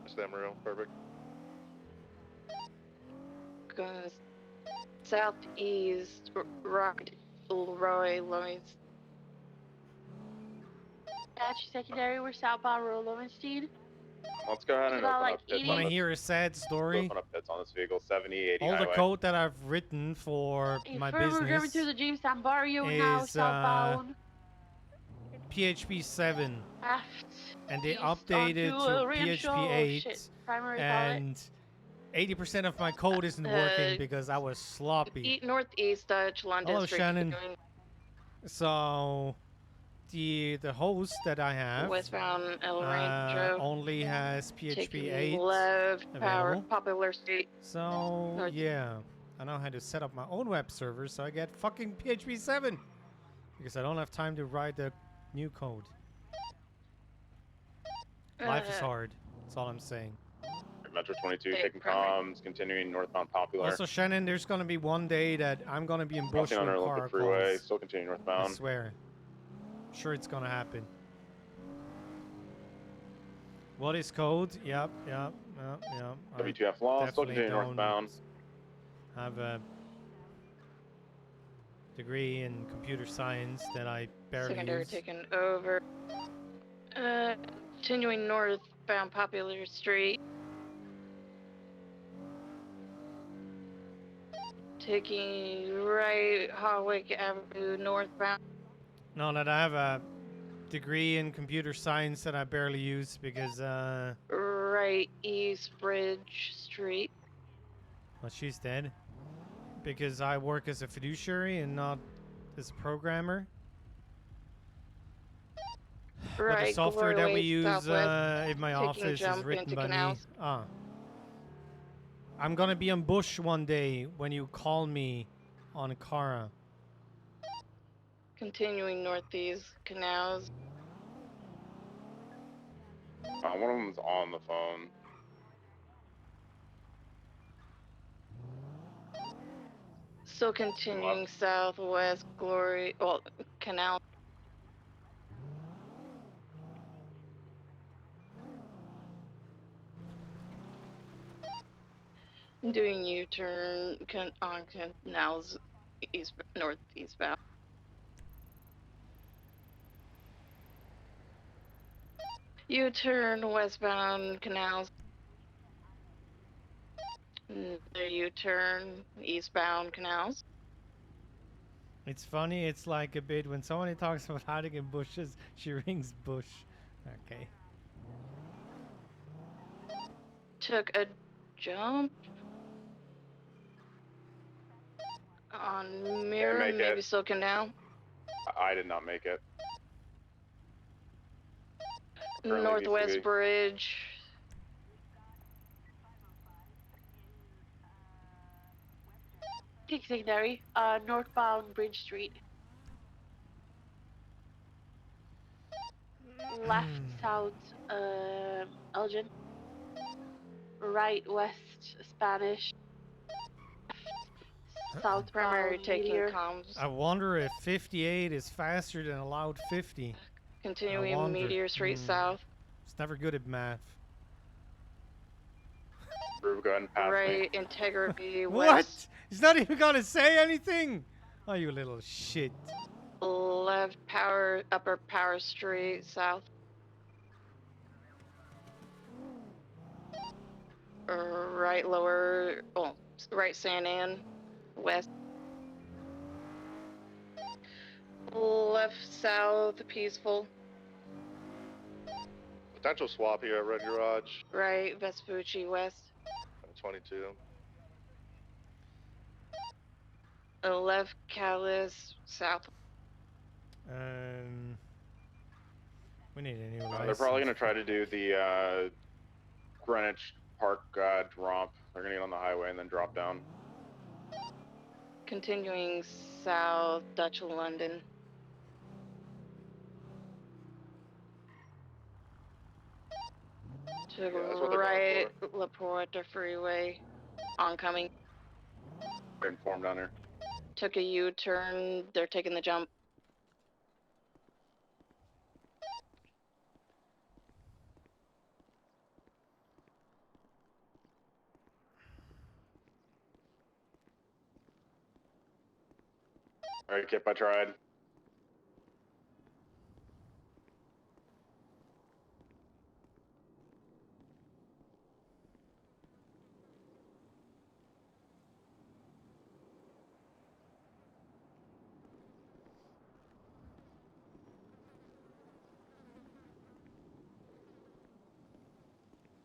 That's them real perfect. Goes southeast, right, Lloyd's. Statue secondary, we're southbound Royal Lowenstein. Let's go ahead and About, open like, up pits. Want to hear a sad story? Open up pits on this vehicle, 70, 80 All the highway. code that I've written for my We're driving business through the Jamestown Barrio now, is southbound. PHP 7, Aft and they east updated onto to Rancho. PHP 8, Shit, primary and 80% of my code isn't working because I was sloppy. Northeast Dutch London Hello, Street. Shannon. So the host that I have Westbound El Rancho. only has PHP Taking 8 left, available. Popular Street. So yeah, I now had to set up my own web server so I get fucking PHP 7 because I don't have time to write the new code. Life is hard. That's all I'm saying. Metro 22 taking comms, continuing northbound Popular. Also, Shannon, there's gonna be one day that I'm gonna be in Bush Crossing when on car Olympic Freeway, calls. still continuing northbound. I swear. Sure, it's gonna happen. What is code? Yep. WTF law, still continuing northbound. I have a degree in computer science that I barely Secondary use. taken over. Continuing northbound Popular Street. Taking right Hawick Avenue northbound. No, that I have a degree in computer science that I barely use because Right East Bridge Street. well, she's dead. Because I work as a fiduciary and not as a programmer. Right, but the software that we use southwest, in my taking office is jump written into by canals. me. I'm gonna be on Bush one day when you call me on Kara. Continuing northeast canals. One of them's on the phone. Still continuing southwest Glory, well, canal. Doing U-turn on canals northeastbound. U-turn westbound canals. Another U-turn eastbound canals. It's funny. It's like a bit when somebody talks about hiding in bushes, she rings Bush. Okay. Took a jump on Mirror, make maybe it. still canal. I did not make it. Currently Northwest VCB. Bridge. Secondary, northbound Bridge Street. Left, south, Elgin. Right, west, Spanish. South, Primary taking Meteor. comms. I wonder if 58 is faster than allowed 50. Continuing I wonder. Meteor Street south. It's never good at math. Go ahead and pass me. Right, Integrity What? west. He's not even gonna say anything. Oh, you little shit. Left Upper Power Street south. Right lower, right San Ann west. Left south Peaceful. Potential swap here at Red Garage. Right Vespucci west. 22. Left Callis south. We need a new They're license. probably gonna try to do the Greenwich Park drop. They're gonna get on the highway and then drop down. Continuing south Dutch London. To that's what they're right La Porta Freeway. Oncoming. They're informed down here. Took a U-turn. They're taking the jump. Alright, Kip, I tried.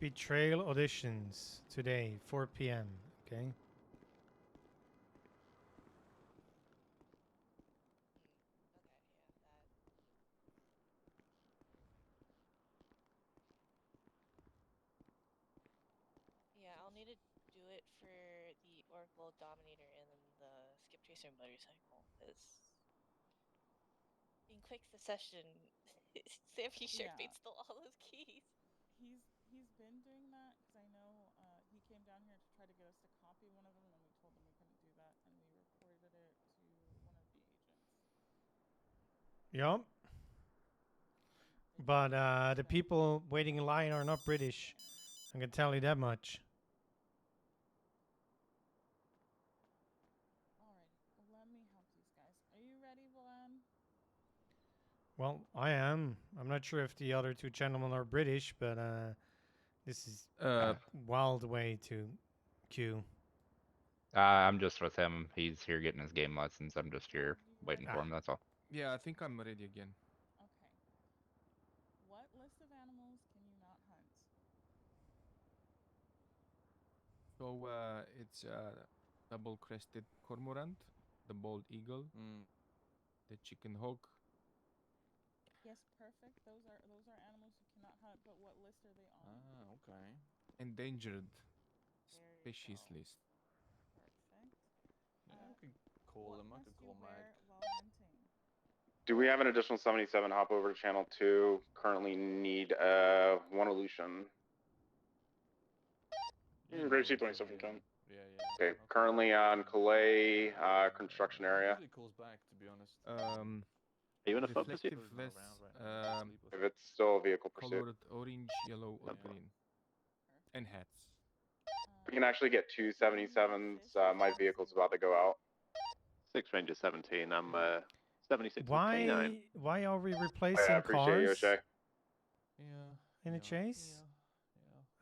Betrayal auditions today, 4 p.m. Okay. Yeah, I'll need to do it for the Oracle Dominator and then the Skip Tracer motorcycle, because in quick succession, Sammy Sharkbait stole all those keys. He's been doing that because I know he came down here to try to get us to copy one of them, and we told him we couldn't do that, and we reported it to one of the agents. Yup. But the people waiting in line are not British. I can tell you that much. Alrighty, well, let me help these guys. Are you ready, Vlan? Well, I am. I'm not sure if the other two gentlemen are British, but this is a wild way to queue. I'm just with him. He's here getting his game license. I'm just here waiting for him. That's all. Yeah, I think I'm ready again. Okay. What list of animals can you not hunt? So it's double-crested cormorant, the bald eagle, the chicken hawk. Yes, perfect. Those are animals you cannot hunt, but what list are they on? Ah, okay. Endangered species list. Perfect. Yeah, I could call him. I could call Mike. While hunting? Do we have an additional 77 hop over to channel 2? Currently need one illusion. Grape C27 10. Yeah. Okay, currently on Calais construction area. Usually calls back, to be honest. Are you in a phone pursuit? Reflective vest, If it's still a vehicle pursuit. colored orange, yellow, or green. And hats. We can actually get two 77s. My vehicle's about to go out. 6 Ranger 17. I'm 76 Why are we replacing I appreciate you, cars O'Shea. in a chase?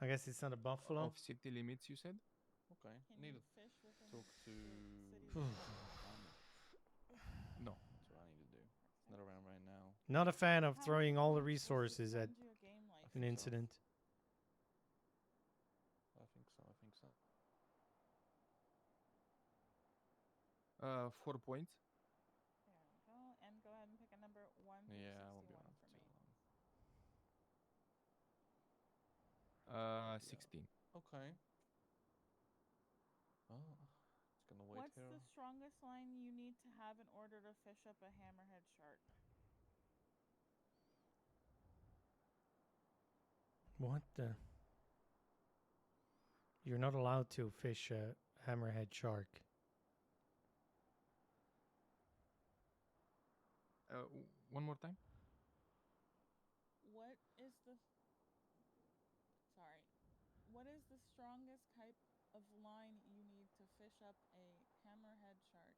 I guess it's not a buffalo. Off city limits, you said? Okay. I need to talk to. No. That's what I need to do. It's not around right now. Not a fan of throwing all the resources at an incident. I think so. 4 points. There we go. And go ahead and pick a number 1 through Yeah, I won't be 61 around for for me. too long. 16. Okay. Oh, it's gonna wait What's here. the strongest line you need to have in order to fish up a hammerhead shark? What the? You're not allowed to fish a hammerhead shark. One more time. What is the strongest type of line you need to fish up a hammerhead shark?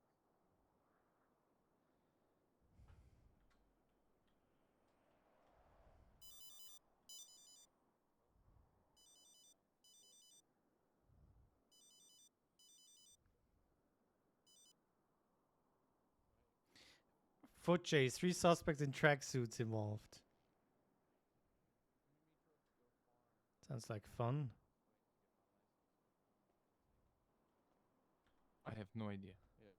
Foot chase. 3 suspects in tracksuits involved. Sounds like fun. I have no idea. Yeah.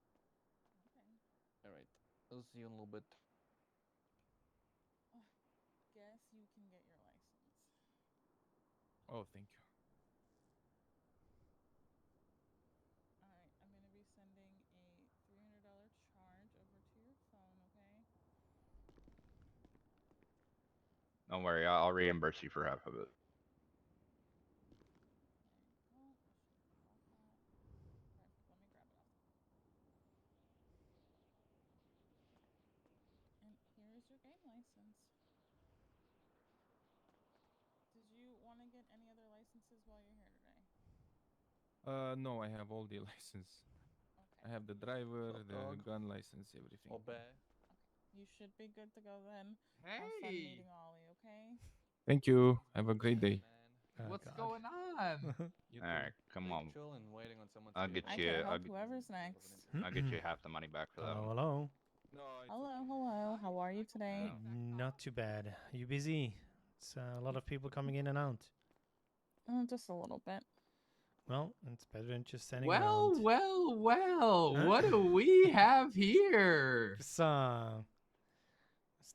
All right. I'll see you in a little bit. Guess you can get your license. Oh, thank you. Alright, I'm going to be sending a $300 charge over to your phone, okay? Don't worry, I'll reimburse you for half of it. Let me grab it off. And here is your game license. Did you want to get any other licenses while you're here today? No, I have all the license. I have the driver, the gun license, everything. You should be good to go then. Have fun meeting Ollie, okay? Thank you. Have a great day. What's going on? Alright, come on. I'll get I you. can help whoever's next. I'll get you half the money back for that Hello, one. hello. Hello. How are you today? Not too bad. You busy? It's a lot of people coming in and out. Just a little bit. Well, it's better than just standing Well, around. what do we have here? So,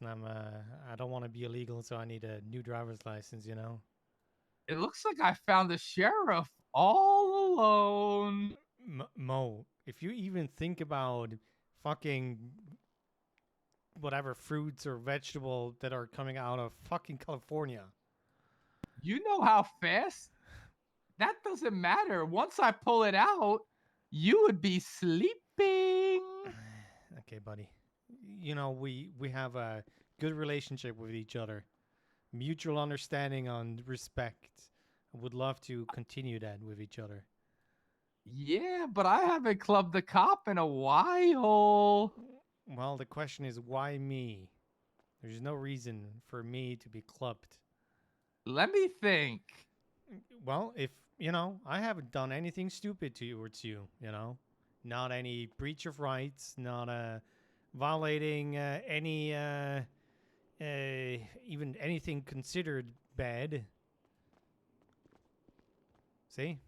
I don't want to be illegal, so I need a new driver's license, you know? It looks like I found the sheriff all alone. Mo, if you even think about fucking whatever fruits or vegetable that are coming out of fucking California. You know how fast? That doesn't matter. Once I pull it out, you would be sleeping. Okay, buddy. You know, we have a good relationship with each other. Mutual understanding on respect. I would love to continue that with each other. Yeah, but I haven't clubbed the cop in a while. Well, the question is, why me? There's no reason for me to be clubbed. Let me think. Well, if, you know, I haven't done anything stupid towards you, you know? Not any breach of rights, not violating any, even anything considered bad. See?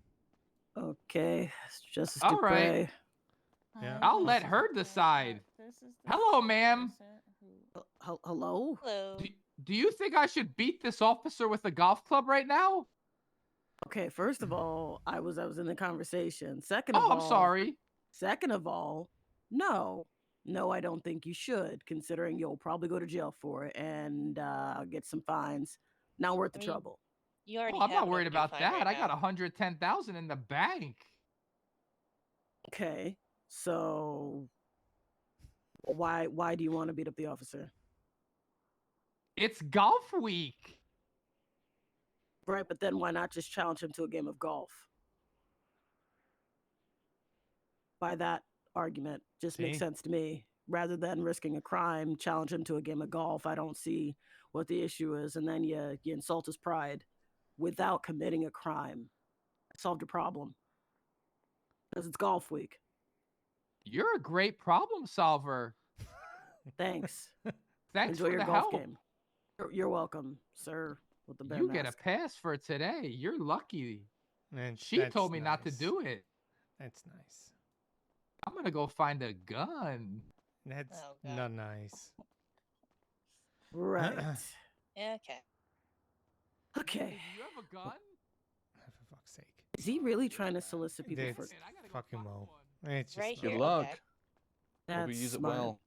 Okay, just All right. Yeah. I'll let her decide. Hello, ma'am. Hello? Hello. Do you think I should beat this officer with a golf club right now? Okay, first of all, I was in the conversation. Second of Oh, all, I'm sorry. Second of all, no, I don't think you should, considering you'll probably go to jail for it and get some fines. Not worth the trouble. You already I'm have not an worried overdue about fine that. right I got now. 110,000 in the bank. Okay, so why do you want to beat up the officer? It's golf week. Right, but then why not just challenge him to a game of golf? By that argument, just makes sense to me. Rather than risking a crime, challenge him to a game of golf. I don't see what the issue is, and then you insult his pride without committing a crime. Solved your problem. Because it's golf week. You're a great problem solver. Thanks. Thanks Enjoy for your the golf help. game. You're welcome, sir. With the bear You get a mask. pass for today. You're lucky. And She that's told me not to nice. do it. That's nice. I'm gonna go find a gun. That's Oh, God. not nice. Right. Yeah, okay. Okay. Do you have a gun? For fuck's sake. Is he really trying to solicit people for? It's fucking Mo. It's just Right not- here. Good luck. Okay. Hope you That's use it smart. well.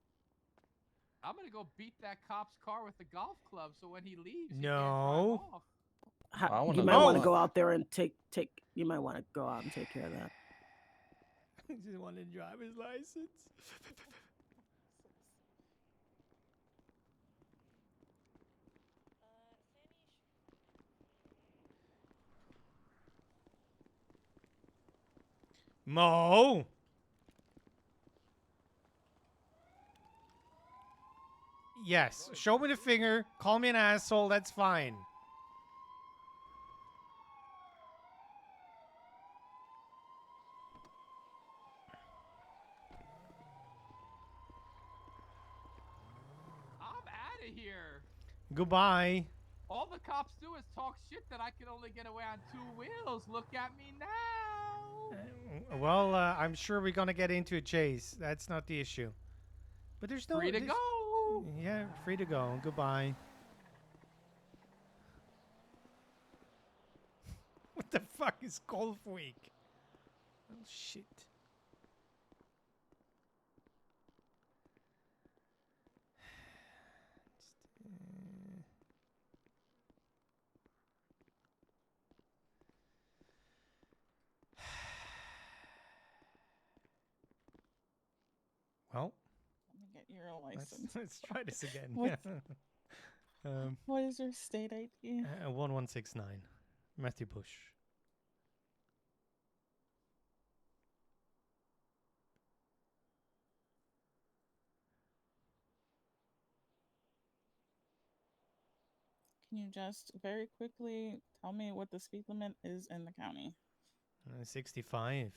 I'm gonna go beat that cop's car with the golf club so when he leaves, he No. can't drive off. I wanna You might know want to what- go out there and take. You might want to go out and take care of that. I just want to drive his license. Mo. Yes, show me the finger. Call me an asshole. That's fine. I'm out of here. Goodbye. All the cops do is talk shit that I can only get away on 2 wheels. Look at me now. Well, I'm sure we're gonna get into a chase. That's not the issue. But there's no Free to there's- go. Yeah, free to go. Goodbye. What the fuck is golf week? Oh shit. Well, Let me get your license. let's try this again. What's- Yeah. What is your state ID? 1169. Matthew Bush. Can you just very quickly tell me what the speed limit is in the county? 65.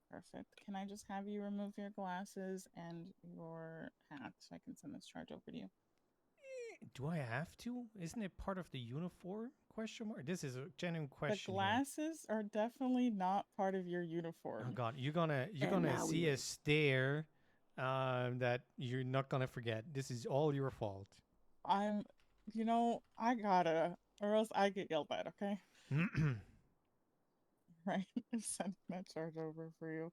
Perfect. Can I just have you remove your glasses and your hat so I can send this charge over to you? Do I have to? Isn't it part of the uniform? Question mark. This is a genuine question. The glasses are definitely not part of your uniform. Oh God, you're gonna now see we a stare that you're not gonna forget. This is all your fault. You know, I gotta, or else I get yelled at, okay? Right? I'm sending that charge over for you.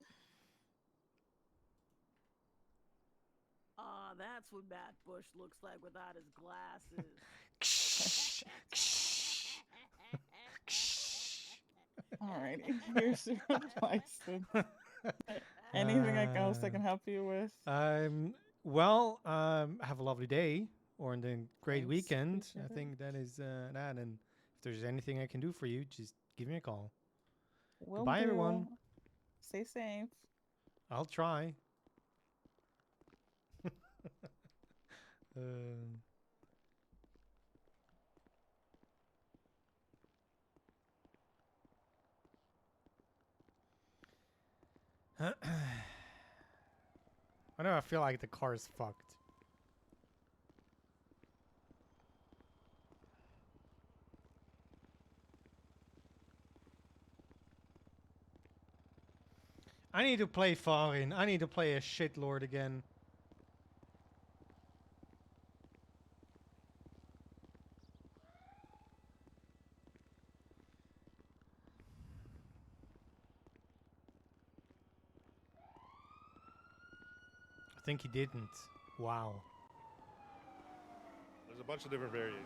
That's what Matt Bush looks like without his glasses. Alrighty, here's your license. Anything else I can help you with? Well, have a lovely day or a great Thanks, weekend. I appreciate it. think that is that. And if there's anything I can do for you, just give me a call. Will Goodbye, do. everyone. Stay safe. I'll try. I know. I feel like the car is fucked. I need to play Farin. I need to play a shitlord again. I think he didn't. Wow. There's a bunch of different variations.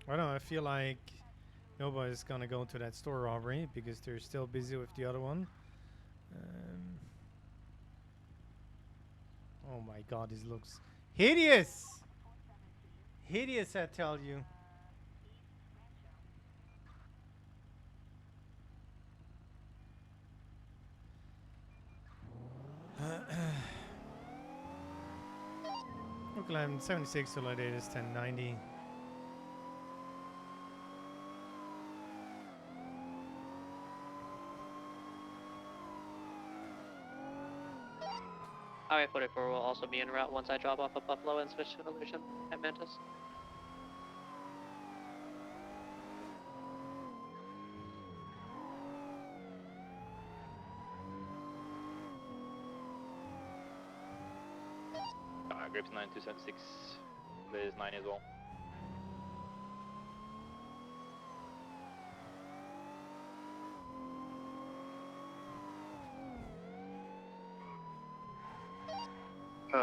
I don't know. I feel like nobody's gonna go to that store robbery because they're still busy with the other one. Oh my God, this looks hideous! Hideous, I tell you. Oakland 76 to date is 1090. Highway 44 will also be en route once I drop off at Buffalo and switch to Illusion at Mantis. Grips 9276. There's 9 as well.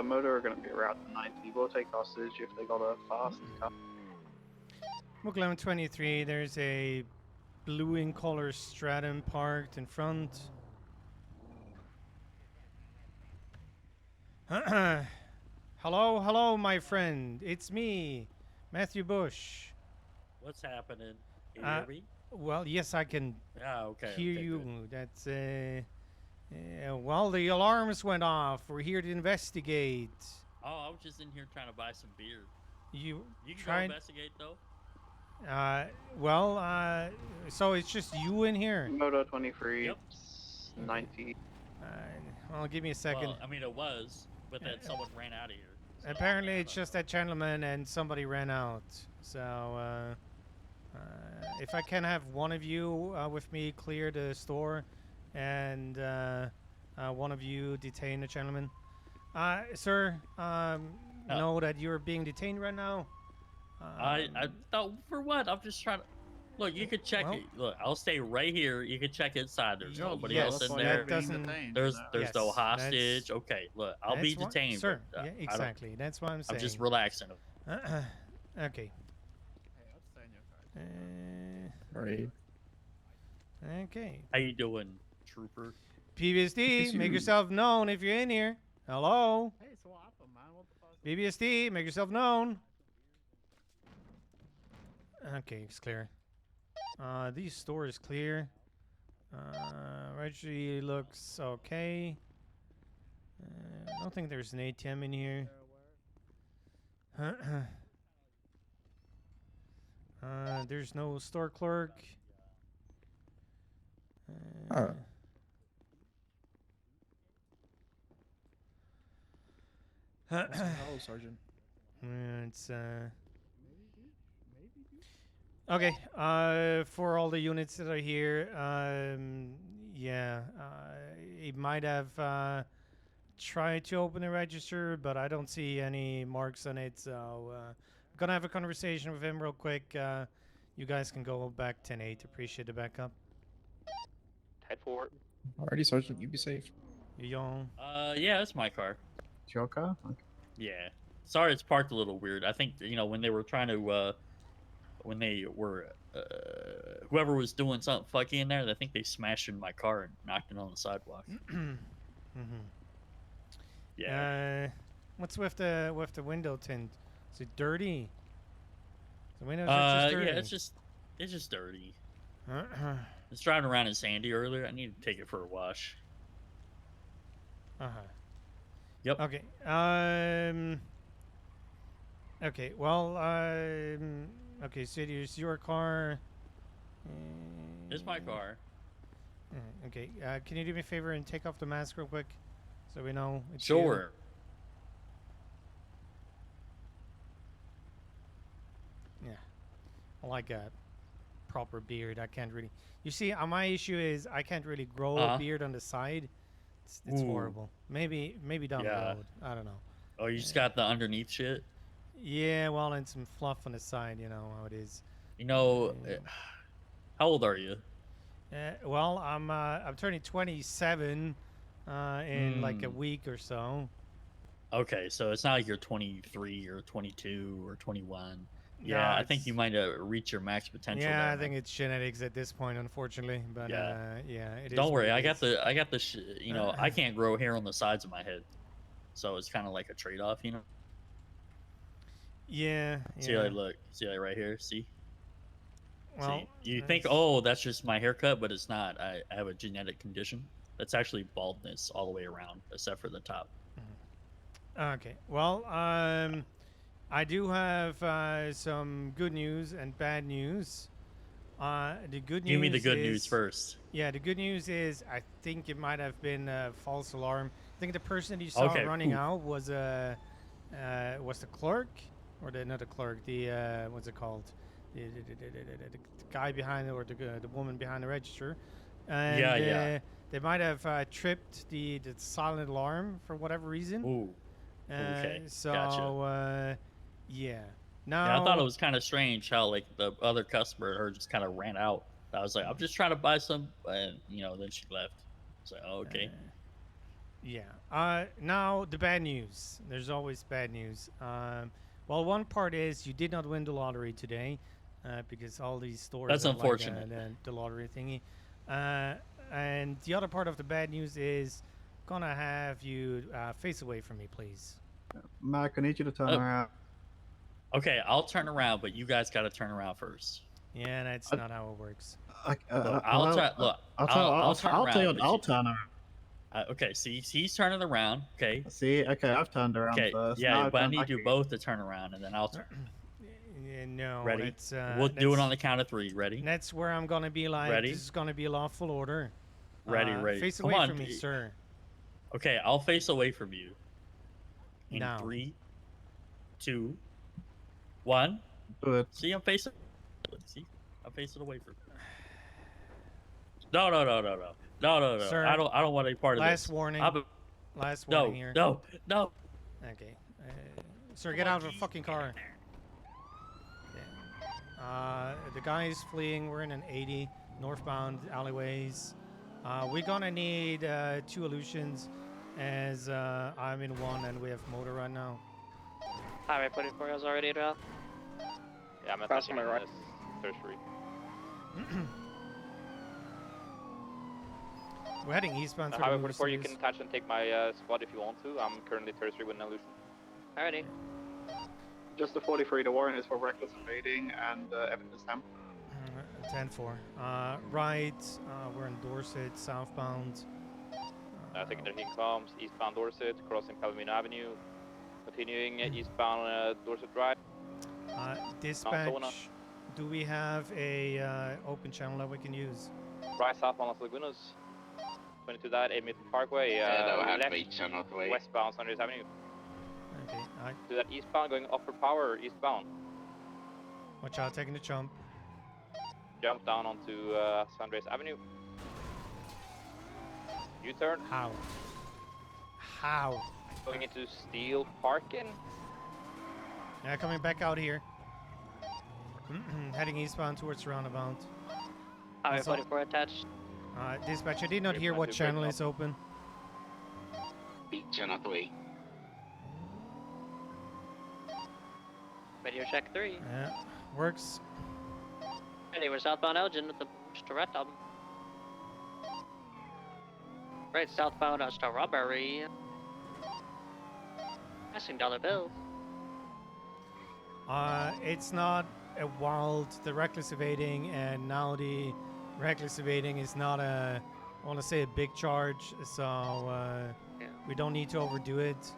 Motor are going to be around 90. We'll take hostage if they got a fast car. Oakland 23, there's a blue in color Stratum parked in front. Hello, hello, my friend. It's me, Matthew Bush. What's happening? Can you hear me? Well, yes, I can okay. hear Okay, you. good. That's well, the alarms went off. We're here to investigate. Oh, I was just in here trying to buy some beer. You can tried? go investigate though. So it's just you in here. Motor 23, Yep. 90. Well, give me a second. Well, I mean, it was, but then someone ran out of here. So, Apparently, it's just that gentleman and somebody ran out. So, if I can have one of you with me clear the store, and one of you detain the gentleman. Sir, know that you're being detained right now. I thought for what? I'm just trying to. Look, you could check it. Look, I'll stay right here. You can check inside. There's nobody else in there. There's no hostage. Okay, look, I'll be detained. Sir, but, yeah, exactly. That's what I'm saying. I'm just relaxing. Okay. Right. Okay. How you doing, trooper? PBSD, make yourself known if you're in here. Hello. Hey, so what happened, man? What the fuck? PBSD, make yourself known. Okay, it's clear. These stores clear. Registry looks okay. I don't think there's an ATM in here. There's no store clerk. Hello, Sergeant. It's okay. For all the units that are here, yeah, he might have tried to open the register, but I don't see any marks on it. So I'm gonna have a conversation with him real quick. You guys can go back 10-8. Appreciate the backup. Head forward. Alrighty, Sergeant. You be safe. Yo. Yeah, that's my car. It's your car? Okay. Yeah. Sorry, it's parked a little weird. I think when they were trying to when they were whoever was doing something fucky in there, I think they smashed in my car and knocked it on the sidewalk. Yeah. What's with the window tint? Is it dirty? The windows are just dirty. Yeah, it's just dirty. I was driving around in Sandy earlier. I need to take it for a wash. Yep. Okay. Okay. Well. Okay. So here's your car. It's my car. Okay. Can you do me a favor and take off the mask real quick, so we know it's Sure. You? Yeah. I like a proper beard. I can't really. You see, my issue is I can't really grow a beard on the side. It's horrible. Maybe down the road. I don't know. Oh, you just got the underneath shit? Yeah, well, and some fluff on the side. You know how it is. How old are you? Well, I'm turning 27 in like a week or so. Okay, so it's not like you're 23 or 22 or 21. No, Yeah, I think you might reach your max potential. Yeah, there, I think it's genetics at this point, unfortunately. But yeah, it is. Don't worry, I got the. the I can't grow hair on the sides of my head, so it's kind of like a trade-off, Yeah. See, like, look, see, like right here, see. Well, see? You think, oh, that's just my haircut, but it's not. I have a genetic condition. That's actually baldness all the way around, except for the top. Okay. Well, I do have some good news and bad news. The good news. Give me the good news first. Yeah, the good news is I think it might have been a false alarm. I think the person you saw running out was the clerk, or not the clerk. The what's it called? The guy behind or the woman behind the register. And, they might have tripped the silent alarm for whatever reason. Ooh. Okay. So, gotcha. Yeah. Now, I thought it was kind of strange how like the other customer her just kind of ran out. I was like, I'm just trying to buy some, and then she left. So okay. Yeah. Now the bad news. There's always bad news. Well, one part is you did not win the lottery today, because all these stores. That's unfortunate. The lottery thingy. And the other part of the bad news is gonna have you face away from me, please. Mark, I need you to turn around. Okay, I'll turn around, but you guys got to turn around first. Yeah, that's not how it works. I'll turn around. Okay, see, he's turning around. Okay. See, okay, I've turned around first. Yeah, but I need you both to turn around, and then I'll turn. Yeah, no. Ready? We'll do it on the count of 3. Ready? That's where I'm gonna be like. Ready? This is gonna be a lawful order. Ready. Face Come away on. from me, sir. Okay, I'll face away from you. In No. 3, 2, 1. Good. See, I'm facing. See, I'm facing away from you. No. Sir, I don't want any part of this. Last warning. Last No, warning here. no. Okay. Sir, get out of the fucking car. The guy is fleeing. We're in an 80 northbound alleyways. We're gonna need 2 illusions, as I'm in 1 and we have motor right now. Highway 44 is already at Ralph. Yeah, I'm at Crossing my right. tertiary. We're heading eastbound. Highway 44, you can touch and take my squad if you want to. I'm currently tertiary with an illusion. Alrighty. Just the 43, the warrant is for reckless evading and evidence tampering. 10-4. Right, we're in Dorset, southbound. Taking their comms, eastbound Dorset, crossing Palomino Avenue, continuing eastbound Dorset Drive. Dispatch, do we have a open channel that we can use? Right southbound Las Lagunas. 22 that, 8 Milton Parkway. Westbound Sunrise Avenue. Okay, to that eastbound, going upper power, eastbound. watch out, taking the jump. Jump down onto Sunrise Avenue. U-turn. How? How? Going into Steel Parking. Yeah, coming back out here. Heading eastbound towards roundabout. Highway 44 attached. Dispatch, I did not hear what channel is open. Beach on the way. Radio check 3. Yeah, works. Ready, we're southbound Elgin with the Storetto. Right, southbound Strawberry. Passing dollar bills. It's not a wild, the reckless evading, and now the reckless evading is not a, I want to say a big charge, so we don't need to overdo it.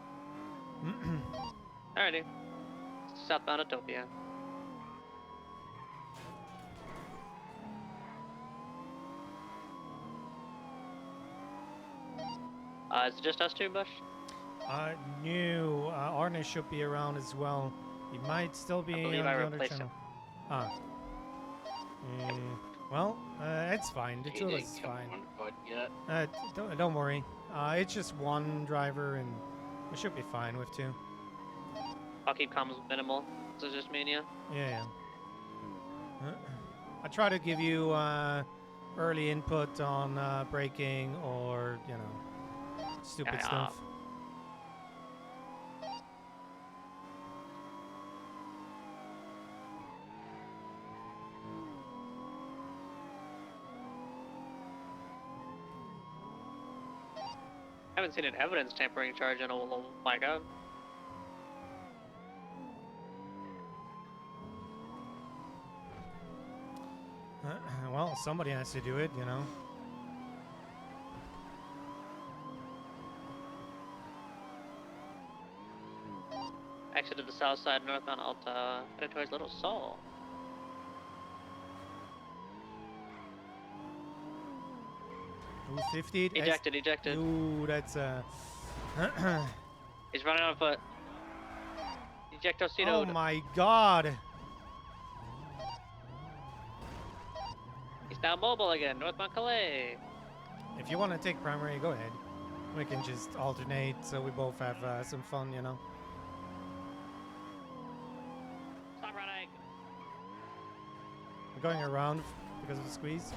Alrighty. Southbound Utopia. Is it just us two, Bush? No, Arne should be around as well. He might still be on the other channel. Well, it's fine. The two of us is fine. Don't worry. It's just one driver, and we should be fine with two. I'll keep comms minimal. So it's just me and you? Yeah. I try to give you early input on braking or, you know, stupid stuff. I haven't seen an evidence tampering charge in a oh my god. Well, somebody has to do it, you know. Exit to the south side, northbound Alta, headed towards Little Seoul. Ooh, 50. Ejected. Ooh, that's He's running on foot. Ejectocito. Oh my god. He's now mobile again, northbound Calais. If you want to take primary, go ahead. We can just alternate so we both have some fun, you know. Stop running. We're going around because of the squeeze.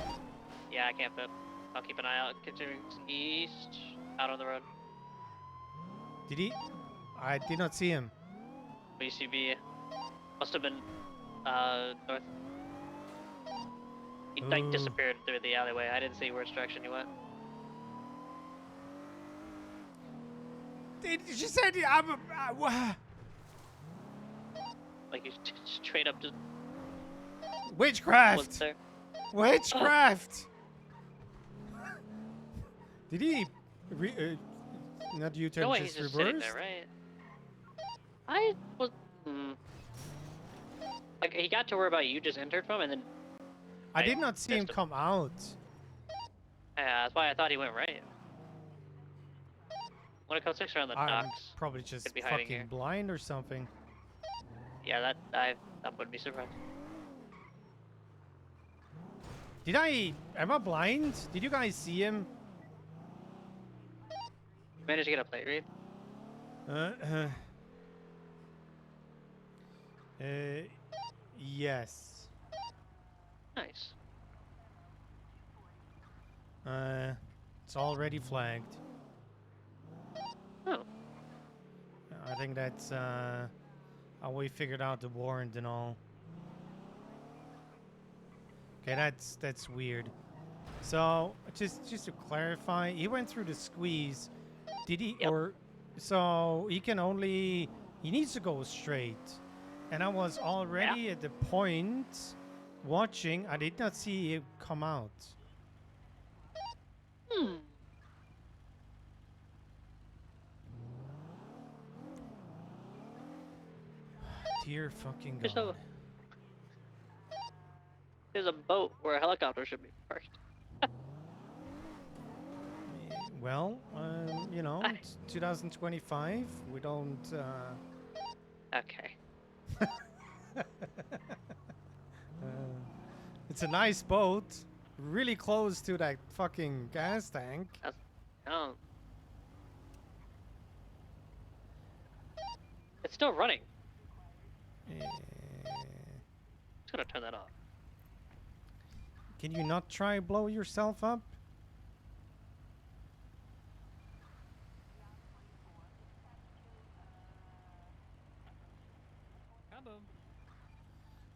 Yeah, I can't fit. I'll keep an eye out. Continuing east, out on the road. Did he? I did not see him. BCB must have been north. He like disappeared through the alleyway. I didn't see which direction he went. She said I'm like he's straight up just witchcraft. Witchcraft. Did he not U-turn, no way, just he's just reversed? sitting there, right? I was like he got to where about you just entered from, and then I did not see him come out. Yeah, that's why I thought he went right. When it comes 6 around the I'm docks, probably just could be hiding fucking here. blind or something. Yeah, that wouldn't be surprised. Am I blind? Did you guys see him? Managed to get a plate read? Yes. Nice. It's already flagged. Oh. I think that's how we figured out the warrant and all. Okay, that's weird. So just to clarify, he went through the squeeze. Did he? Yep. Or so he can only, he needs to go straight. And I was already at the point watching. I did not see it come out. Dear fucking God. There's a boat where a helicopter should be parked. Well, you know, it's 2025. We don't. Okay. It's a nice boat, really close to that fucking gas tank. Oh. It's still running. Just gonna turn that off. Can you not try blow yourself up?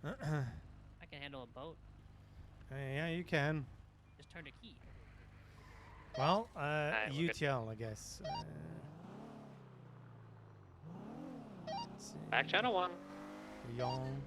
I can handle a boat. Yeah, you can. Just turn the key. Well, we're good. UTL, I guess. Back channel 1. Yawn.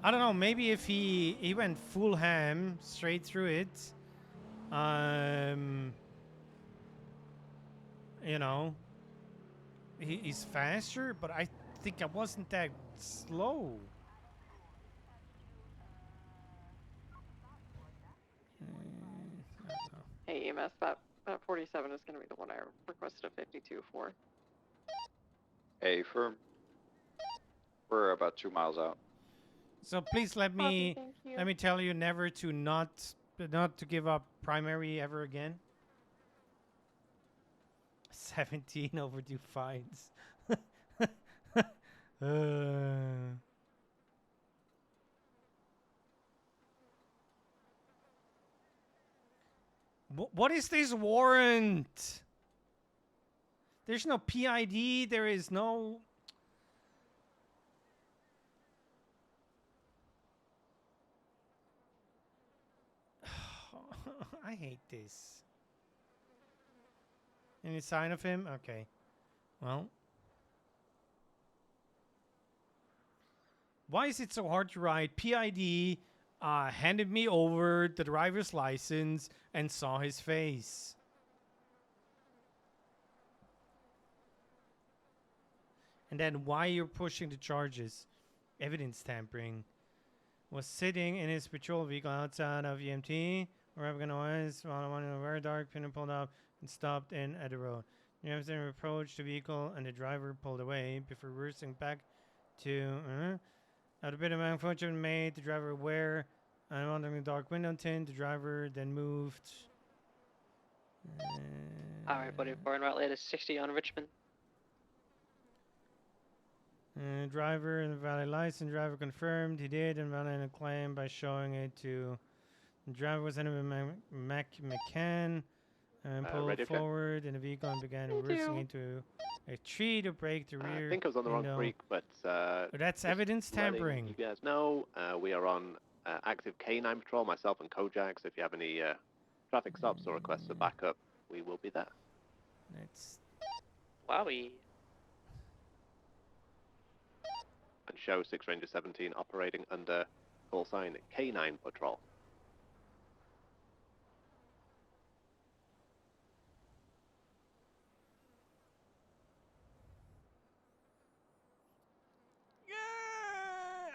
I don't know, maybe if he went full ham straight through it, you know, he's faster, but I think I wasn't that slow. Hey, EMS, that 47 is going to be the one I requested a 52 for. Hey, firm. We're about 2 miles out. So please let me tell you never to not to give up primary ever again. 17 overdue fines. What is this warrant? There's no PID. There is no. I hate this. Any sign of him? Okay. Well. Why is it so hard to write? PID handed me over the driver's license and saw his face. And then why you're pushing the charges? Evidence tampering. Was sitting in his patrol vehicle outside of EMT. Wherever gonna was, while I wanted a very dark pin pulled up and stopped in at the road. The officer approached the vehicle and the driver pulled away before reversing back to out a bit of malfunction made the driver aware and wandering the dark window tint. The driver then moved. Alright, buddy. Burn route later 60 on Richmond. Driver and the valid license. Driver confirmed he did and valid a claim by showing it to. The driver was in a McCann and pulled forward in the vehicle and began reversing into a tree to break the rear. I think I was on the wrong creek, but that's evidence tampering. You guys know we are on active K9 patrol, myself and Kojak. So if you have any traffic stops or requests for backup, we will be there. That's wowie. And show 6 Ranger 17 operating under call sign K9 patrol.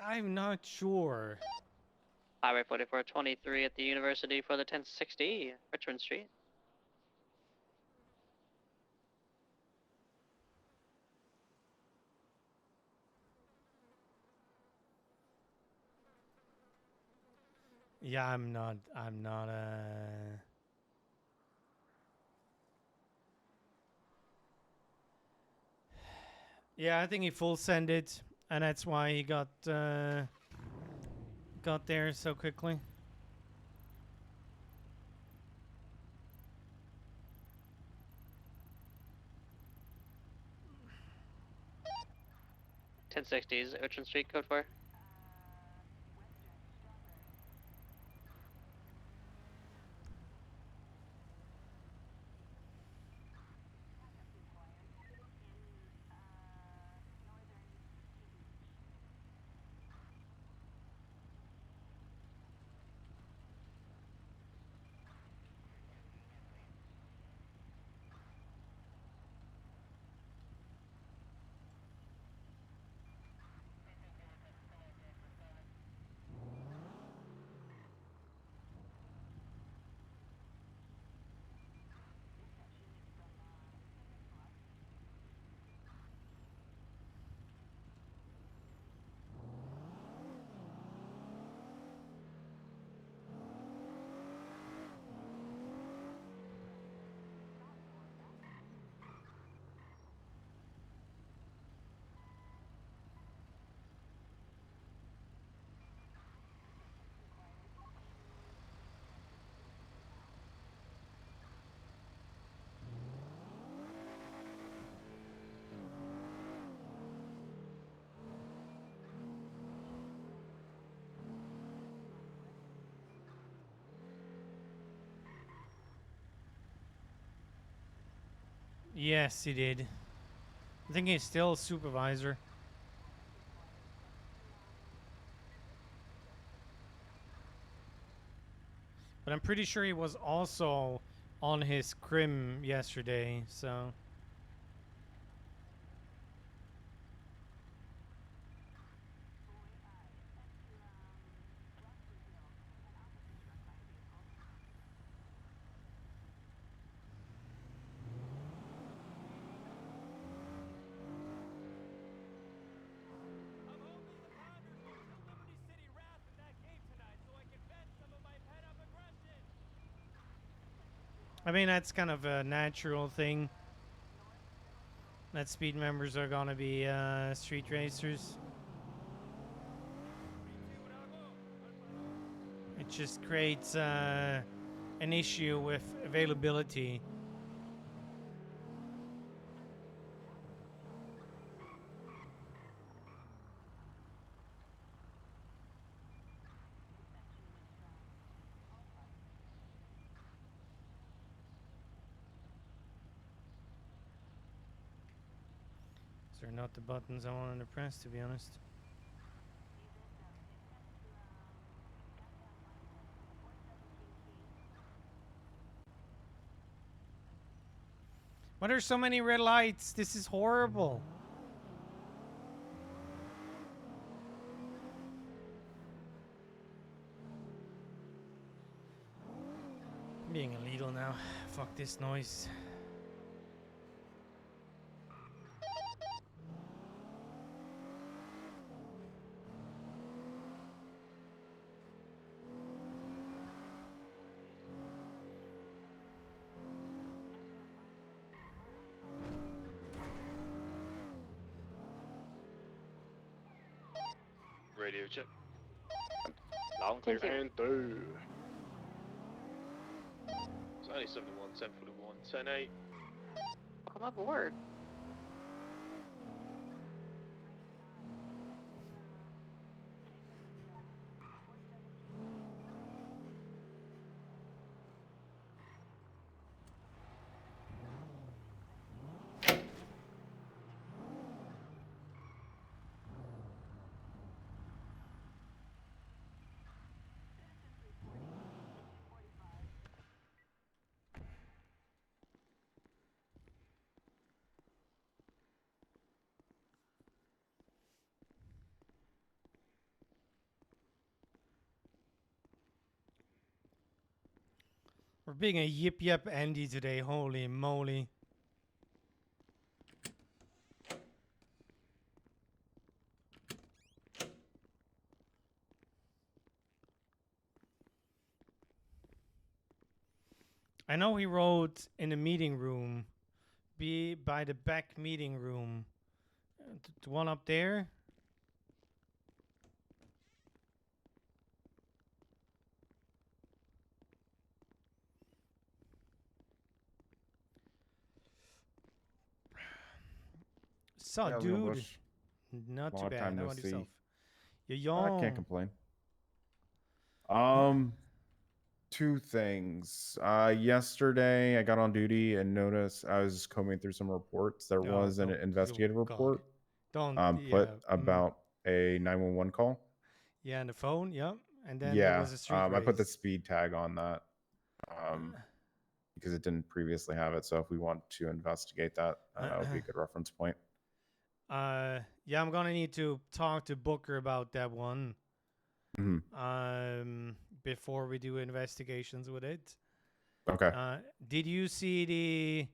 I'm not sure. Highway 4423 at the University for the 1060 Richmond Street. Yeah, I'm not Yeah, I think he full sent it, and that's why he got there so quickly. 1060s, Ocean Street, code 4. Yes, he did. I think he's still supervisor. But I'm pretty sure he was also on his crim yesterday, so... I mean, that's kind of a natural thing. That speed members are gonna be street racers. It just creates an issue with availability. These are not the buttons I wanted to press, to be honest. Why are there so many red lights? This is horrible. I'm being illegal now. Fuck this noise. Radio check. Loud and clear. Thank you. And through. It's 971, 1041, 108. Welcome aboard. We're being a yip yip Andy today. Holy moly. I know he wrote in the meeting room. Be by the back meeting room. The one up there. So, Yeah, dude. Bush. Not too Long bad. time How no about see. yourself? You're I young. can't complain. Two things. Yesterday I got on duty and noticed I was combing through some reports. There was an investigative report Don't. put about a 911 call. Yeah, on the phone. Yep. And then there Yeah, was a street I put the race. speed tag on that because it didn't previously have it. So if we want to investigate that, that would be a good reference point. Yeah, I'm gonna need to talk to Booker about that one. Before we do investigations with it. Okay. Did you see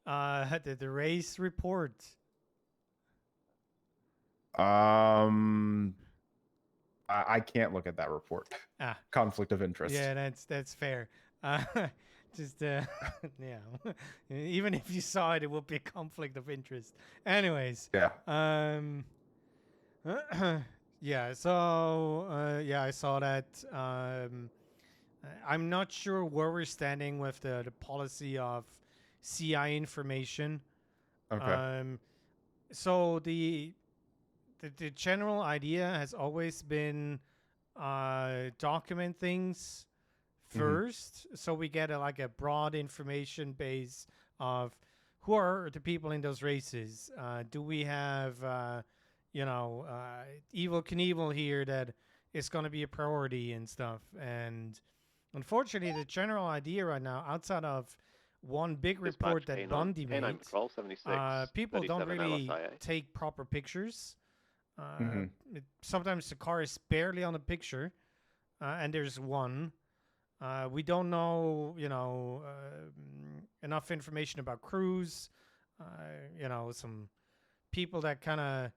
the race report? I can't look at that report. Conflict of interest. Yeah, that's fair. Just yeah. Even if you saw it, it would be a conflict of interest. Anyways. Yeah. Yeah. So yeah, I saw that. I'm not sure where we're standing with the policy of CI information. Okay. So the general idea has always been document things first, so we get a broad information base of who are the people in those races. Do we have Evil Knievel here that is going to be a priority and stuff? And unfortunately, the general idea right now, outside of one big report that Bundy made, people don't really take proper pictures. Sometimes the car is barely on the picture, and there's one. We don't know, enough information about crews. Some people that kind of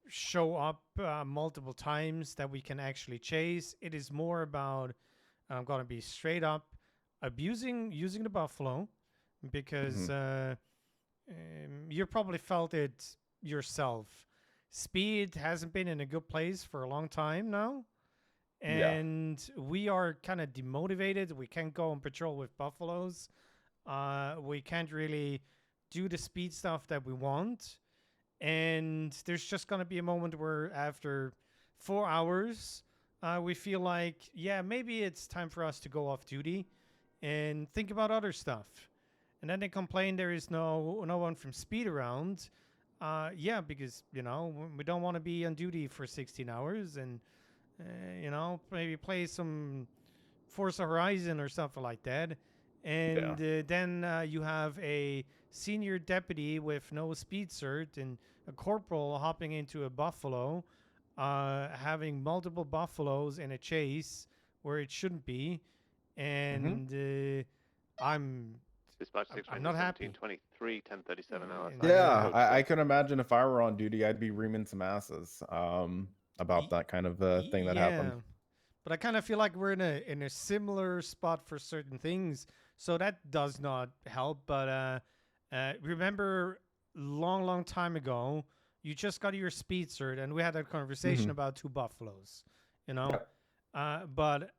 show up multiple times that we can actually chase. It is more about, I'm going to be straight up, using the Buffalo, because you probably felt it yourself. Speed hasn't been in a good place for a long time now. And we are kind of demotivated. We can't go on patrol with buffaloes. We can't really do the speed stuff that we want. And there's just going to be a moment where after 4 hours, we feel like, yeah, maybe it's time for us to go off duty and think about other stuff. And then they complain there is no one from speed around. Yeah, because, we don't want to be on duty for 16 hours and maybe play some Forza Horizon or something like that. And then you have a senior deputy with no speed cert and a corporal hopping into a buffalo, having multiple buffaloes in a chase where it shouldn't be. And I'm not happy. 23, 10:37 hours. Yeah, I can imagine if I were on duty, I'd be reaming some asses. About that kind of thing that happened. But I kind of feel like we're in a similar spot for certain things, so that does not help. But remember, long time ago, you just got your speed cert, and we had a conversation about two buffaloes. But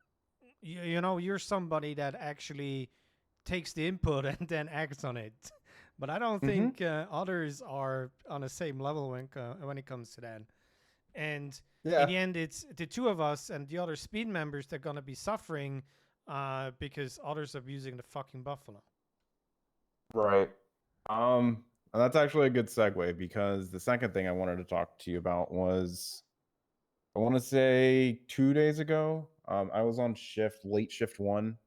you're somebody that actually takes the input and then acts on it. But I don't think others are on the same level when it comes to that. And in the end, it's the two of us and the other speed members that are going to be suffering because others are using the fucking buffalo. Right. And that's actually a good segue, because the second thing I wanted to talk to you about was, I want to say 2 days ago, I was on late shift 1.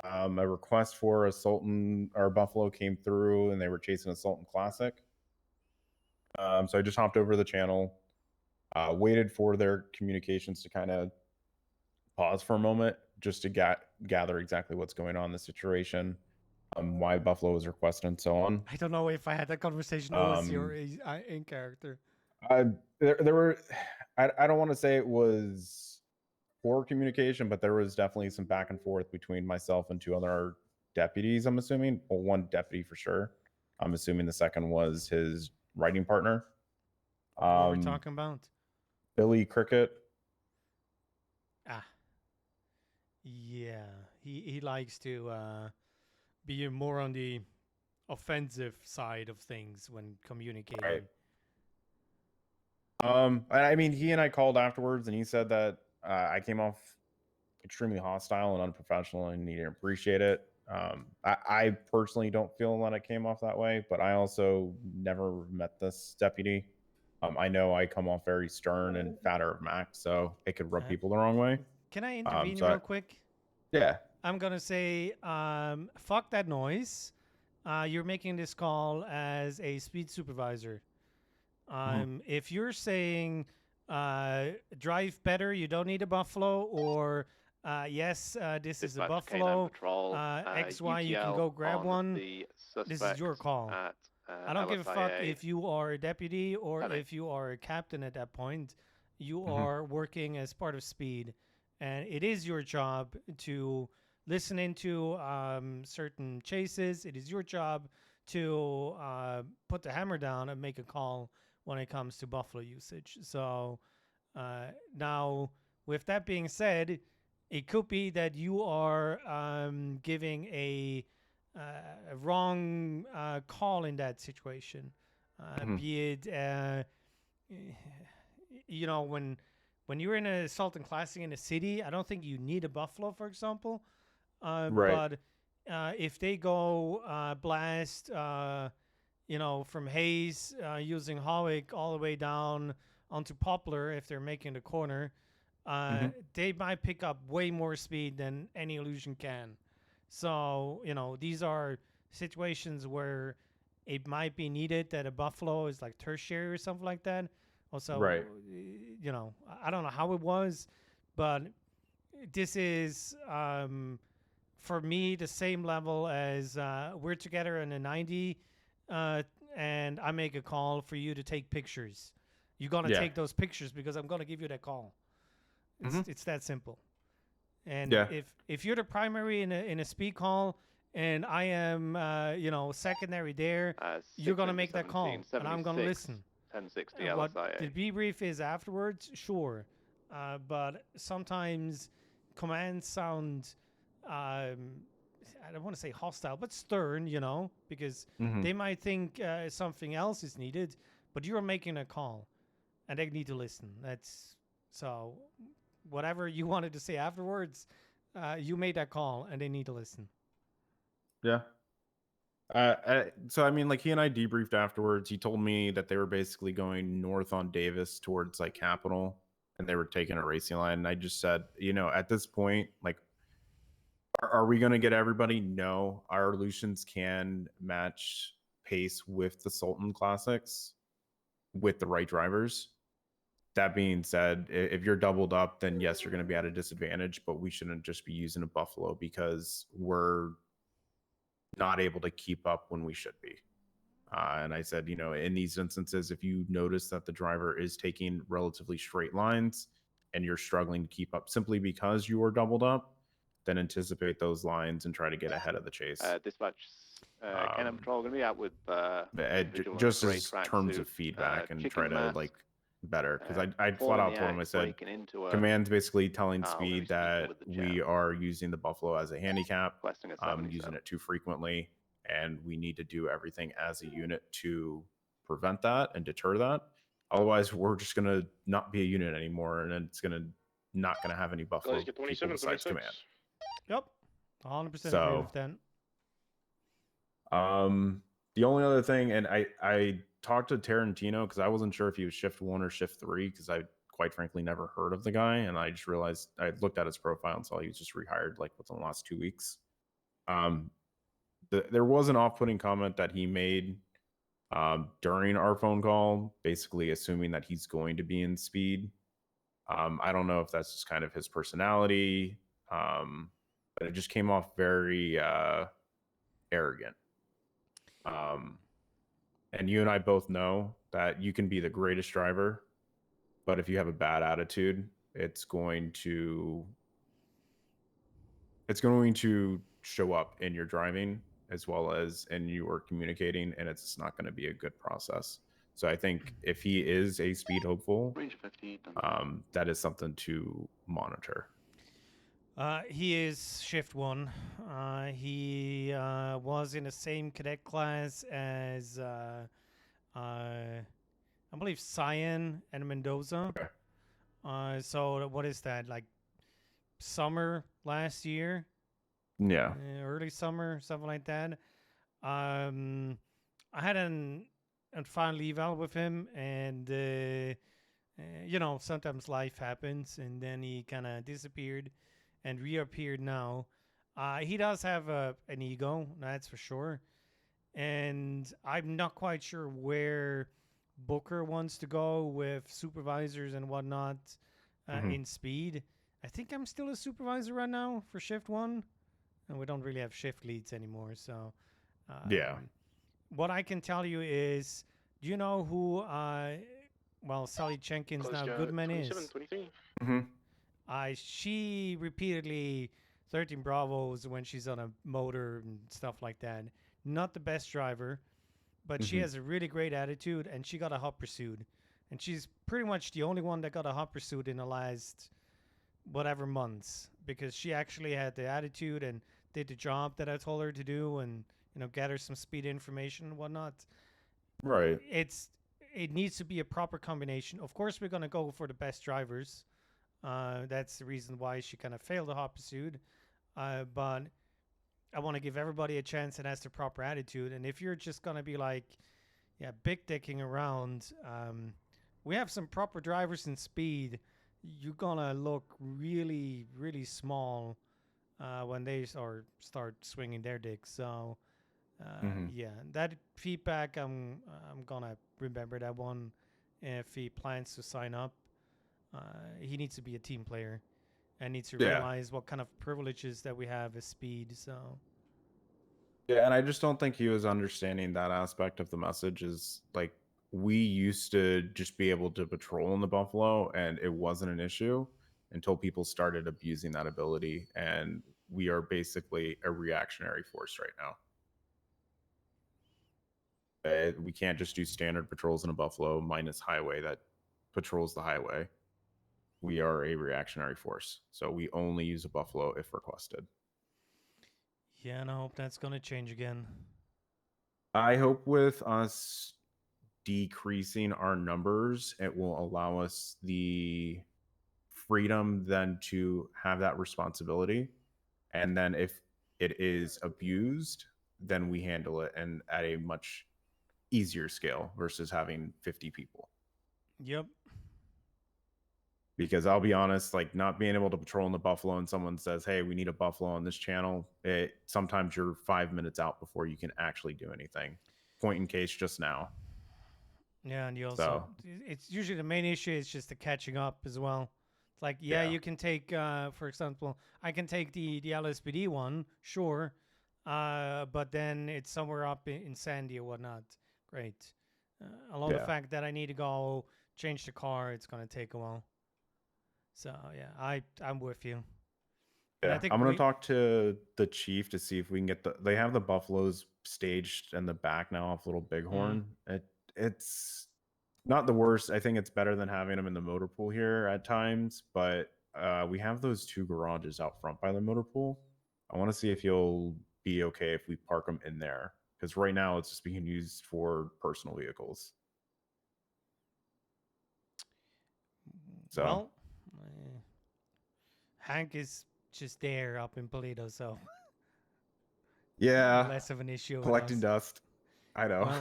A request for a Sultan or Buffalo came through, and they were chasing a Sultan Classic. So I just hopped over the channel. Waited for their communications to kind of pause for a moment just to gather exactly what's going on in the situation, why Buffalo was requested, and so on. I don't know if I had that conversation or was your in character. There were, I don't want to say it was poor communication, but there was definitely some back and forth between myself and 2 other deputies, I'm assuming. Well, 1 deputy for sure. I'm assuming the second was his writing partner. What are we talking about? Billy Cricket. Yeah, he likes to be more on the offensive side of things when communicating. Right. I mean, he and I called afterwards, and he said that I came off extremely hostile and unprofessional, and he didn't appreciate it. I personally don't feel that I came off that way, but I also never met this deputy. I know I come off very stern and fatter of Mac, so it could rub people the wrong way. Can I intervene so real quick? Yeah. I'm gonna say, fuck that noise. You're making this call as a speed supervisor. If you're saying drive better, you don't need a buffalo, or yes, this is a Dispatch buffalo, K9 Patrol, XY, you can UTL go grab on one. the This is your suspect call. at, I don't give a fuck LSIA. if you are a deputy or Heading. if you are a captain at that point. You are working as part of speed, and it is your job to listen into certain chases. It is your job to put the hammer down and make a call when it comes to buffalo usage. So now, with that being said, it could be that you are giving a wrong call in that situation. Be it, you know, when you're in an assault and classing in a city, I don't think you need a buffalo, for example. Right. But if they go blast, you know, from Hayes using Howick all the way down onto Poplar, if they're making the corner, they might pick up way more speed than any illusion can. So, you know, these are situations where it might be needed that a buffalo is like tertiary or something like that. Also, Right. you know, I don't know how it was, but this is for me the same level as we're together in a 90 and I make a call for you to take pictures. You're going to take those pictures because I'm going to give you that call. It's that simple. And if you're the primary in a speed call and I am you know, secondary there, you're going to make that call and I'm going to listen. 1060 What LSIA. the debrief is afterwards, sure. But sometimes commands sound I don't want to say hostile, but stern, you know, because they might think something else is needed, but you're making a call and they need to listen. That's so whatever you wanted to say afterwards, you made that call and they need to listen. Yeah. So I mean, like, he and I debriefed afterwards. He told me that they were basically going north on Davis towards like Capitol, and they were taking a racing line. And I just said, you know, at this point, like, are we going to get everybody? No, our Lucians can match pace with the Sultan Classics with the right drivers. That being said, if you're doubled up, then yes, you're going to be at a disadvantage, but we shouldn't just be using a buffalo because we're not able to keep up when we should be. And I said, you know, in these instances, if you notice that the driver is taking relatively straight lines and you're struggling to keep up simply because you are doubled up, then anticipate those lines and try to get ahead of the chase. Dispatch Cannon Patrol going to be out with just as terms of feedback and try to like better, because I flat out told him, I said, command's basically telling speed that we are using the buffalo as a handicap, using it too frequently, and we need to do everything as a unit to prevent that and deter that. Otherwise, we're just gonna not be a unit anymore, and it's not gonna have any buffalo people besides command. Yep, 100% agree with that. The only other thing, and I talked to Tarantino because I wasn't sure if he was shift 1 or shift 3 because I quite frankly never heard of the guy, and I just realized I looked at his profile and saw he was just rehired like within the last 2 weeks. There was an off-putting comment that he made during our phone call, basically assuming that he's going to be in speed. I don't know if that's just kind of his personality, but it just came off very arrogant. And you and I both know that you can be the greatest driver, but if you have a bad attitude, it's going to show up in your driving as well as in your communicating, and it's not going to be a good process. So I think if he is a speed hopeful, that is something to monitor. He is shift 1. He was in the same cadet class as I believe Cyan and Mendoza. Okay. So what is that, like summer last year? Yeah. Early summer, something like that. I had an final eval with him, and you know, sometimes life happens, and then he kind of disappeared and reappeared now. He does have an ego, that's for sure, and I'm not quite sure where Booker wants to go with supervisors and whatnot in speed. I think I'm still a supervisor right now for shift 1, and we don't really have shift leads anymore. So, Yeah. What I can tell you is, do you know who, well, Sally Jenkins now Goodman is? 23. She repeatedly 13 Bravos when she's on a motor and stuff like that. Not the best driver, but she has a really great attitude, and she got a hot pursuit. And she's pretty much the only one that got a hot pursuit in the last whatever months, because she actually had the attitude and did the job that I told her to do, and you know, gather some speed information and whatnot. Right. It needs to be a proper combination. Of course, we're gonna go for the best drivers. That's the reason why she kind of failed the hot pursuit. But I want to give everybody a chance that has the proper attitude. And if you're just gonna be like, yeah, big dicking around, we have some proper drivers in speed. You're gonna look really, really small when they start swinging their dicks. So, yeah, that feedback, I'm gonna remember that one. If he plans to sign up, he needs to be a team player and needs to realize what kind of privileges that we have as speed. So. Yeah, and I just don't think he was understanding that aspect of the message. Is like, we used to just be able to patrol in the Buffalo, and it wasn't an issue until people started abusing that ability, and we are basically a reactionary force right now. We can't just do standard patrols in a Buffalo minus highway that patrols the highway. We are a reactionary force, so we only use a Buffalo if requested. Yeah, and I hope that's going to change again. I hope with us decreasing our numbers, it will allow us the freedom then to have that responsibility. And then if it is abused, then we handle it and at a much easier scale versus having 50 people. Yep. Because I'll be honest, like, not being able to patrol in the Buffalo and someone says, hey, we need a Buffalo on this channel, sometimes you're 5 minutes out before you can actually do anything. Point in case just now. Yeah, and you also, it's usually the main issue is just the catching up as well. It's like, yeah, you can take, for example, I can take the LSPD one, sure, but then it's somewhere up in Sandy or whatnot. Great. Along the fact that I need to go change the car, it's going to take a while. So, yeah, I'm with you. Yeah, I'm going to talk to the chief to see if we can get they have the Buffaloes staged in the back now off Little Bighorn. It's not the worst. I think it's better than having them in the motor pool here at times, but we have those 2 garages out front by the motor pool. I want to see if you'll be okay if we park them in there, because right now it's just being used for personal vehicles. So. Well, Hank is just there up in Polito, so yeah, less of an issue. Collecting dust. I know.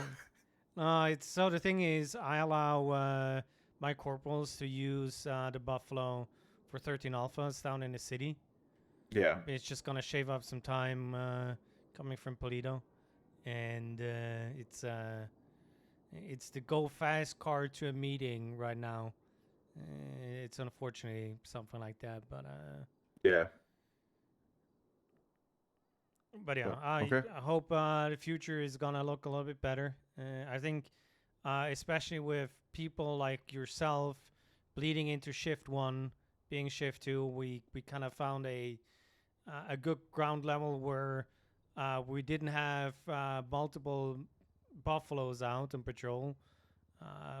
Well, so the thing is, I allow my corporals to use the Buffalo for 13 Alphas down in the city. Yeah, it's just gonna shave up some time coming from Polito, and it's the go fast car to a meeting right now. It's unfortunately something like that, but yeah. But yeah, I hope the future is gonna look a little bit better. I think, especially with people like yourself bleeding into shift 1, being shift 2, we kind of found a good ground level where we didn't have multiple Buffaloes out on patrol.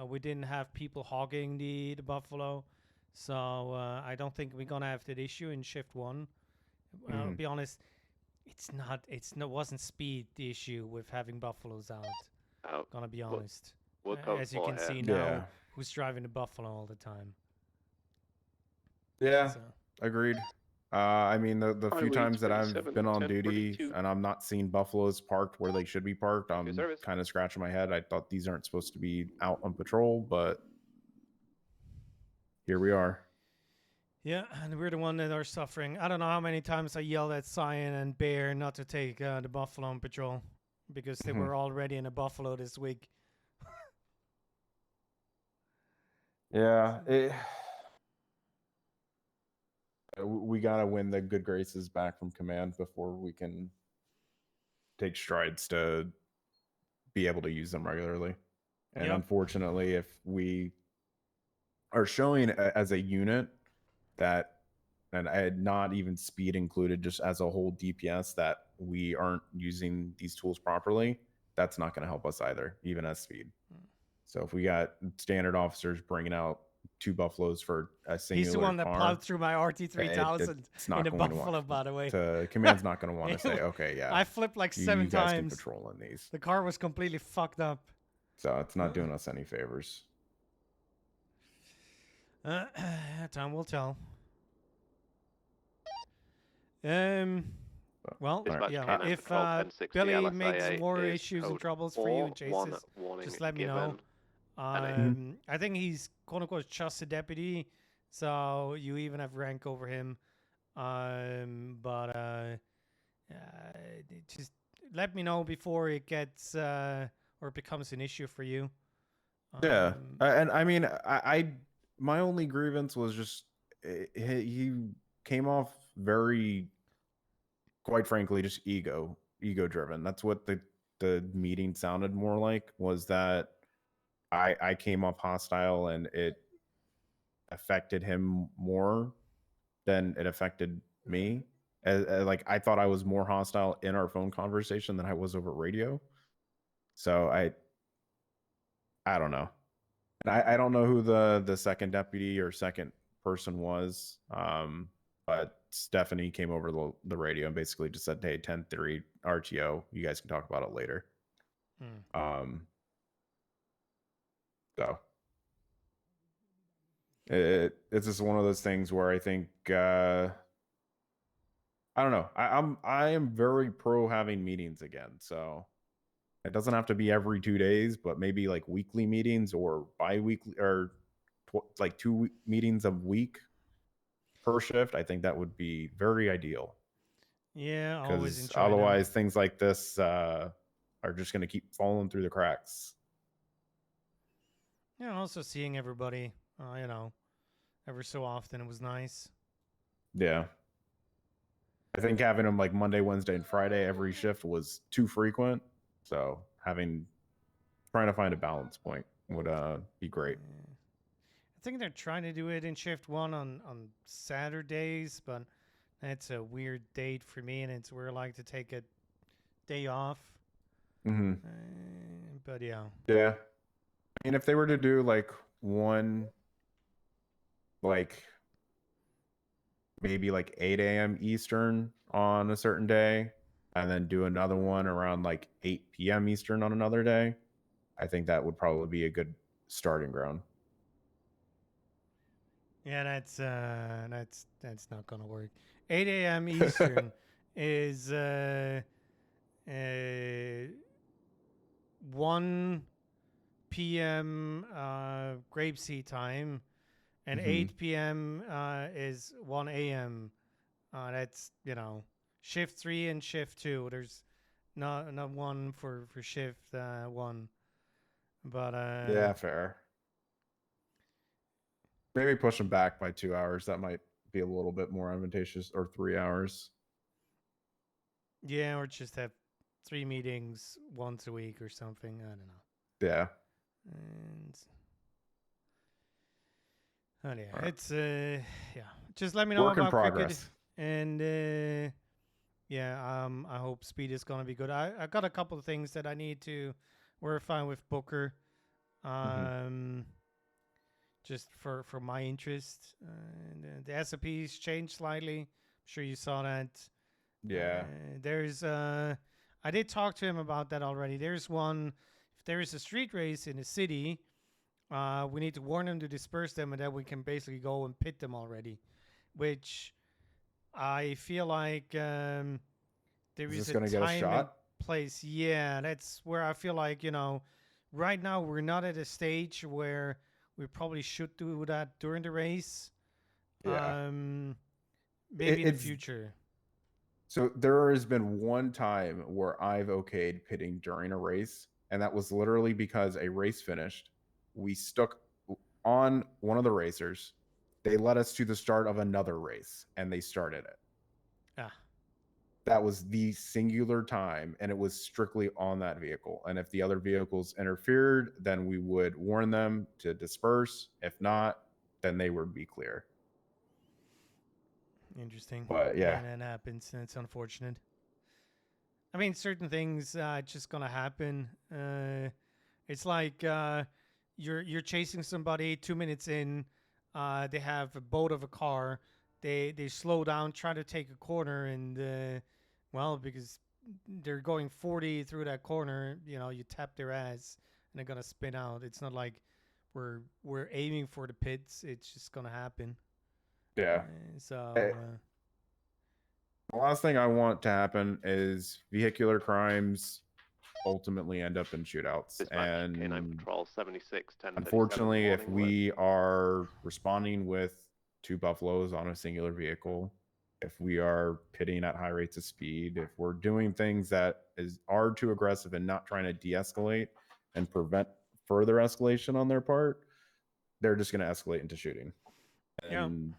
We didn't have people hogging the Buffalo, so I don't think we're gonna have that issue in shift 1. I'll be honest, it wasn't speed the issue with having Buffaloes out. Gonna be honest. We'll code as you 4 can here. see now, Yeah. who's driving to Buffalo all the time. Yeah, So, agreed. I mean, the few Highway times that I've 27, been on duty 1042. and I'm not seeing buffaloes parked where they should be parked, I'm service. kind of scratching my head. I thought these aren't supposed to be out on patrol, but here we are. yeah, and we're the one that are suffering. I don't know how many times I yelled at Cyan and Bear not to take the Buffalo on patrol because they were already in a Buffalo this week. Yeah, we gotta win the good graces back from command before we can take strides to be able to use them regularly. And Yep. unfortunately, if we are showing as a unit that, and I had not even speed included, just as a whole DPS, that we aren't using these tools properly, that's not going to help us either, even as speed. So if we got standard officers bringing out 2 buffaloes for a singular He's the one that car, plowed through my RT3000 it's not in a going to Buffalo, want, by the way. command's not going to want to say, okay, yeah, I flipped like you 7 guys times. can patrol in these. The car was completely fucked up. So it's not doing us any favors. Time will tell. Well, Dispatch yeah. K9 If Patrol 1060 Billy LSIA makes more is issues and code troubles for you and 4, 1 chases, warning just let me know. given. NA. I think he's quote unquote just a deputy, so you even have rank over him. Just let me know before it gets or it becomes an issue for you. Yeah, and I mean, I my only grievance was just he came off very, quite frankly, just ego driven. That's what the meeting sounded more like, was that I came off hostile and it affected him more than it affected me. Like I thought I was more hostile in our phone conversation than I was over radio. So I don't know. And I don't know who the second deputy or second person was, but Stephanie came over the radio and basically just said, hey, 10-3 RTO, you guys can talk about it later. So it's just one of those things where I think I don't know. I am very pro having meetings again. So it doesn't have to be every 2 days, but maybe like weekly meetings or bi-weekly, or like 2 meetings a week per shift. I think that would be very ideal. Yeah, always Because enjoy otherwise things like this are just going to keep falling through the cracks. Yeah, also seeing everybody, ever so often, it was nice. Yeah. I think having them like Monday, Wednesday, and Friday every shift was too frequent. So trying to find a balance point would be great. I think they're trying to do it in shift 1 on Saturdays, but that's a weird date for me, and it's where I like to take a day off. Mm-hmm. But yeah. Yeah. I mean, if they were to do like one, like maybe like 8 a.m. Eastern on a certain day, and then do another one around like 8 p.m. Eastern on another day, I think that would probably be a good starting ground. Yeah, that's not gonna work. 8 a.m. Eastern is 1 p.m. Grapeseed time, and 8 p.m. Is 1 a.m. That's shift 3 and shift 2. There's not one for shift 1, but yeah, fair. Maybe push them back by 2 hours. That might be a little bit more advantageous, or 3 hours. Yeah, or just have 3 meetings once a week or something. I don't know. Yeah. And yeah, All right. it's yeah. Just let me know Work in about cricket, progress. and yeah, I hope speed is gonna be good. I got a couple of things that I need to verify with Booker, just for my interest. And the SOPs changed slightly. I'm sure you saw that. Yeah. There's I did talk to him about that already. There's one if there is a street race in a city, we need to warn them to disperse them, and then we can basically go and pit them already. Which I feel like there Is is this a gonna get us time and shot? place. Yeah, that's where I feel like, right now we're not at a stage where we probably should do that during the race. Yeah. Maybe in the It's future. so there has been one time where I've okayed pitting during a race, and that was literally because a race finished. We stuck on one of the racers. They led us to the start of another race, and they started it. Ah. That was the singular time, and it was strictly on that vehicle. And if the other vehicles interfered, then we would warn them to disperse. If not, then they would be clear. Interesting. But yeah. And that happens, and it's unfortunate. I mean, certain things just gonna happen. It's like you're chasing somebody 2 minutes in. They have a boat of a car. They slow down, try to take a corner, and well, because they're going 40 through that corner, you tap their ass and they're gonna spin out. It's not like we're aiming for the pits. It's just gonna happen. Yeah. So. The last thing I want to happen is vehicular crimes ultimately end up in shootouts. Dispatch K9 And Patrol 76 10. unfortunately, if we are responding with 2 buffaloes on a singular vehicle, if we are pitting at high rates of speed, if we're doing things that are too aggressive and not trying to de-escalate and prevent further escalation on their part, they're just going to escalate into shooting. And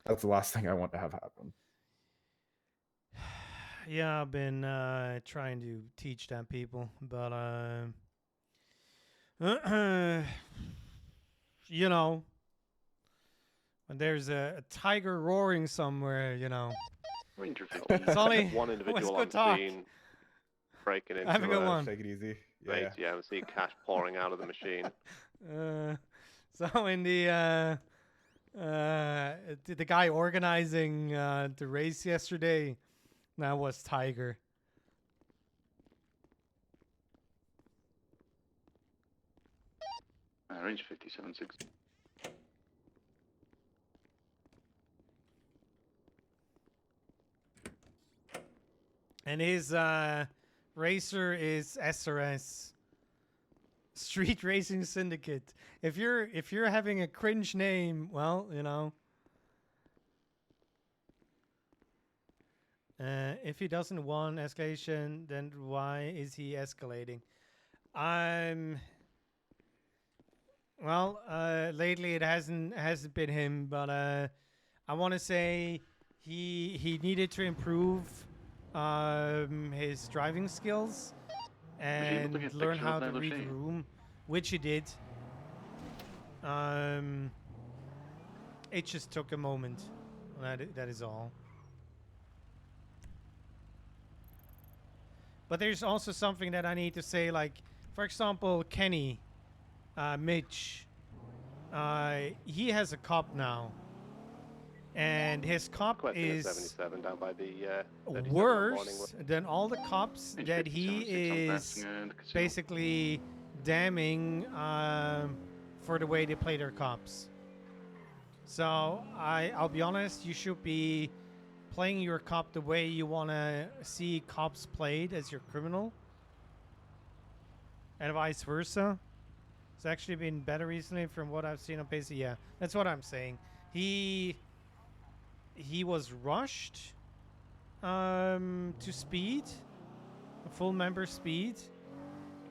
that's the last thing I want to have happen. Yeah, I've been trying to teach them people, but when there's a tiger roaring somewhere, Ranger 50. it's only one individual on talk. scene breaking into Have a good one. Take it easy. Mate, yeah, I see cash pouring out of the machine. So in the guy organizing the race yesterday, that was Tiger. Range 5760. And his racer is SRS, Street Racing Syndicate. If you're having a cringe name, well, if he doesn't want escalation, then why is he escalating? Lately it hasn't been him, but I want to say he needed to improve his driving skills and learn how to read the room, which he did. It just took a moment. That is all. But there's also something that I need to say, like, for example, Kenny, Mitch, he has a cop now. And his cop is 77 down by the worse than all the cops that he is basically damning for the way they play their cops. So I'll be honest, you should be playing your cop the way you want to see cops played as your criminal. And vice versa. It's actually been better recently from what I've seen on PC. Yeah, that's what I'm saying. He was rushed to speed, full member speed,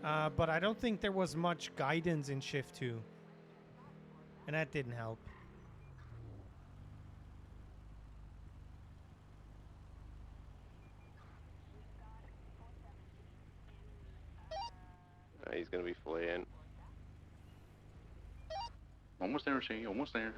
but I don't think there was much guidance in Shift 2. And that didn't help. He's going to be fully in. Almost there, Shay. Almost there.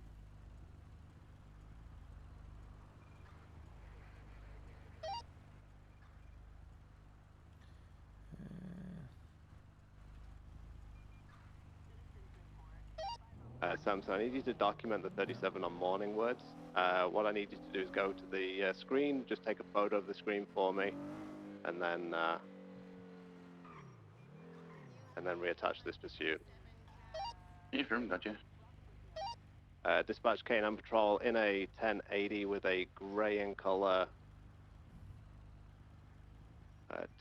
Samson, I need you to document the 37 on morning words. What I need you to do is go to the screen, just take a photo of the screen for me, and then and then reattach this pursuit. Yeah, firm, gotcha. Dispatch K9 Patrol in a 1080 with a grey in color.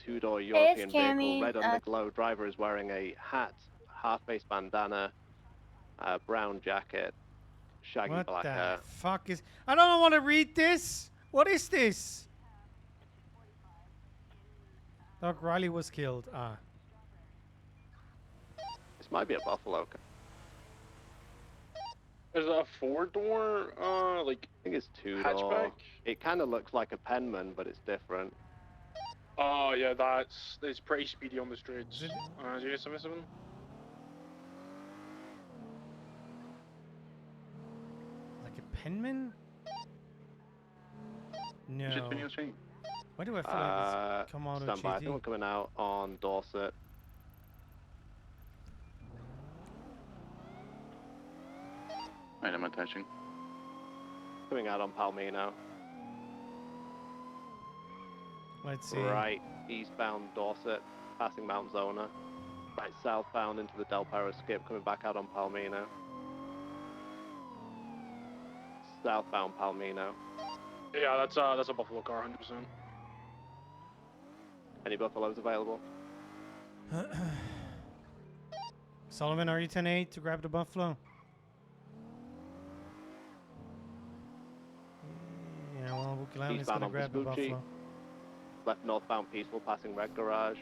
Two-door European vehicle, red underglow. Driver is wearing a hat, half-face bandana, brown jacket, shaggy What black the hair. fuck is... I don't want to read this. What is this? Doc Riley was killed. Ah. This might be a Buffalo. Is it a 4-door, like, I think it's two-door. hatchback? It kind of looks like a Penman, but it's different. Oh, yeah, it's pretty speedy on the streets. 077? Like a penman? No. Why do I feel like it's come out of Stand by. I think GT? we're coming out on Dorset. Right, I'm attaching. Coming out on Palmino. Let's see. Right, eastbound Dorset, passing Mount Zona. Right, southbound into the Del Perro skip, coming back out on Palmino. Southbound Palmino. Yeah, that's a Buffalo car, 100%. Any Buffaloes available? Sullivan, are you 10-8 to grab the Buffalo? Yeah, well, Bukilan is going to grab the Buffalo. Left northbound Peaceful, passing Red Garage.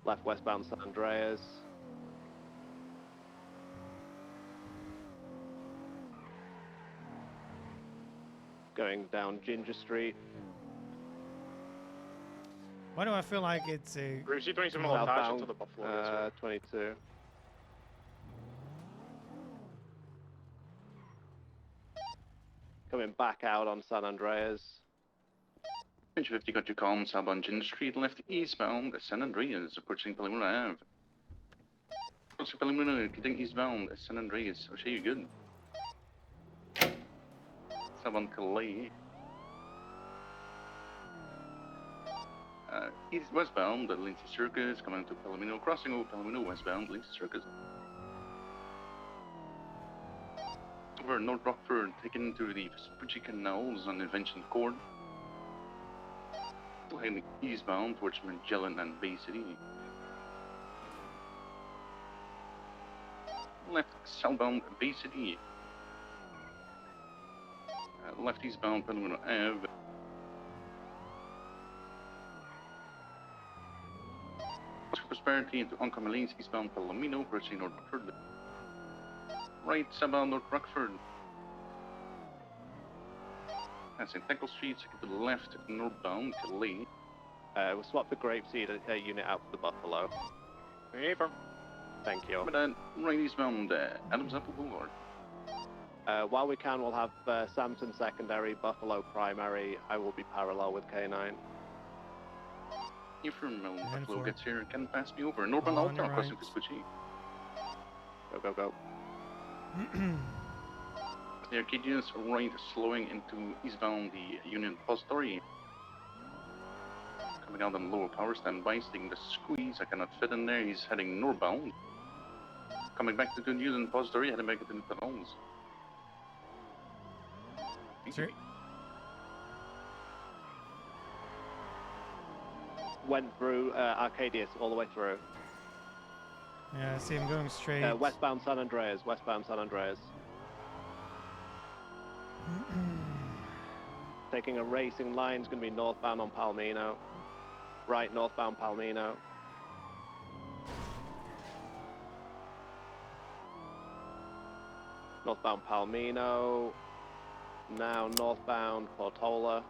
Left westbound San Andreas. Going down Ginger Street. Why do I feel like it's a... Group C27 will attach into the Buffalo. 22. Coming back out on San Andreas. Page 50 got your calm, southbound Ginger Street, left eastbound, San Andreas, approaching Palomino Ave. Approaching Palomino, getting eastbound, San Andreas. O'Shea, you good? Southbound Calais. Westbound, the Lindsay Circus, coming to Palomino, crossing over Palomino, westbound, Lindsay Circus. Over North Rockford, taken into the Vespucci Canals on Invention Court. Heading eastbound towards Magellan and Bay City. Left southbound Bay City. Left eastbound Palomino Ave. Oscar Prosperity into oncoming lanes eastbound Palomino, approaching North Rockford. Right southbound North Rockford. Passing Tackle Street, to the left, northbound, Calais. We'll swap the Grapeseed unit out for the Buffalo. Paper. Thank you. But right eastbound, Adams Apple Boulevard. While we can, we'll have Samson secondary, Buffalo primary. I will be parallel with K9. If from Buffalo gets here, can pass me over. Northbound Alta, crossing Vespucci. Go, go, go. The Arcadians right slowing into eastbound the Union Depository. Coming out on lower power standby, sticking the squeeze. I cannot fit in there. He's heading northbound. Coming back to the Union Depository, heading back into the tunnels. Sure. Went through Arcadius all the way through. Yeah, I see him going straight. Westbound San Andreas, westbound San Andreas. Taking a racing line, is going to be northbound on Palomino. Right, northbound Palomino. Northbound Palomino. Now northbound Portola.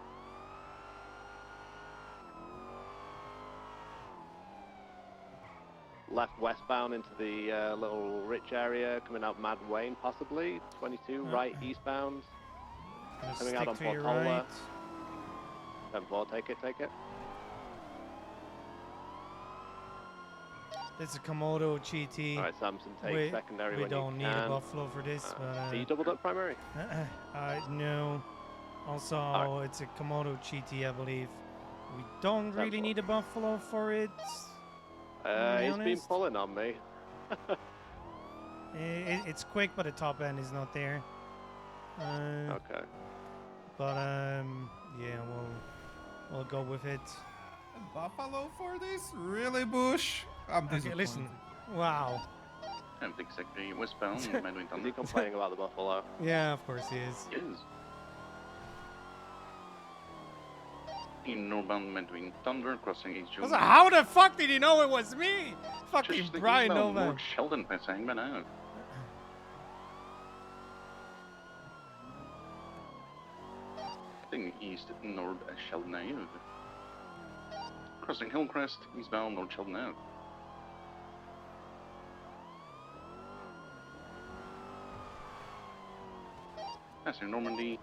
Left westbound into the little rich area, coming out Mad Wayne possibly. 22, right eastbound. Coming out on Portola. 10-4, take it, take it. It's a Komodo GT. Alright, Samson, take secondary we when you don't need a Buffalo for this, but... are you doubled up primary? No. Also, it's a Komodo GT, I believe. We don't really need a buffalo for it. He's been honest. pulling on me. It's quick, but the top end is not there. Okay. But yeah, we'll go with it. Buffalo for this? Really, Bush? I'm Okay, disappointed. listen. Wow. I'm the secretary westbound, Medway Is Thunder. he complaining about the buffalo? Yeah, of course he is. Yes. In northbound Medway Thunder, crossing East June. How the fuck did he know it was me? Fucking Brian Nova. North Sheldon passing by now. Heading east, north Sheldon Ave. Crossing Hillcrest, eastbound, North Sheldon Ave. Passing Normandy.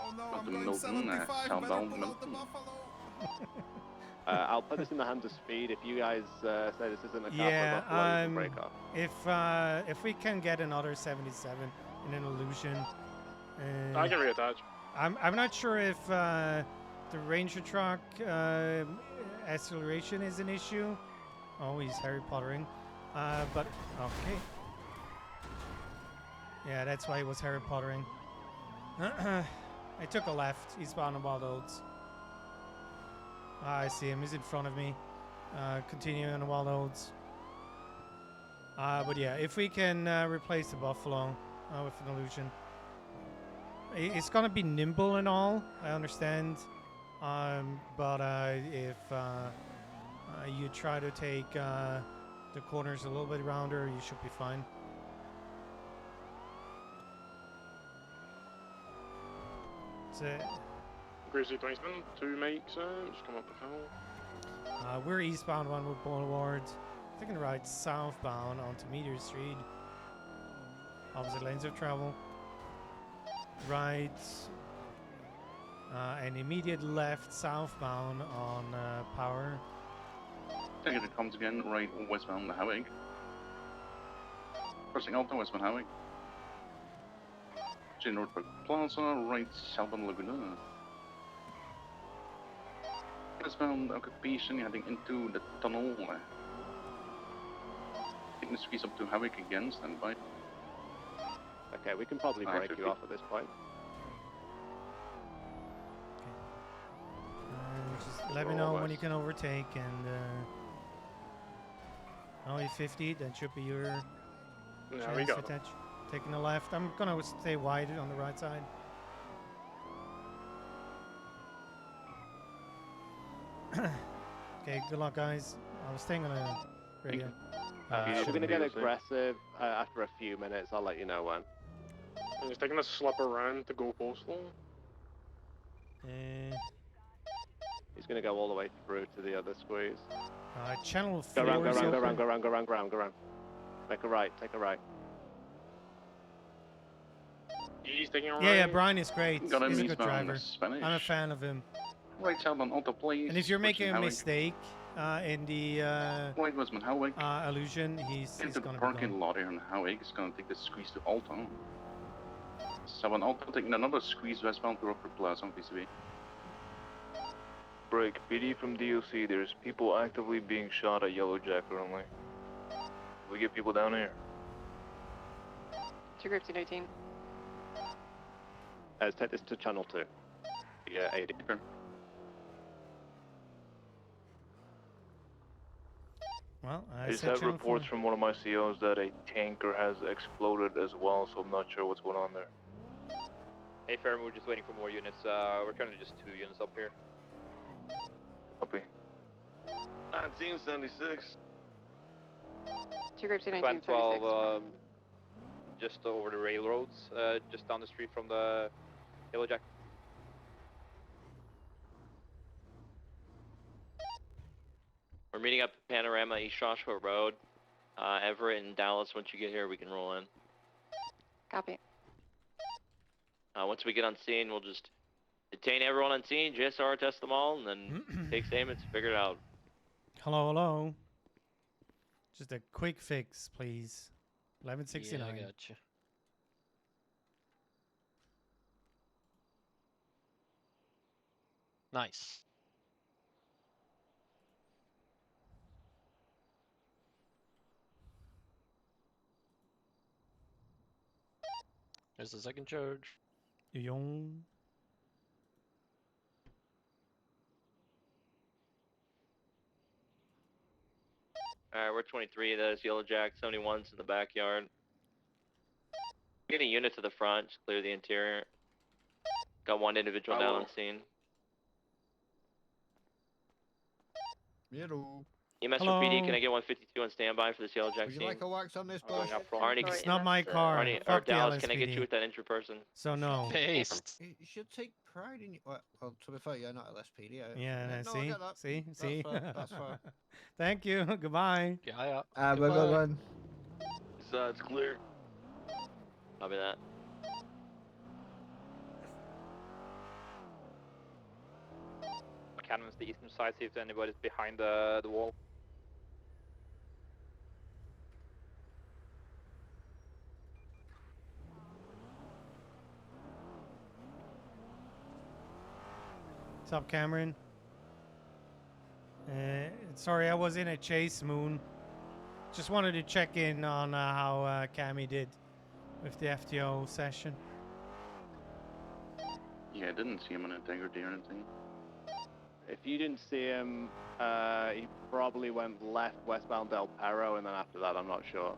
Oh no, Up I'm to going Milton, 75. Better southbound pull out the Milton. buffalo. I'll put this in the hands of Speed. If you guys say this isn't a car for a Yeah, buffalo, you can break off. if we can get another 77 in an illusion, I can reattach. I'm not sure if the Ranger truck acceleration is an issue. Oh, he's Harry Pottering, but okay. Yeah, that's why he was Harry Pottering. I took a left. He's bound on Wild Oats. I see him. He's in front of me. Continuing on the Wild Oats. But yeah, if we can replace the Buffalo with an illusion. It's going to be nimble and all, I understand. But if you try to take the corners a little bit rounder, you should be fine. That's it. Grizzly 27, 2 makes just come up the hill. We're eastbound Onewood Boulevard. Taking the right southbound onto Meteor Street. Opposite lanes of travel. Right. And immediate left southbound on Power. Taking it comes again, right westbound the highway. Crossing Alta, westbound highway. J Northbrook Plaza, right southbound Laguna. Westbound occupation heading into the tunnel. Taking the squeeze up to Hawick again, stand by. Okay, we can probably break you off at this point. Just let me know when you can overtake and only 50, that should be your Yeah, we chance got to him. touch. Taking the left. I'm gonna stay wide on the right side. Okay, good luck guys. I was staying on a radio. We're going to get aggressive after a few minutes. I'll let you know when. I'm just taking a slip around to go postal. He's going to go all the way through to the other squeeze. Channel 4 Go around, go is around, go open. around, go around, go around, go around, go around. Take a right, take a right. He's taking a right. Yeah, Brian is great. Got him He's a good eastbound, driver. Spanish. I'm a fan of him. Right southbound Alta Place. And if you're making a Hawick. mistake in the Right westbound Hawick. illusion, he's Into the gonna be parking gone. lot here in Hawick. It's gonna take the squeeze to Alta. Southbound Alta taking another squeeze westbound to Rockford Plaza on PCB. Break. PD from DOC. There's people actively being shot at Yellow Jack currently. We get people down here. 2 groups in 18. Let's take this to channel 2. Yeah, 80. Well, I I just said have channel reports 4. from one of my COs that a tanker has exploded as well, so I'm not sure what's going on there. Hey, Fairman, we're just waiting for more units. We're currently just 2 units up here. Copy. 1976. 2 groups in 19, Plan 36. 12, just over the railroads, just down the street from the Yellow Jack. We're meeting up at Panorama East Joshua Road. Everett and Dallas, once you get here, we can roll in. Copy. Once we get on scene, we'll just detain everyone on scene, JSR test them all, and then take statements, figure it out. Hello, hello. Just a quick fix, please. 1169. Yeah, I gotcha. Nice. There's the second charge. Yon. Alright, we're 23 of those Yellow Jack, 71's in the backyard. Get a unit to the front, just clear the interior. Got one individual down on scene. Hello. EMS for PD, can I get 152 on standby for this Yellow Jack Would you scene? like a wax on this, Bush? Arnie, It's not my car. Arnie, or Fuck the Dallas, can I get LSPD. you with that injured person? So no. Paste. You should take pride in your. Well, to be fair, you're not LSPD. Yeah, no, I see, get that. see, That's see. fair, that's fair. Thank you. Goodbye. Yeah. Have a good one. Side's clear. Copy that. Canvas the eastern side, see if anybody's behind the wall. What's up, Cameron? Sorry, I was in a chase, Moon. Just wanted to check in on how Cammy did with the FTO session. Yeah, I didn't see him on integrity or anything. If you didn't see him, he probably went left westbound Del Perro, and then after that, I'm not sure.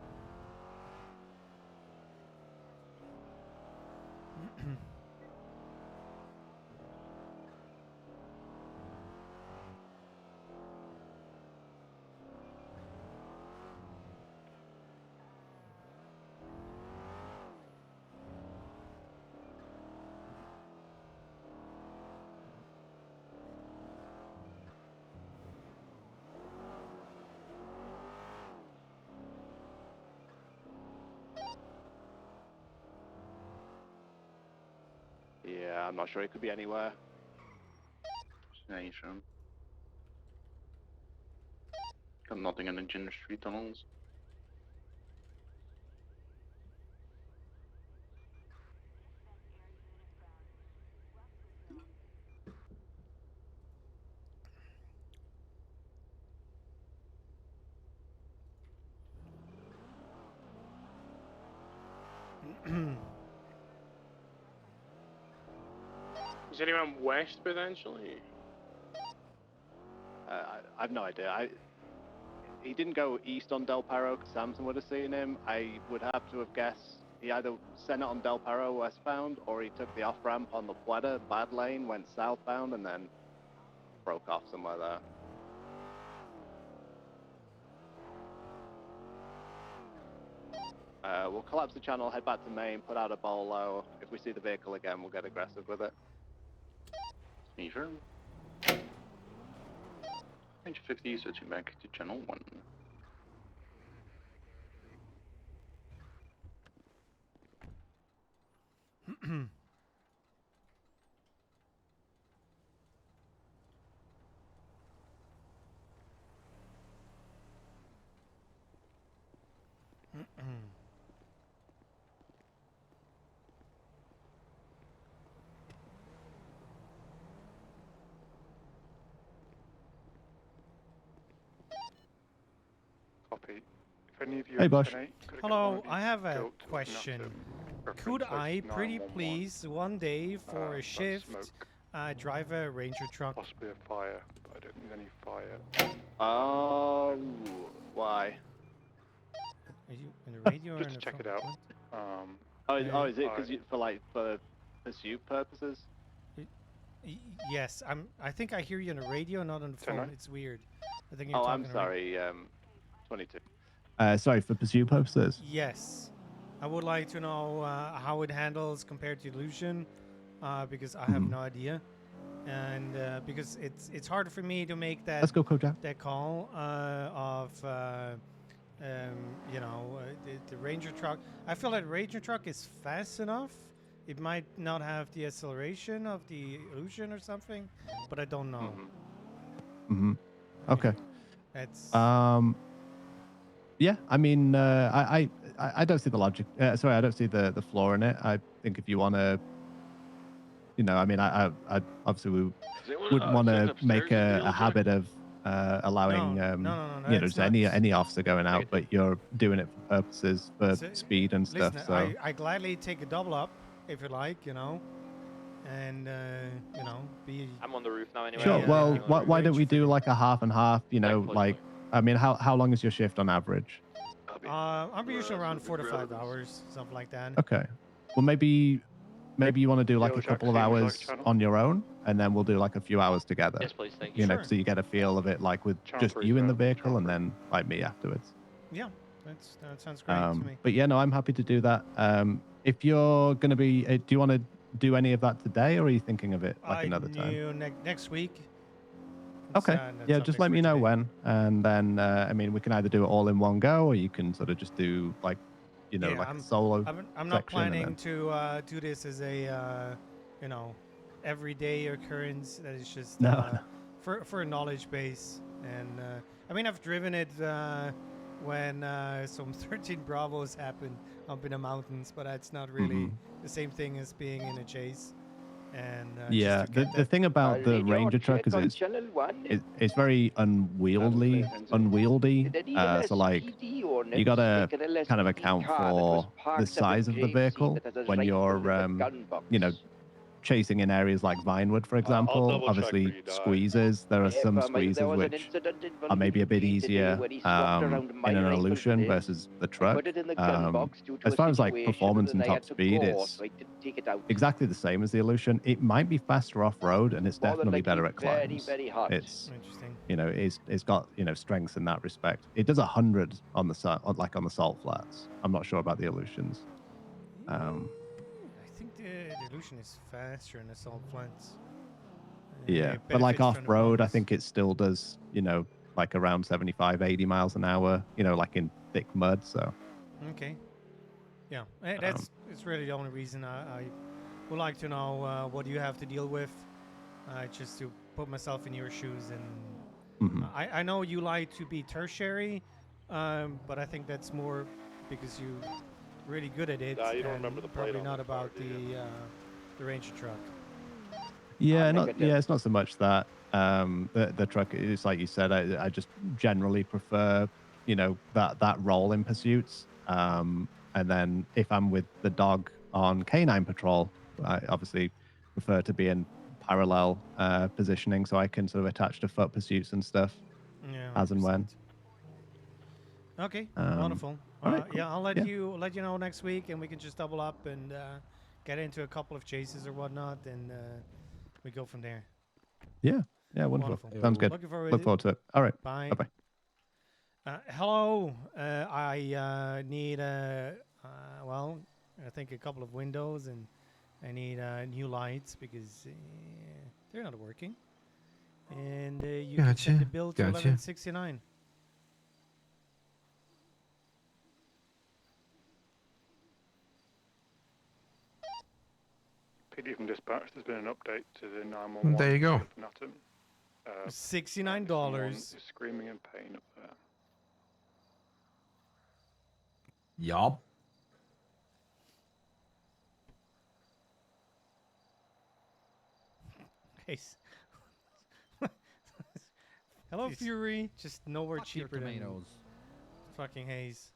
Yeah, I'm not sure. It could be anywhere. Nation. Got nothing in the Ginger Street tunnels. Is anyone west potentially? I have no idea. He didn't go east on Del Perro because Samson would have seen him. I would have to have guessed he either sent it on Del Perro westbound or he took the off-ramp on the Plata, bad lane, went southbound, and then broke off somewhere there. We'll collapse the channel, head back to main, put out a bolo. If we see the vehicle again, we'll get aggressive with it. Sneaker. Range 50, switching back to channel 1. Copy. If any of you Hey, have Bush. 10-8, could Hello, get one of I these have a built to question. reference Could like I pretty 911, please one day for a that's shift smoke. drive a Ranger truck? Possibly a fire, but I don't need any fire. Oh, why? Are you in the radio or Just in to the check it phone? out. Is it because for pursuit purposes? Yes, I think I hear you on the radio, not on the phone. It's weird. I think you're Oh, talking I'm to me. sorry. 22. Sorry, for pursuit purposes. Yes, I would like to know how it handles compared to illusion, because I Mm-hmm. have no idea, and because it's hard for me to make that. Let's go, Kojak. That call of the Ranger truck. I feel like Ranger truck is fast enough. It might not have the acceleration of the illusion or something, but I don't know. Mm-hmm. Okay. That's yeah, I mean, I don't see the logic. Sorry, I don't see the flaw in it. I think if you want to you know, I mean, I obviously wouldn't want to make a habit of allowing no, you know, that's just not. any officer going out, but you're doing it for purposes for So, speed and stuff. Listen, So I gladly take a double up if you like, you know, and you know, be. I'm on the roof now anyway. sure. Yeah, Well, everything on the roof. why don't we do like a half and half? You know, like I mean, how long is your shift on average? I'm usually around 4 to 5 hours, something like that. Okay. Well, maybe you want to do like Yellow a couple Jack of seems like hours channel. on your own, and then we'll do like a few hours together. Yes, please, thank You you. know, Sure. so you get a feel of it, like with Channel just 3 you in the phone, vehicle, channel and 3. then like me afterwards. Yeah, that sounds great to me. But yeah, no, I'm happy to do that. If you're gonna be, do you want to do any of that today, or are you thinking of it like another time? Next week. Okay. That's Yeah, something just let for me know today. when, and then I mean, we can either do it all in one go, or you can sort of just do like, you know, Yeah, like a solo I'm not section, and planning then to do this as a you know, everyday occurrence. That is just No. for a knowledge base. And I mean, I've driven it when some 13 Bravos happened up in the mountains, but that's not really the same thing as being in a chase. And yeah, just to get the that. thing about the Ranger truck is it's very unwieldy. So like you gotta kind of account for the size of the vehicle when you're you know, chasing in areas like Vinewood, for example. double check Obviously, for you, Di. squeezes. There are some squeezes which are maybe a bit easier in an Illusion versus the truck. As far as like performance and top speed, it's exactly the same as the Illusion. It might be faster off road, and it's definitely better at climbs. It's Interesting. you know, it's got, you know, strengths in that respect. It does 100 on the like on the salt flats. I'm not sure about the Illusions. I think the Illusion is faster in the salt flats. Yeah, It but like benefits from the off-road, I bumps. think it still does, you know, like around 75, 80 miles an hour, you know, like in thick mud. So Okay. Yeah, that's it's really the only reason I would like to know what you have to deal with, just to put myself in your shoes. And I know you like to be tertiary, but I think that's more because you're really good at it. Nah, you don't and remember the plate probably on not the car, about do you? the Ranger truck. yeah, it's not so much that the truck. It's like you said. I just generally prefer, you know, that role in pursuits. And then if I'm with the dog on canine patrol, I obviously prefer to be in parallel positioning, so I can sort of attach to foot pursuits and stuff Yeah, as and when. 100%. Okay, wonderful. all right, Yeah, I'll let yeah. you know next week, and we can just double up and get into a couple of chases or whatnot, and we go from there. Yeah, wonderful. Sounds good. Looking forward Look forward to it. All right. Bye. Bye. Hello. I need well, I think a couple of windows, and I need new lights because they're not working. And you can send the bill to 1169. PD from dispatch, there's been an update to the 911. There you go. $69. Someone is screaming in pain up there. Yup. Haze. Hello, Fury. Just nowhere cheaper than fucking Haze.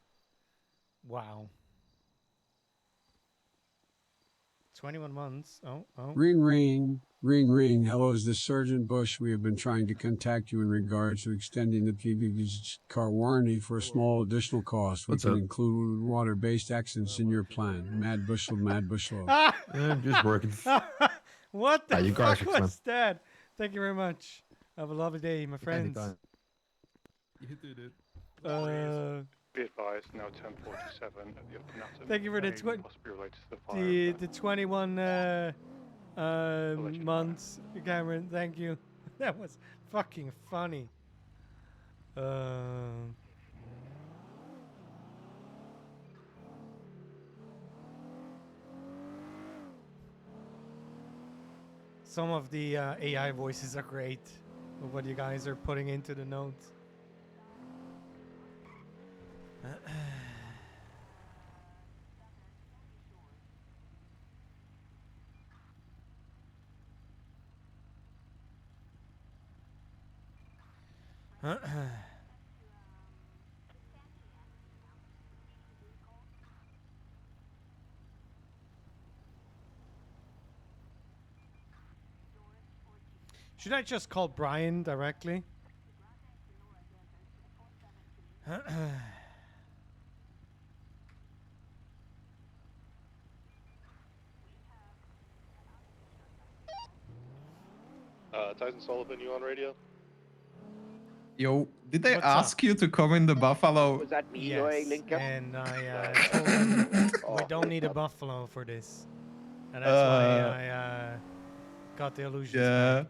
Wow. 21 months. Oh. Ring, ring, ring, ring. Hello, is this Sergeant Bush? We have been trying to contact you in regards to extending the PBSD car warranty for a small additional cost. We can include water-based accidents in your plan. Mad Bushel, Mad Bushel. I'm just working. What the you guys fuck are was that? Thank you very much. Have a lovely day, my friends. You too, dude. Be advised, now 10:47 at the Upper Natton. Thank you for the Possibly related to the fire. the 21 months, Cameron. Thank you. That was fucking funny. Some of the AI voices are great. What you guys are putting into the notes. Should I just call Brian directly? Tyson Sullivan, you on radio? Yo, did they What's ask up? you to come in the Buffalo? Was that me, Yes, Lincoln? and I told them we don't need a buffalo for this, and that's why I got the illusions Yeah. back.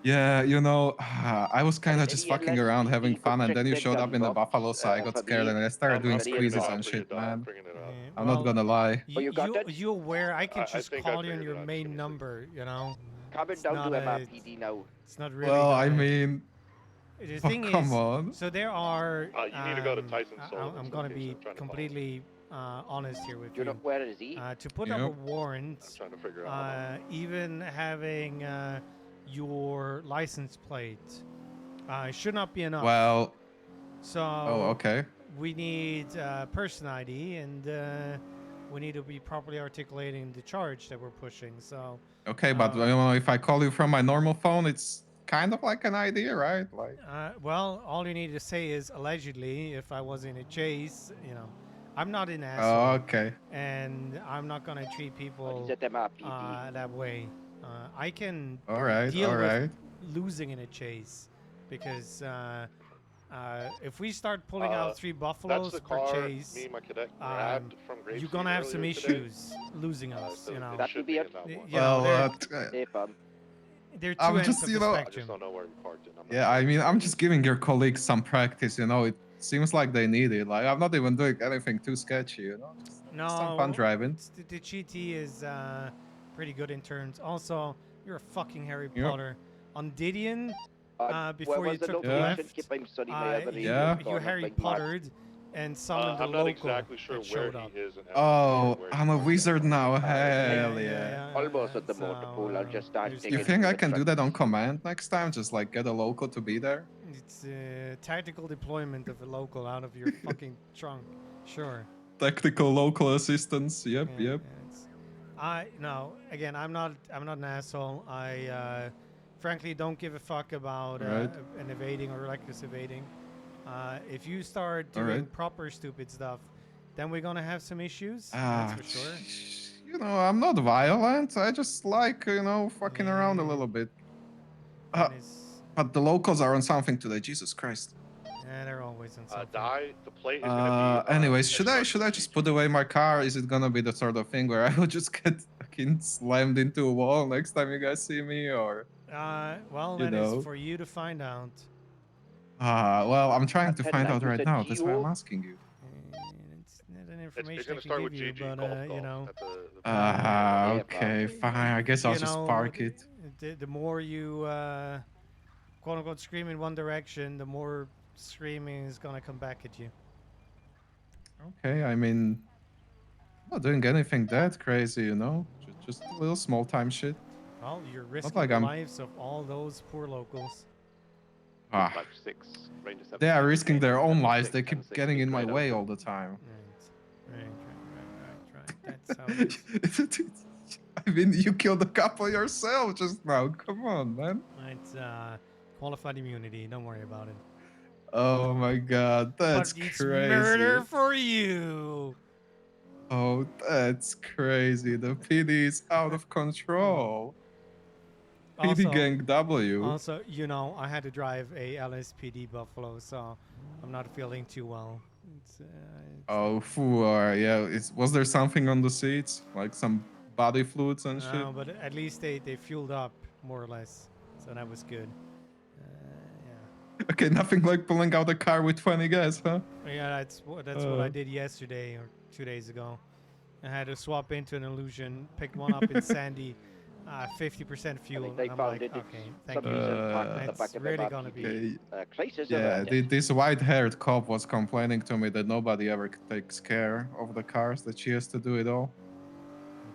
Yeah, you know, I was kind of just fucking around having could fun, and check then you them showed up in the gunbox, Buffalo, so I got for scared, me. and I started doing I'm bringing it squeezes up, and shit, man. I'm Well, not gonna lie. You aware I can just think I call you on figured your it out. main number, you know? Coming It's down not to a- MRPD now. It's not really. Well, I that- mean, The oh, thing come is, on. so there are. You need to go to Tyson I'm Sullivan's going to location. be I'm trying to follow. completely honest here with You know, you. where is he? To put up a Yep. warrant, I'm trying to figure out. even having your license plate should not be enough. Well, So. oh, okay. We need person ID, and we need to be properly articulating the charge that we're pushing. So. Okay, but you know, if I call you from my normal phone, it's kind of like an idea, right? Like, Well, all you need to say is allegedly. If I was in a chase, you know, I'm not an oh, asshole, okay. and I'm not gonna treat people He's at MRPD. that way. I can All right, deal all right. with losing in a chase, because if we start pulling out 3 buffaloes That's the per car chase, me and my cadet grabbed from you're Grapeseed gonna have some earlier today. issues losing us. You know, That would be it. You know, Well, they're 2 I'm ends just, of you the know, I just spectrum. don't know where we parked it. yeah, I mean, I'm just giving your colleagues some practice, you know. It seems like they need it. Like, I'm not even doing anything too sketchy, you know. Just some fun driving. The GT is pretty good in turns. Also, you're a fucking Harry Yep. Potter. On Didion, Where before you was the took the location? left, Keep him studying my other you area. Harry Pottered and summoned the I'm local not exactly sure that where showed up. he is. And Oh, I'm a wizard now. Hell yeah. Almost at the motor pool. I'll just start You taking think I the can do truck. that on command next time? Just like get a local to be there? It's tactical deployment of a local out of your fucking trunk. Sure. Tactical local assistance. Yep, Yeah, yep. no. Again, I'm not an asshole. I frankly don't give a fuck about Right. an evading or reckless evading. If you start All doing right. proper stupid stuff, then we're gonna have some issues. Ah, That's for sure. You know, I'm not violent. I just like, you know, fucking around a little bit. But the locals are on something today. Jesus Christ. Yeah, they're always on something. The plate is gonna be. Anyways, should I just put away my car? Is it gonna be the sort of thing where I will just get fucking slammed into a wall next time you guys see me, or? Well, You that know. is for you to find out. Well, I'm trying to find out you right said now. That's why I'm Geo? asking you. It's not an It's information gonna I start can with give you, GG but golf you know. Okay, fine. I guess I'll you just know, park it. The more you quote unquote scream in one direction, the more screaming is gonna come back at you. Okay, I mean, I'm not doing anything that crazy, you know? Just a little small time shit. Well, you're risking like the I'm- lives of all those poor locals. Ah, they are risking their own lives. They keep getting in my way all the time. Right. That's how it is. I mean, you killed a couple yourself just now. Come on, man. It's qualified immunity. Don't worry about it. Oh my god, that's but it's crazy. murder for you. Oh, that's crazy. The PD is out of control. PD Also- Gang W. Also, you know, I had to drive a LSPD Buffalo, so I'm not feeling too well. Oh, yeah. Was there something on the seats? Like some body fluids and shit? No, but at least they fueled up more or less, so that was good. Okay, nothing like pulling out a car with 20 guys, huh? Yeah, that's what I did yesterday or 2 days ago. I had to swap into an illusion, picked one up in Sandy, 50% fuel. they And I'm found like, it. okay, thank Some you. reason parked at the It's back of really the gonna RPD. be. Crisis Yeah, averted. this white-haired cop was complaining to me that nobody ever takes care of the cars, that she has to do it all.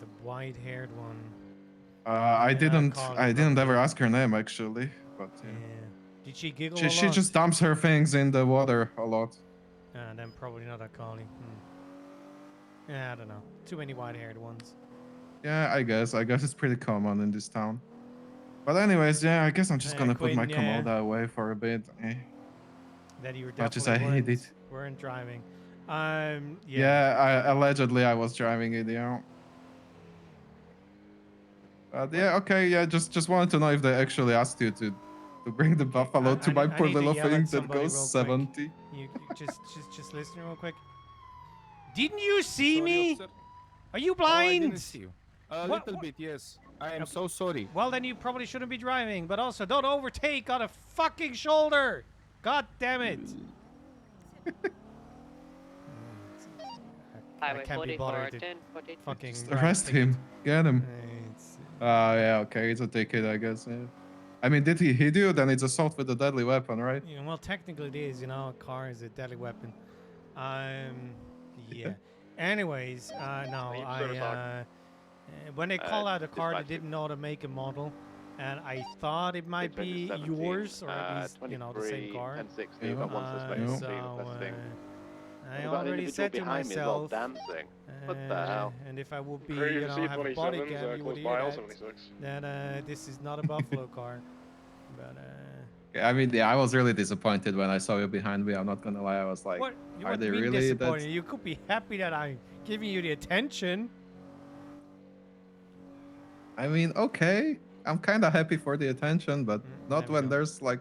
The white-haired one. I didn't call I her didn't ever probably. ask her name actually, but Yeah. Did she giggle She a lot? just dumps her things in the water a lot. Then probably not a collie. Yeah, I don't know. Too many white-haired ones. Yeah, I guess it's pretty common in this town. But anyways, yeah, I guess I'm just gonna put my Quinn, yeah. Komoda away for a bit. That you were Much as definitely I hate it. weren't driving. Yeah, allegedly I was driving it, yeah. But yeah, okay, yeah, just wanted to know if they actually asked you to bring the buffalo to my poor need to little yell thing at that somebody goes real quick. 70. You just listen real quick. Didn't you see me? Are you blind? I didn't see you. A little bit, yes. I am so sorry. Well, then you probably shouldn't be driving. But also, don't overtake on a fucking shoulder. God damn it. I can't be bothered to fucking Just write arrest tickets. him. Get him. Yeah, okay, it's a ticket, I guess. Yeah. I mean, did he hit you? Then it's assault with a deadly weapon, right? Yeah, well, technically it is. You know, a car is a deadly weapon. Yeah. Anyways, no, when they call out a car, they didn't know the make and model, and I thought it might be yours or at least the same car. 1060, we've got one suspect in the investing. I We've got an already individual said to behind me as well, myself, dancing. What the hell? and if I would be, Great to see have a body 27s, cam, you would close hear by that. L76. That this is not a Buffalo car, but I mean, yeah, I was really disappointed when I saw you behind me. I'm not gonna lie, I was like, what? You are wouldn't they be really disappointed. You could be happy that I'm giving you the attention. I mean, okay. I'm kind of happy for the attention, but not when there's like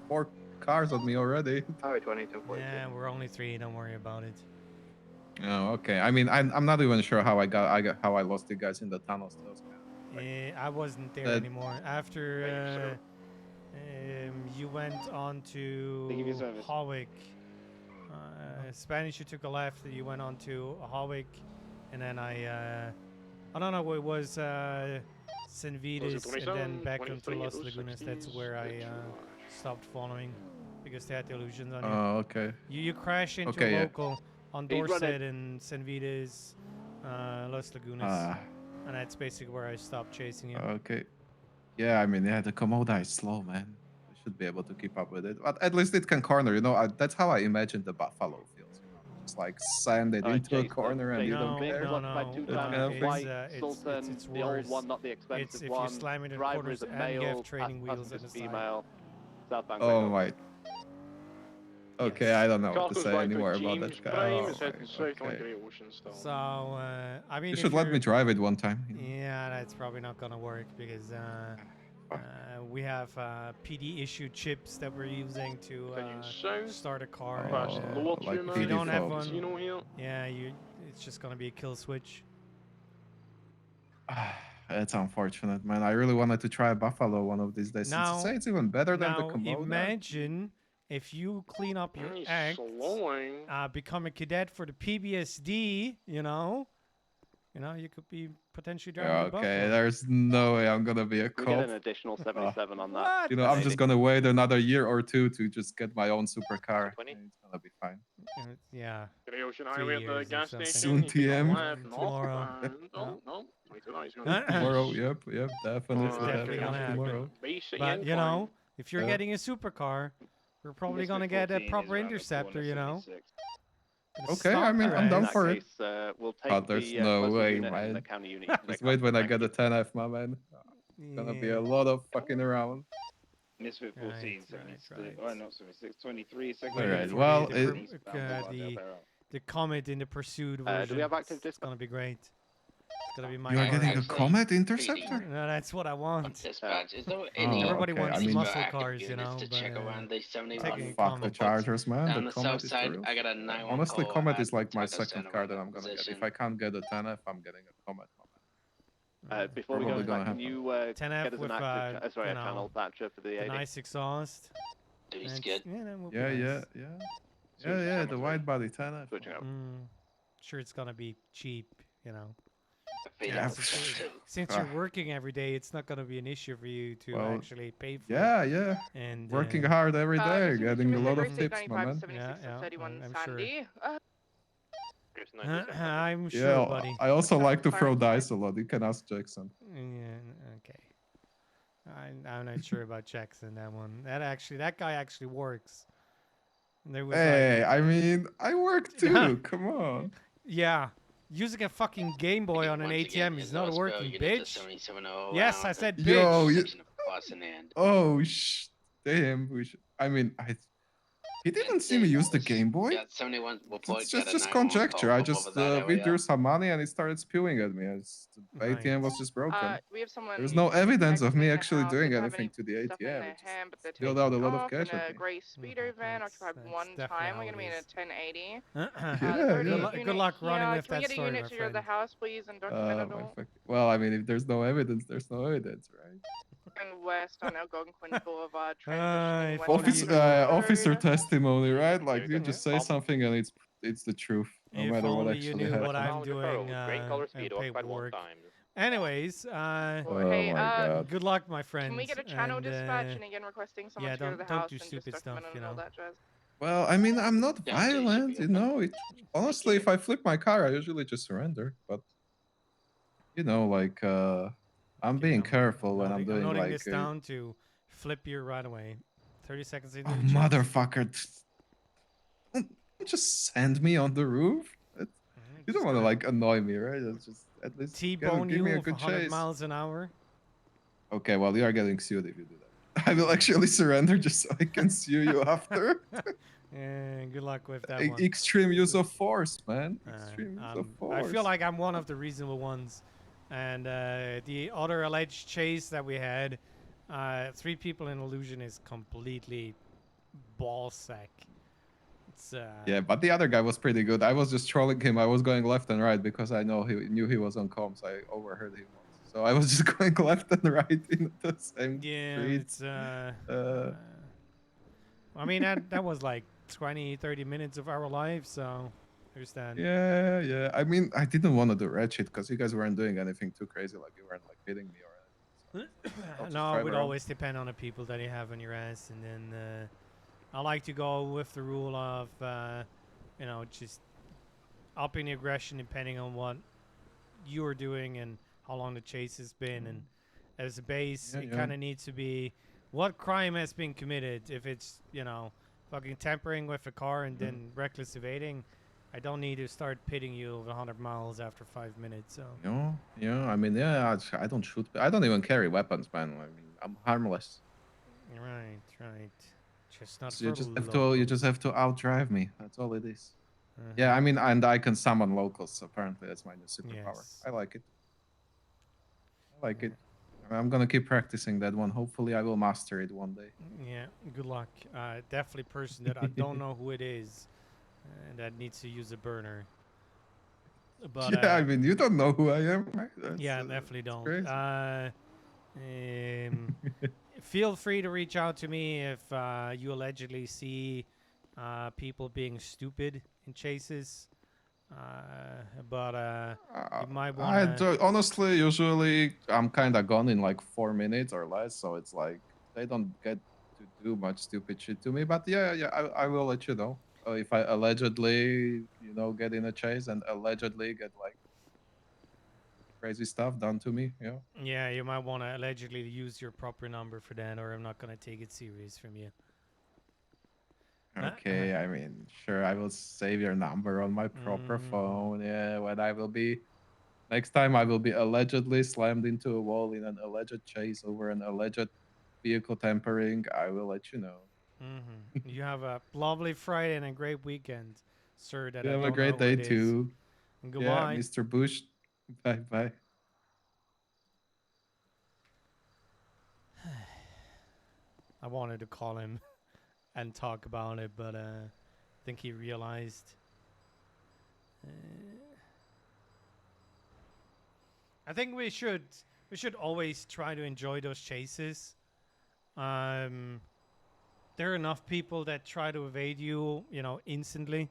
4 cars on me already. Highway 2242. Yeah, we're only 3. Don't worry about it. Oh, okay. I mean, I'm not even sure how how I lost you guys in the tunnels. I wasn't there anymore. After you went on to Hawick, Spanish, you took a left. You went on to Hawick, and then I don't know. It was San Vitas, and then back into Los Lagunas. That's where I stopped following because they had the illusions on you. Oh, okay. You crash into Okay, a yeah. local on Dorset and San Vitas, Los Lagunas, and that's basically where I stopped chasing you. Okay. Yeah, I mean, yeah, the Komoda is slow, man. We should be able to keep up with it. But at least it can corner, you know. That's how I imagine the Buffalo feels. You know? Just like sand it into a corner and you don't care. No. Sultan, it's the old worse. one, not the expensive If one. you slam it in Driver corners is a and you male, have training wheels passenger on is the side. female. Southbound Oh Greyhound. my. Okay, I don't know what to say anymore about James that guy. Prime Oh, is heading south on okay. Great Ocean still. So I mean, You if should let me you're- drive it one time. Yeah, that's probably not gonna work because we have PD issued chips that we're using to start a car. Oh, and, like if you don't have folks. one, yeah, it's just gonna be a kill switch. That's unfortunate, man. I really wanted to try a Buffalo one of these days. Now- Say it's even better than the Now Komoda. imagine if you clean up your He's act, slowing. become a cadet for the PBSD, you you could be potentially driving a Okay, Buffalo. there's no way I'm gonna be a We get an cop. additional 77 on that. You know, I'm just gonna wait another year or 2 to just get my own supercar. It's gonna be fine. Yeah. Great Ocean 3 Highway at the years or gas something. station. Soon TM. Tomorrow. Oh, no. Wait till he's gonna Tomorrow, yep, definitely, It's definitely gonna happen. tomorrow. But if you're getting a supercar, we're probably gonna get a proper interceptor. Gonna Okay, I stop mean, your I'm down ass. for it. We'll take But there's the no closest way, unit and the man. county unit. Just wait when I get a 10F, my man. It's gonna be a lot of fucking around. Misfit 14, right. Oh, not 76, 23, Alright, well, the Comet in the Pursuit do version. we have active It's gonna be great. It's gonna be my. You are getting a car. Comet Interceptor? No, that's what I want. Dispatch, is there Oh, any Everybody okay, wants I mean- muscle cars, units you know. to but, check around the 71? taking a Fuck the Comet. Chargers, man. Down The the Comet south is side, the real I got a shit. 911 Honestly, call Comet at is like my Taco second Center car that I'm gonna get. position. If I can't get a 10F, I'm getting a Comet. Before we go Probably into gonna that, can happen. you 10F get us with, an active, a you know, channel patcher for the a 80? nice exhaust. Dude, he's And good. Yeah, that will be Yeah, nice. yeah, the wide body 10F. Switching up. Sure, it's gonna be cheap, you know. Yeah, Since you're working every day, it's not gonna be an issue for you to Well, actually pay for it. Yeah. And Working hard every day, getting a lot of tips, my man. I'm sure. I'm sure, Yeah, buddy. I also like to throw dice a lot. You can ask Jackson. Yeah, okay. I'm not sure about checks in that one. That guy actually works. There was Hey, I mean, I work too. Come on. yeah, using a fucking Game Boy on an Once again, ATM is is not Osbo working, unit to bitch. 7700 Yes, I around. said Yo, bitch. you, Section of bus in hand. oh, damn. I mean, he didn't see me use the Game Boy. Yeah, 71 will It's put got a just 911 conjecture. call I from over just that withdrew area. some money and it started spewing at me. The Right. ATM was just broken. We have someone There's no evidence of me exiting the actually house. They doing don't have anything any to the stuff in ATM. their It hand, but they're just spilled taking out a lot of off in cash at a me. gray speeder van, occupied one definitely time. how We're gonna be in it a 1080. Yeah, Good luck running with Can we that get a story, unit my to friend. the house, please, and document it all? Well, I mean, if there's no evidence, there's no evidence, right? And west on Algonquin Boulevard, transitioning west. Officer testimony, right? Like you just say something and it's the truth, no If matter what only you actually knew what happened. I'm doing green color speed, occupied one paperwork. time. Anyways, Oh my god. good luck, my friend. Can we get a channel and, dispatch and again requesting someone yeah, to go to the don't house do and just stupid stuff, document you and all know. that jazz? Well, I mean, I'm not Yeah, so you should violent, be you know. Honestly, if I flip my car, I usually just surrender. But you know, like I'm being careful when I'm doing noting like. this down to flip your right away. 30 seconds into Oh, the chase. motherfucker! Don't just send me on the roof. You don't want to like annoy me, right? It's just at least T-bone give you me a with good 100 chase. miles an hour. Okay, well, you are getting sued if you do that. I will actually surrender just so I can sue you after. And good luck with that one. Extreme use of force, man. Extreme use of force. I feel like I'm one of the reasonable ones. And the other alleged chase that we had, 3 people in illusion is completely ballsack. It's Yeah, but the other guy was pretty good. I was just trolling him. I was going left and right because I knew he was on comms. I overheard him once. So I was just going left and right in the same streets. I mean, that was like 20-30 minutes of our lives, so there's that. Yeah. I mean, I didn't want to do red shit because you guys weren't doing anything too crazy. Like you weren't like hitting me or anything. So No, it would always depend on the people that you have on your ass, and then I like to go with the rule of, you know, just upping the aggression depending on what you are doing and how long the chase has been. And as a base, it kind of needs to be what crime has been committed. If it's, you know, fucking tampering with a car and then reckless evading, I don't need to start pitting you over 100 miles after 5 minutes. So. Yeah. I mean, yeah. I don't shoot. I don't even carry weapons, man. I mean, I'm harmless. Right. Just not So for you just have to outdrive me. That's all it is. Yeah, I mean, and I can summon locals. Apparently, that's my new superpower. Yes. I like it. I'm gonna keep practicing that one. Hopefully, I will master it one day. Yeah, good luck. Definitely person that I don't know who it is that needs to use a burner. But, yeah, I mean, you don't know who I am, right? Yeah, definitely don't. Crazy. Feel free to reach out to me if you allegedly see people being stupid in chases. But you might want to... Honestly, usually I'm kind of gone in like 4 minutes or less, so it's like they don't get to do much stupid shit to me. But yeah, I will let you know if I allegedly, you know, get in a chase and allegedly get like crazy stuff done to me. Yeah, you might want to allegedly use your proper number for that, or I'm not gonna take it serious from you. Okay, I mean, sure, I will save your number on my proper phone. Yeah, when I will be next time, I will be allegedly slammed into a wall in an alleged chase over an alleged vehicle tampering. I will let you know. You have a lovely Friday and a great weekend, sir. That You I have don't a great know who day it is. too. And goodbye. Yeah, Mr. Bush. Bye. I wanted to call him and talk about it, but I think he realized. I think we should always try to enjoy those chases. There are enough people that try to evade you, you know, instantly.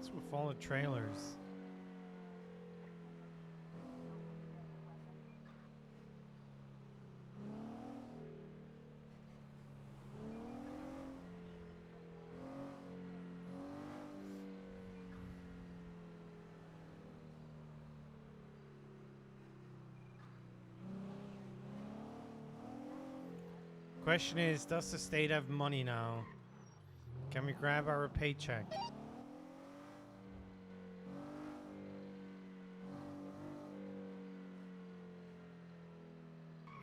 What's with all the trailers? Question is, does the state have money now? Can we grab our paycheck?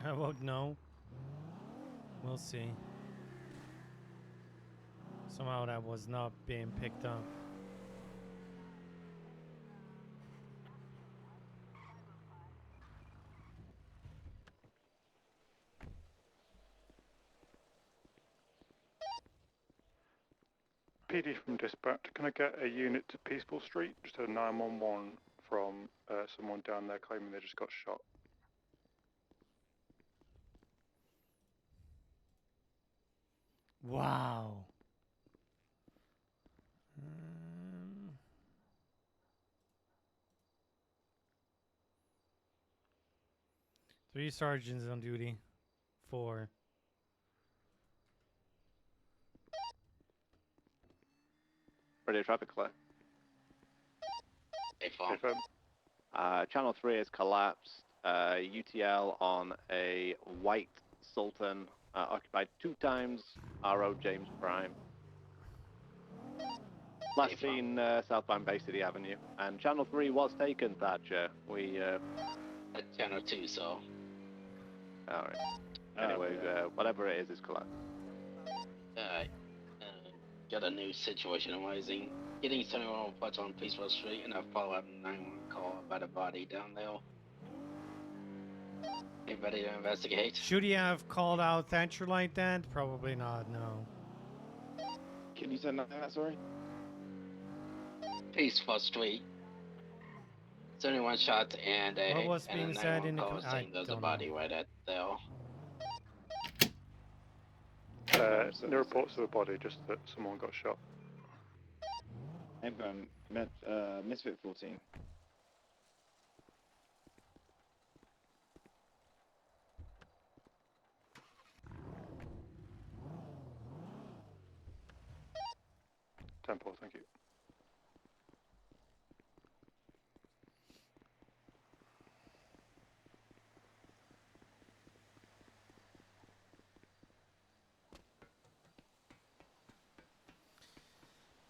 I won't know. We'll see. Somehow that was not being picked up. PD from dispatch, can I get a unit to Peaceful Street? Just a 911 from someone down there claiming they just got shot. Wow. 3 sergeants on duty. 4. Radio traffic clear. Channel 3 has collapsed. UTL on a white Sultan, occupied 2 times RO James Prime. Last seen southbound Bay City Avenue. And Channel 3 was taken, Thatcher. We... Channel 2, so... Alright. Anyway, whatever it is collapsed. Alright. Got a new situation arising. Getting someone put on Peaceful Street and a follow-up 911 call about a body down there. Anybody to investigate? Should he have called out Thatcher like that? Probably not, no. Can you say nothing that, sorry? Peaceful Street. It's only one shot and a, What was and being a said in 911 the call saying there's a body right at there. No reports of a body, just that someone got shot. Misfit 14. Temple, thank you.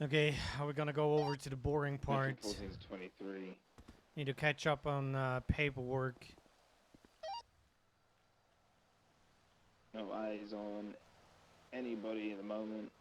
Okay, are we gonna go over to the boring part? 14 is 23. Need to catch up on paperwork. No eyes on anybody at the moment.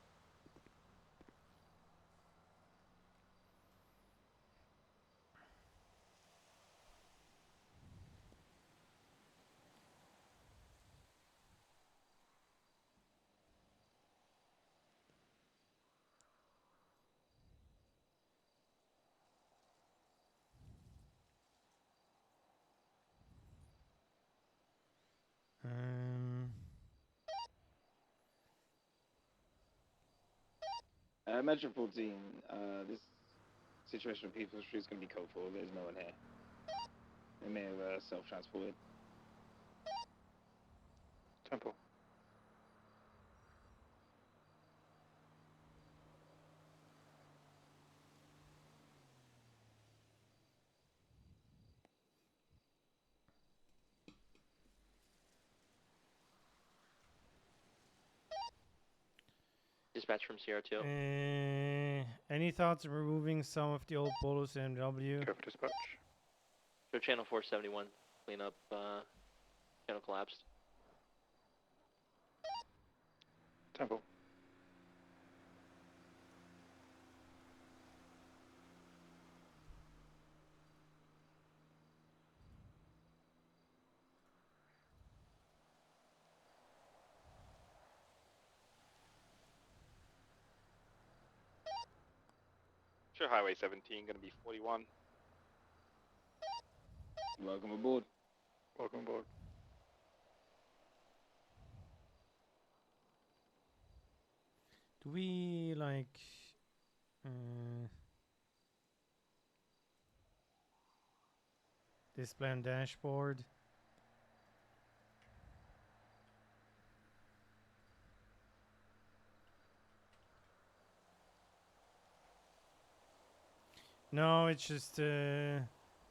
Metro 14, this situation with People's Street is going to be code 4. There's no one here. They may have self-transported. Temple. Dispatch from CR2. Any thoughts of removing some of the old Bolos MW? Go for dispatch. So channel 471, clean up, channel collapsed. Temple. Sure, Highway 17, gonna be 41. Welcome aboard. Welcome aboard. Do we like? Display on dashboard. No, it's just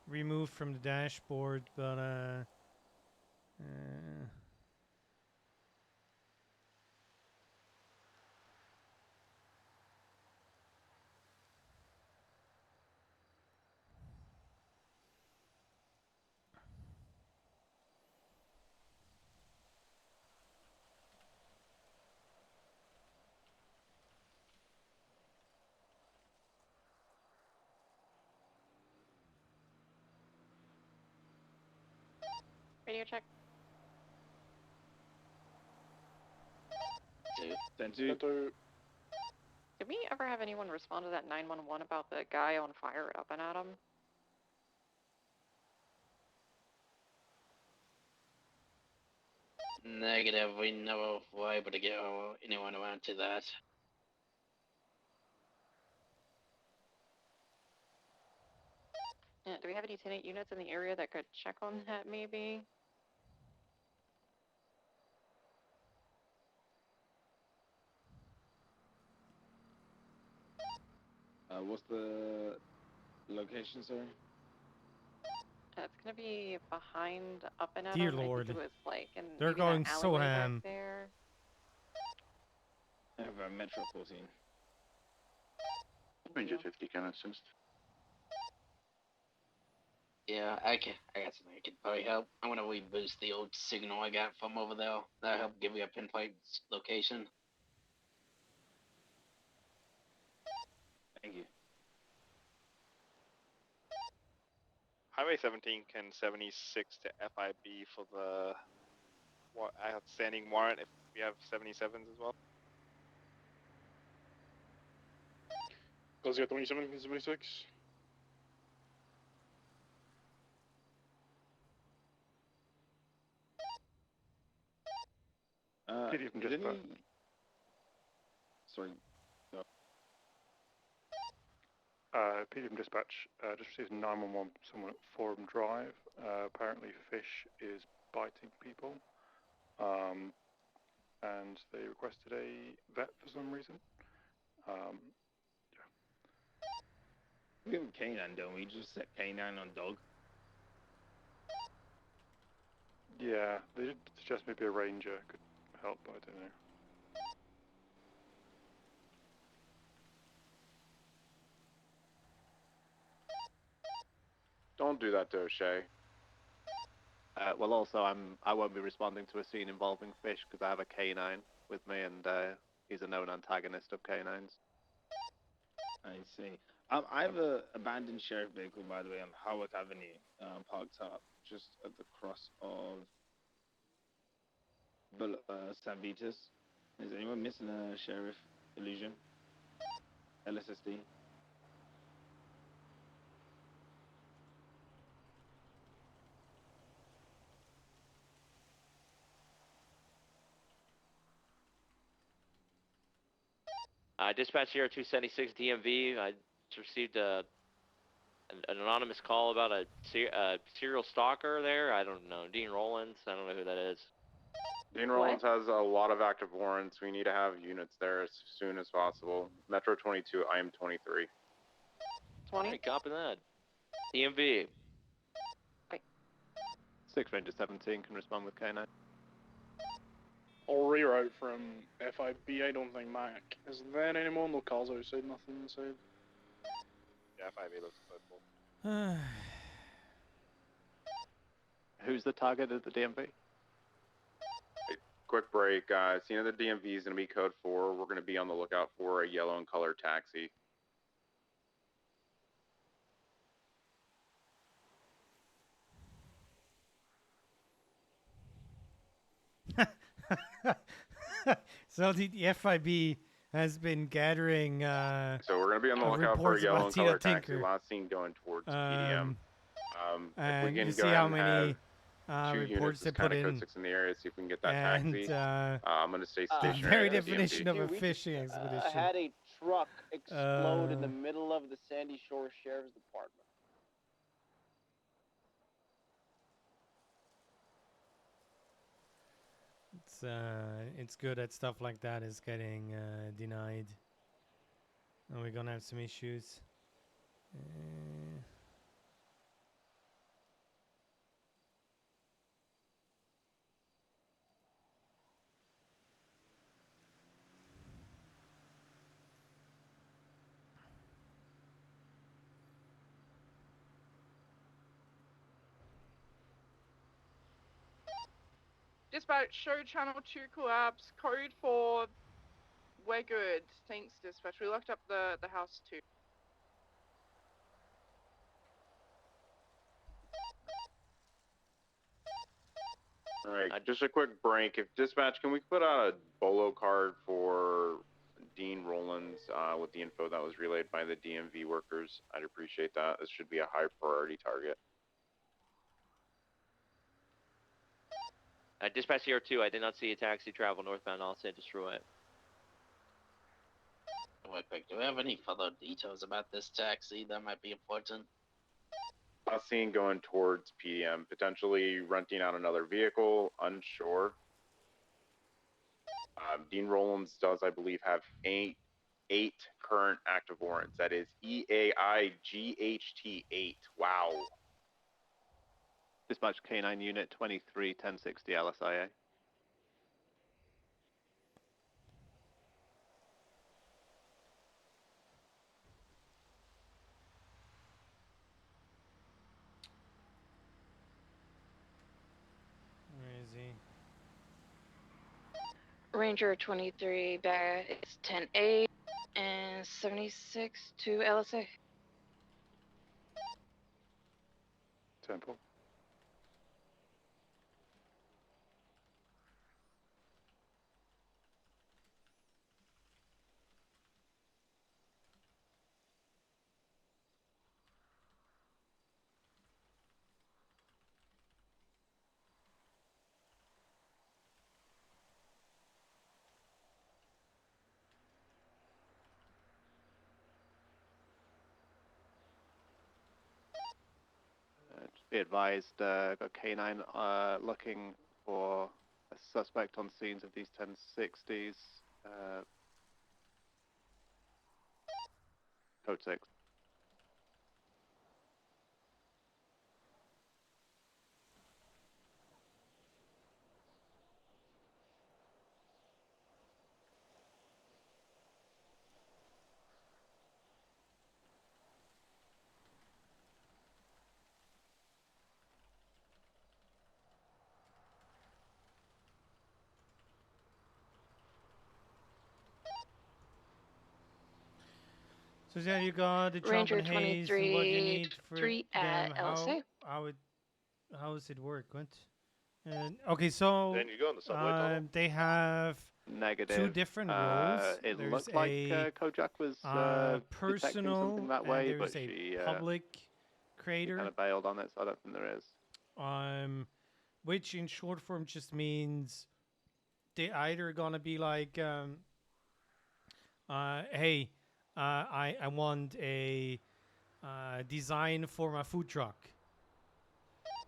removed from the dashboard, but Radio check. 10-2. Did we ever have anyone respond to that 911 about the guy on fire at Up and Atom? Negative. We never were able to get anyone around to that. Yeah, do we have any tenant units in the area that could check on that, maybe? What's the location, sir? It's gonna be behind Up and Atom. Dear I think Lord. it was like in They're maybe going that so alleyway ham. back there. I have Metro 14. Ranger 50 can assist. Yeah, I got something I can probably help. I'm gonna reboost the old signal I got from over there. That'll help give you a pinpoint location. Thank you. Highway 17 can 76 to FIB for the outstanding warrant if we have 77s as well. Goes got 27 and 76. PDF and is dispatch. Sorry. No. PDF and dispatch just received 911 someone at Forum Drive. Apparently fish is biting people. And they requested a vet for some reason. We have a canine, don't we? Just set canine on dog. Yeah, they did suggest maybe a ranger could help, but I don't know. Don't do that to O'Shea. Well, also, I won't be responding to a scene involving fish because I have a canine with me, and he's a known antagonist of canines. I see. I have a abandoned sheriff vehicle, by the way, on Howard Avenue, parked up just at the cross of San Vitus. Is anyone missing a sheriff illusion? LSSD. Dispatch here 276 DMV. I just received an anonymous call about a serial stalker there. I don't know. Dean Rollins. I don't know who that is. Dean Rollins has a lot of active warrants. We need to have units there as soon as possible. Metro 22, I am 23. 20. Hey, copy that. DMV. 6 Ranger 17 can respond with K9. I'll reroute from FIB. I don't think Mac is there anymore. No calls outside, nothing inside. Yeah, FIB looks good. Who's the target at the DMV? Quick break. Scene of the DMV is going to be code 4. We're going to be on the lookout for a yellow and colored taxi. So the FIB has been gathering. So we're going to be on the lookout for a yellow and colored taxi. Last seen going towards PDM. If we can you go see ahead how and many have 2 reports units they as put kind of code in. 6 in the area, see if we can get that taxi. I'm going to stay the stationary. very at the definition DMV. of a fishing expedition. I had a truck explode in the middle of the Sandy Shore Sheriff's Department. it's good at stuff like that is getting denied. And we're gonna have some issues. Dispatch, show channel 2 collapse, code for we're good. Thanks, dispatch. We locked up the house too. Alright, just a quick break. If dispatch, can we put out a bolo card for Dean Rollins with the info that was relayed by the DMV workers? I'd appreciate that. This should be a high priority target. Dispatch here 2, I did not see a taxi travel northbound Los Angeles Freeway. Wait, quick, do we have any further details about this taxi that might be important? Not seen going towards PDM, potentially renting out another vehicle, unsure. Dean Rollins does, I believe, have eight current active warrants. That is EAIGHT8. Wow. Dispatch K9 Unit 231060 LSIA. Where is he? Ranger 23 back. It's 10-8 and 76 to LSA. Temple. Just be advised, got K9 looking for a suspect on scenes of these 1060s. Code 6. So yeah, you got the Trump Ranger and Hayes and what you need for 23 them. at LSA. How does it work? What? Okay, so Then you go on the subway tunnel. they have Negative. two different roles. It There's looked like Kojak was detecting personal something that way, and but there's she a public she creator. kind of bailed on it, so I don't think there is. Which in short form just means they either gonna be like, hey, I want a design for my food truck,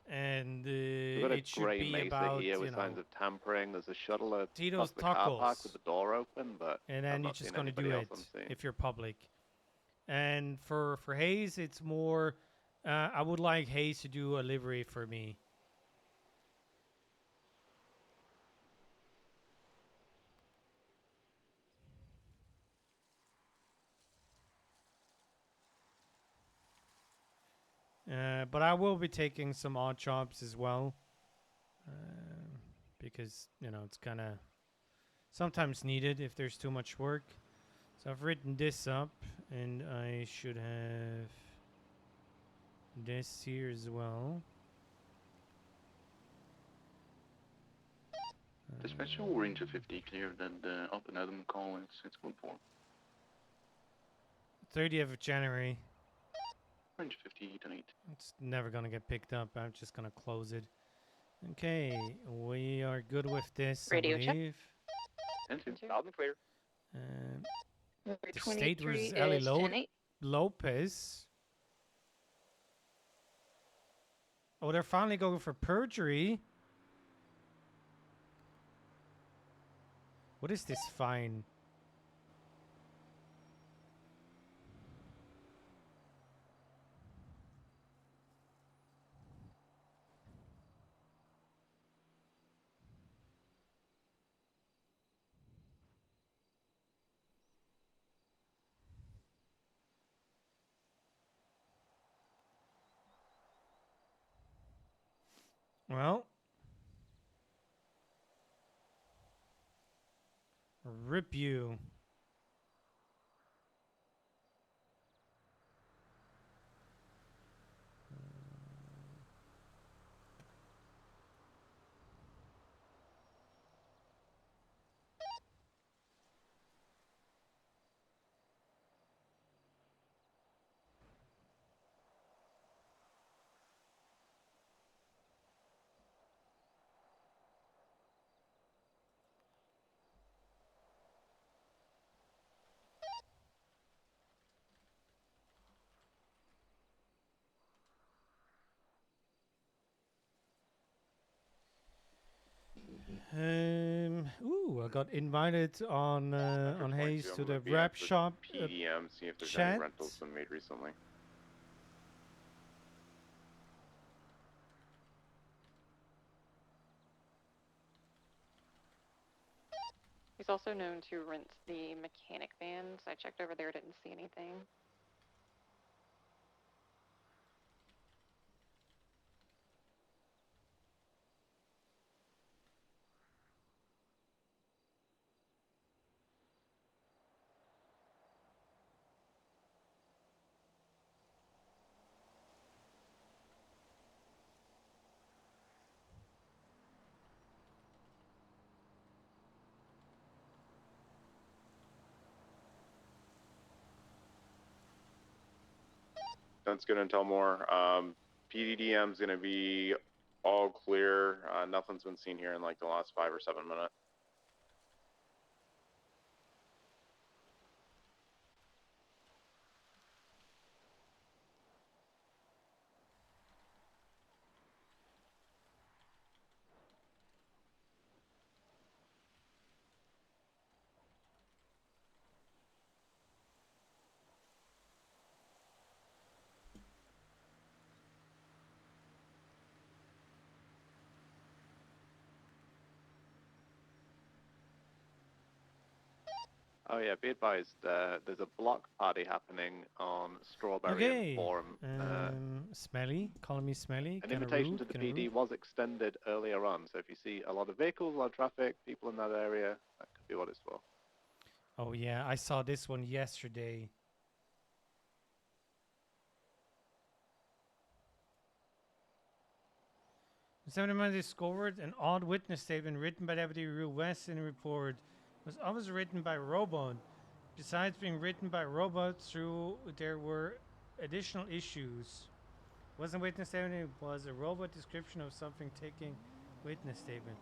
and We've got a it should grey be Mesa about here with signs of tampering. There's a shuttle across Tito's the car park Tacos. with the door open, but and I've then you're not just seen gonna do anybody it else on scene. if you're public. And for Hayes, it's more. I would like Hayes to do a livery for me. But I will be taking some odd jobs as well, because it's kind of sometimes needed if there's too much work. So I've written this up, and I should have this here as well. Dispatch all Ranger 50 cleared and up and Adam calling 614. 30th of January. Ranger 50 tonight. It's never gonna get picked up. I'm just gonna close it. Okay, we are good with this, Radio I check. believe. Loud and clear. The state versus Ellie is 10-8. Lopez. Oh, they're finally going for perjury. What is this fine? Well, rip you. Ooh, I got invited on Hayes to the wrap shop PDM, see if there's chat. any rentals been made recently. He's also known to rent the mechanic vans. I checked over there, didn't see anything. That's good intel more. PDDM's gonna be all clear. Nothing's been seen here in like the last 5 or 7 minutes. Oh yeah, be advised, there's a block party happening on Strawberry and Forum. Smelly, calling me smelly. An Kinda invitation rude, to the kinda PD rude. was extended earlier on, so if you see a lot of vehicles, a lot of traffic, people in that area, that could be what it's for. Oh yeah, I saw this one yesterday. Somebody might discovered an odd witness statement written by Deputy Real West in the report was always written by robot. Besides being written by robots, there were additional issues. Wasn't witness statement, it was a robot description of something taking witness statement.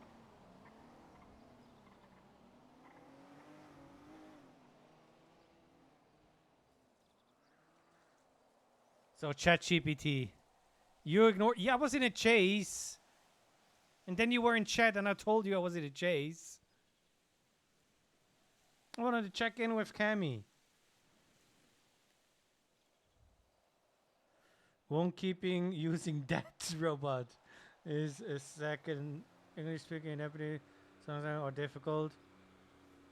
So ChatGPT, you ignore. Yeah, I was in a chase, and then you were in chat, and I told you I was in a chase. I wanted to check in with Cammy. Won't keeping using that robot is a second English speaking deputy sometimes are difficult.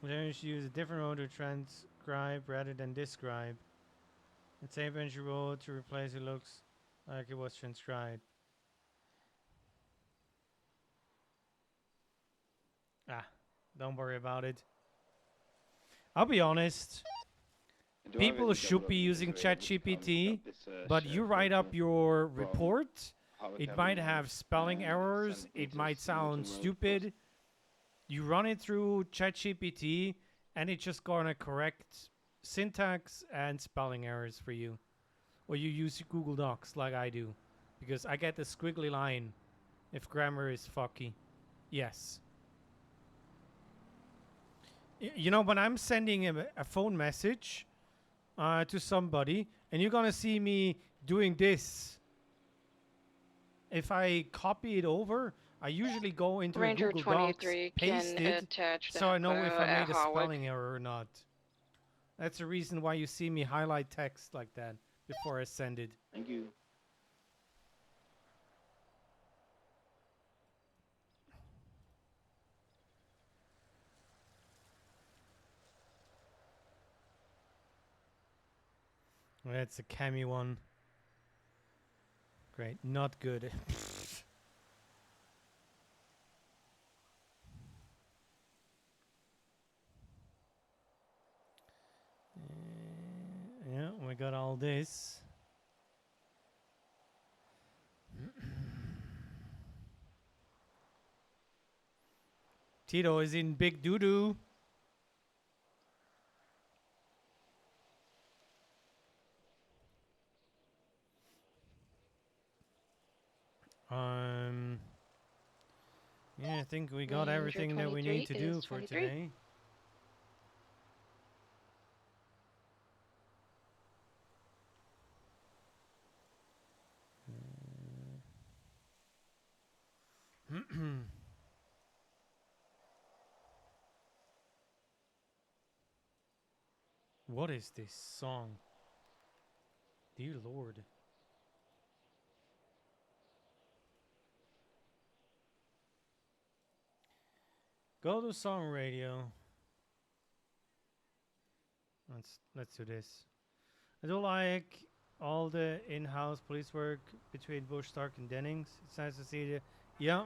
We should use a different mode to transcribe rather than describe. And same entry role to replace it looks like it was transcribed. Ah, don't worry about it. I'll be honest. People should be using ChatGPT, but you write up your report, it might have spelling errors, it might sound stupid. You run it through ChatGPT, and it's just gonna correct syntax and spelling errors for you. Or you use Google Docs like I do, because I get the squiggly line if grammar is fucky. Yes. You know, when I'm sending a phone message to somebody, and you're gonna see me doing this. If I copy it over, I usually go into a Ranger Google Docs, 23 paste can it, attach so I that know if photo I at made a Harwick. spelling error or not. That's the reason why you see me highlight text like that before I send it. Thank you. That's a Cammy one. Great, not good. Yeah, we got all this. Tito is in big doo-doo. Yeah, I think we got Ranger everything that we need to 23 do is for 23. today. What is this song? Dear Lord. Go to song radio. Let's do this. I do like all the in-house police work between Bush, Stark, and Dennings. It's nice to see the yeah.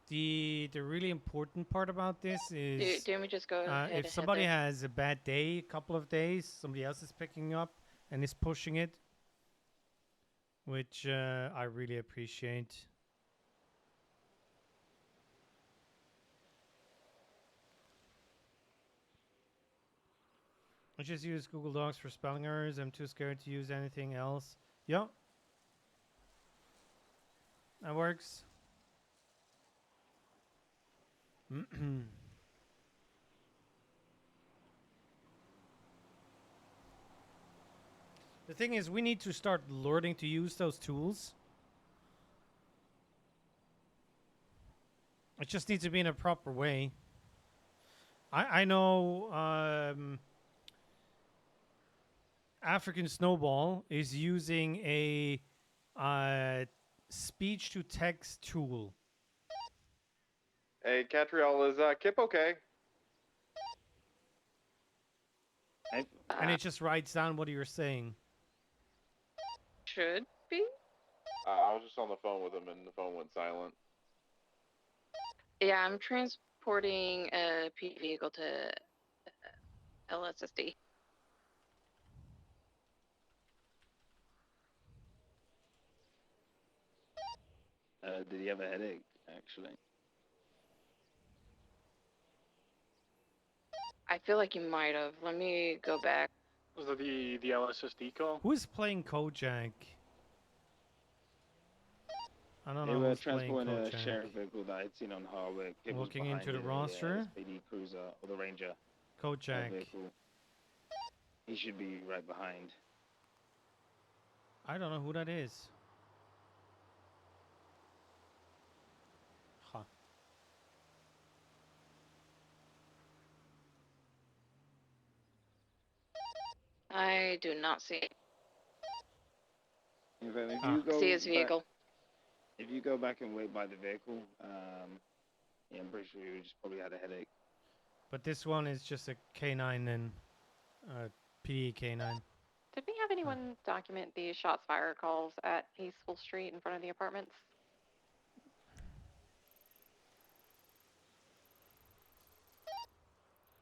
The really important part about this is Didn't we just go ahead if and somebody hit has a bad day, a couple of days, somebody else is picking up and is pushing it, which I really appreciate. I just use Google Docs for spelling errors. I'm too scared to use anything else. Yeah. That works. The thing is, we need to start learning to use those tools. It just needs to be in a proper way. I know African Snowball is using a speech-to-text tool. Hey, Catriel, is Kip okay? And it just writes down what you're saying. Should be? I was just on the phone with him and the phone went silent. Yeah, I'm transporting a P vehicle to LSSD. Did he have a headache, actually? I feel like you might have. Let me go back. Was that the LSSD call? Who is playing Kojak? I don't They know were who's playing transporting a Kojak. sheriff vehicle that I'd seen on Harwick. It was Looking behind into the a, roster. SPD cruiser or the Ranger Kojak. vehicle. He should be right behind. I don't know who that is. Huh. I do not see it. In fact, if you go See his vehicle. If you go back and wait by the vehicle, yeah, I'm pretty sure you just probably had a headache. But this one is just a K9 then. PD K9. Did we have anyone document the shots fired calls at Peaceful Street in front of the apartments?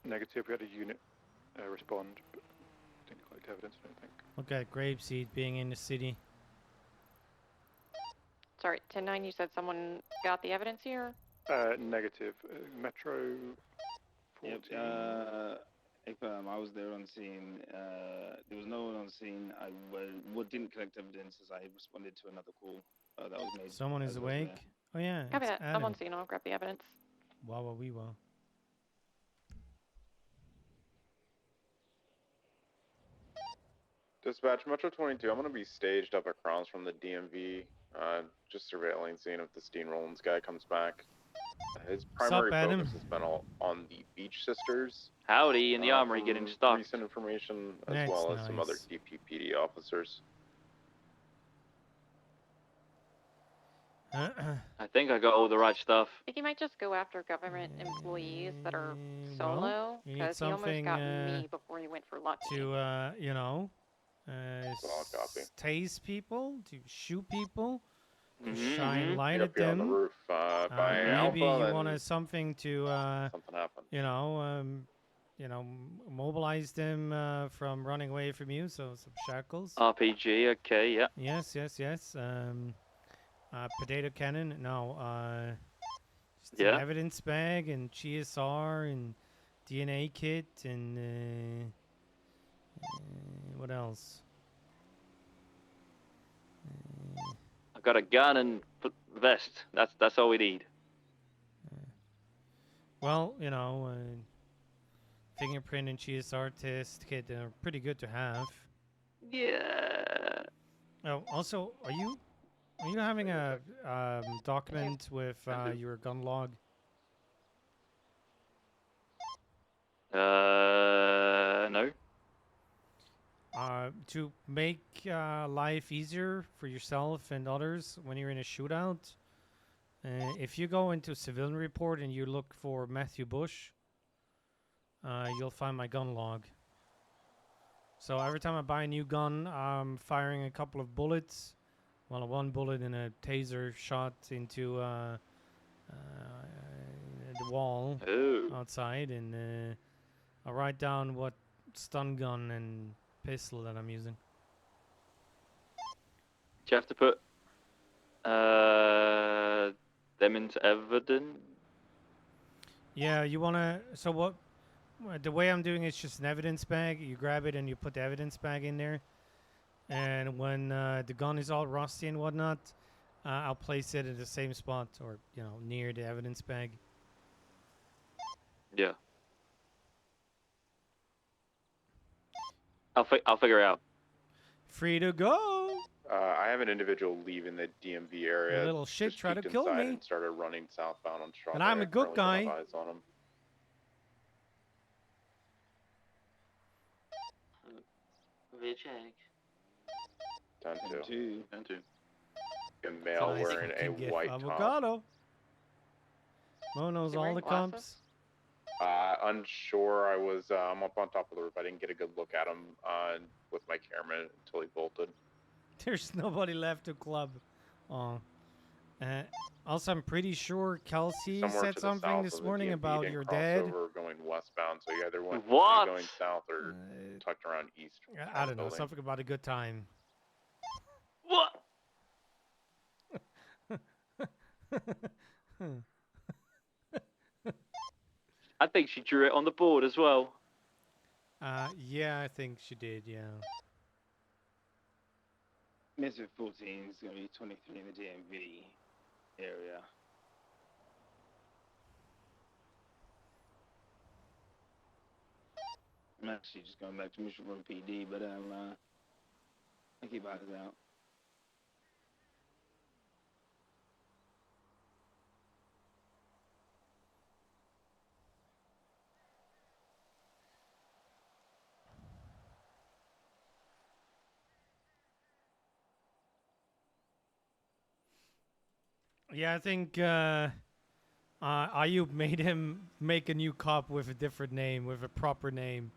Negative, we had a unit respond, but didn't collect evidence, I don't think. Look at Grapeseed being in the city. Sorry, 10-9, you said someone got the evidence here? Negative. Metro 14. Yep, I was there on scene. There was no one on scene. What didn't collect evidence as I responded to another call that was made. Someone is awake? Oh yeah, Copy it's that. I'm Adam. on scene. I'll grab the evidence. Wow, we will. Dispatch, Metro 22, I'm going to be staged up across from the DMV Just surveilling, seeing if this Dean Rollins guy comes back. His What's up, primary Adam? focus has been on the Beach Sisters. Howdy, in the armory from getting stuck. Recent information, as That's well as some other nice. DPPD officers. I think I got all the right stuff. I think he might just go after government employees that are Well, solo, you need because he almost something got me before he went for Lucky. to, you know, tase people, to shoot people, to shine light Yep, at you're on them. the roof by Maybe Alpha, you want then something to, something happened. you know, mobilize them from running away from you. So some shackles. RPG, okay, yeah. Yes, yes, yes. Potato cannon. No. Just an Yeah. evidence bag and GSR and DNA kit and what else? I got a gun and vest. That's all we need. Well, you know, fingerprint and GSR test kit are pretty good to have. Yeah. Oh, also, are you having a document with your gun log? No. To make life easier for yourself and others when you're in a shootout, if you go into civilian report and you look for Matthew Bush, you'll find my gun log. So every time I buy a new gun, I'm firing a couple of bullets. Well, one bullet and a taser shot into the wall outside, and I'll write down what stun gun and pistol that I'm using. Do you have to put them into evidence? Yeah, you wanna. So what? The way I'm doing it's just an evidence bag. You grab it and you put the evidence bag in there, and when the gun is all rusty and whatnot, I'll place it at the same spot or near the evidence bag. Yeah. I'll figure it out. Free to go. I have an individual leaving the DMV area. You little shit, just try to peeked kill inside me. and started running southbound on Strawberry. And I'm a good Currently don't guy. have eyes on him. Rich egg. 10-2. 10-2. A male Nice wearing a fucking gift. white top. Avocado. Mo knows all the comps. Unsure. I'm up on top of the roof. I didn't get a good look at him with my camera until he bolted. There's nobody left to club. Oh. Also, I'm pretty sure Kelsey Somewhere said to the something south this of the morning DMV, about didn't your cross dad. over going westbound, so you either went What? going south or tucked around east. I don't know. building. Something about a good time. What? I think she drew it on the board as well. Yeah, I think she did. Yeah. Misfit 14 is going to be 23 in the DMV area. I'm actually just going back to Mission Road PD, but I'll keep eyes out. Yeah, I think Ayub made him make a new cop with a different name, with a proper name.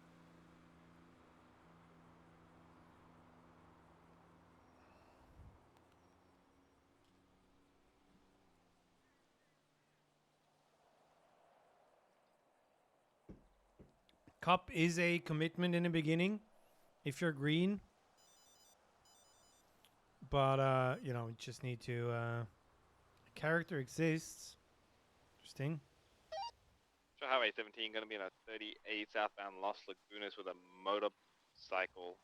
Cop is a commitment in the beginning, if you're green. But you just need to. Character exists. Interesting. So Highway 17 going to be in a 38 southbound Los Lagunas with a motorcycle.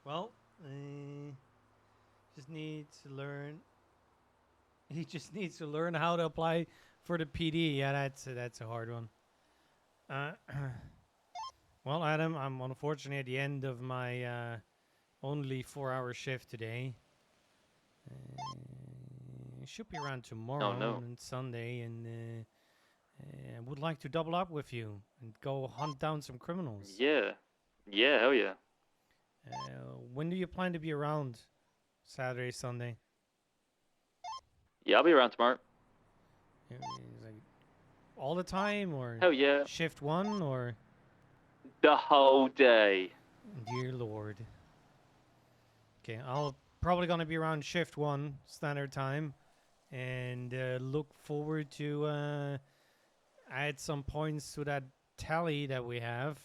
Well, just needs to learn. He just needs to learn how to apply for the PD. Yeah, that's a hard one. Well, Adam, I'm unfortunately at the end of my only 4-hour shift today. Should be around tomorrow and Sunday, and would like to double up with you and go hunt down some criminals. Yeah. Yeah, hell yeah. When do you plan to be around? Saturday, Sunday? Yeah, I'll be around tomorrow. Like all the time, or hell yeah. shift 1, or the whole day? Dear Lord. Okay, I'll probably gonna be around shift 1 standard time, and look forward to add some points to that tally that we have.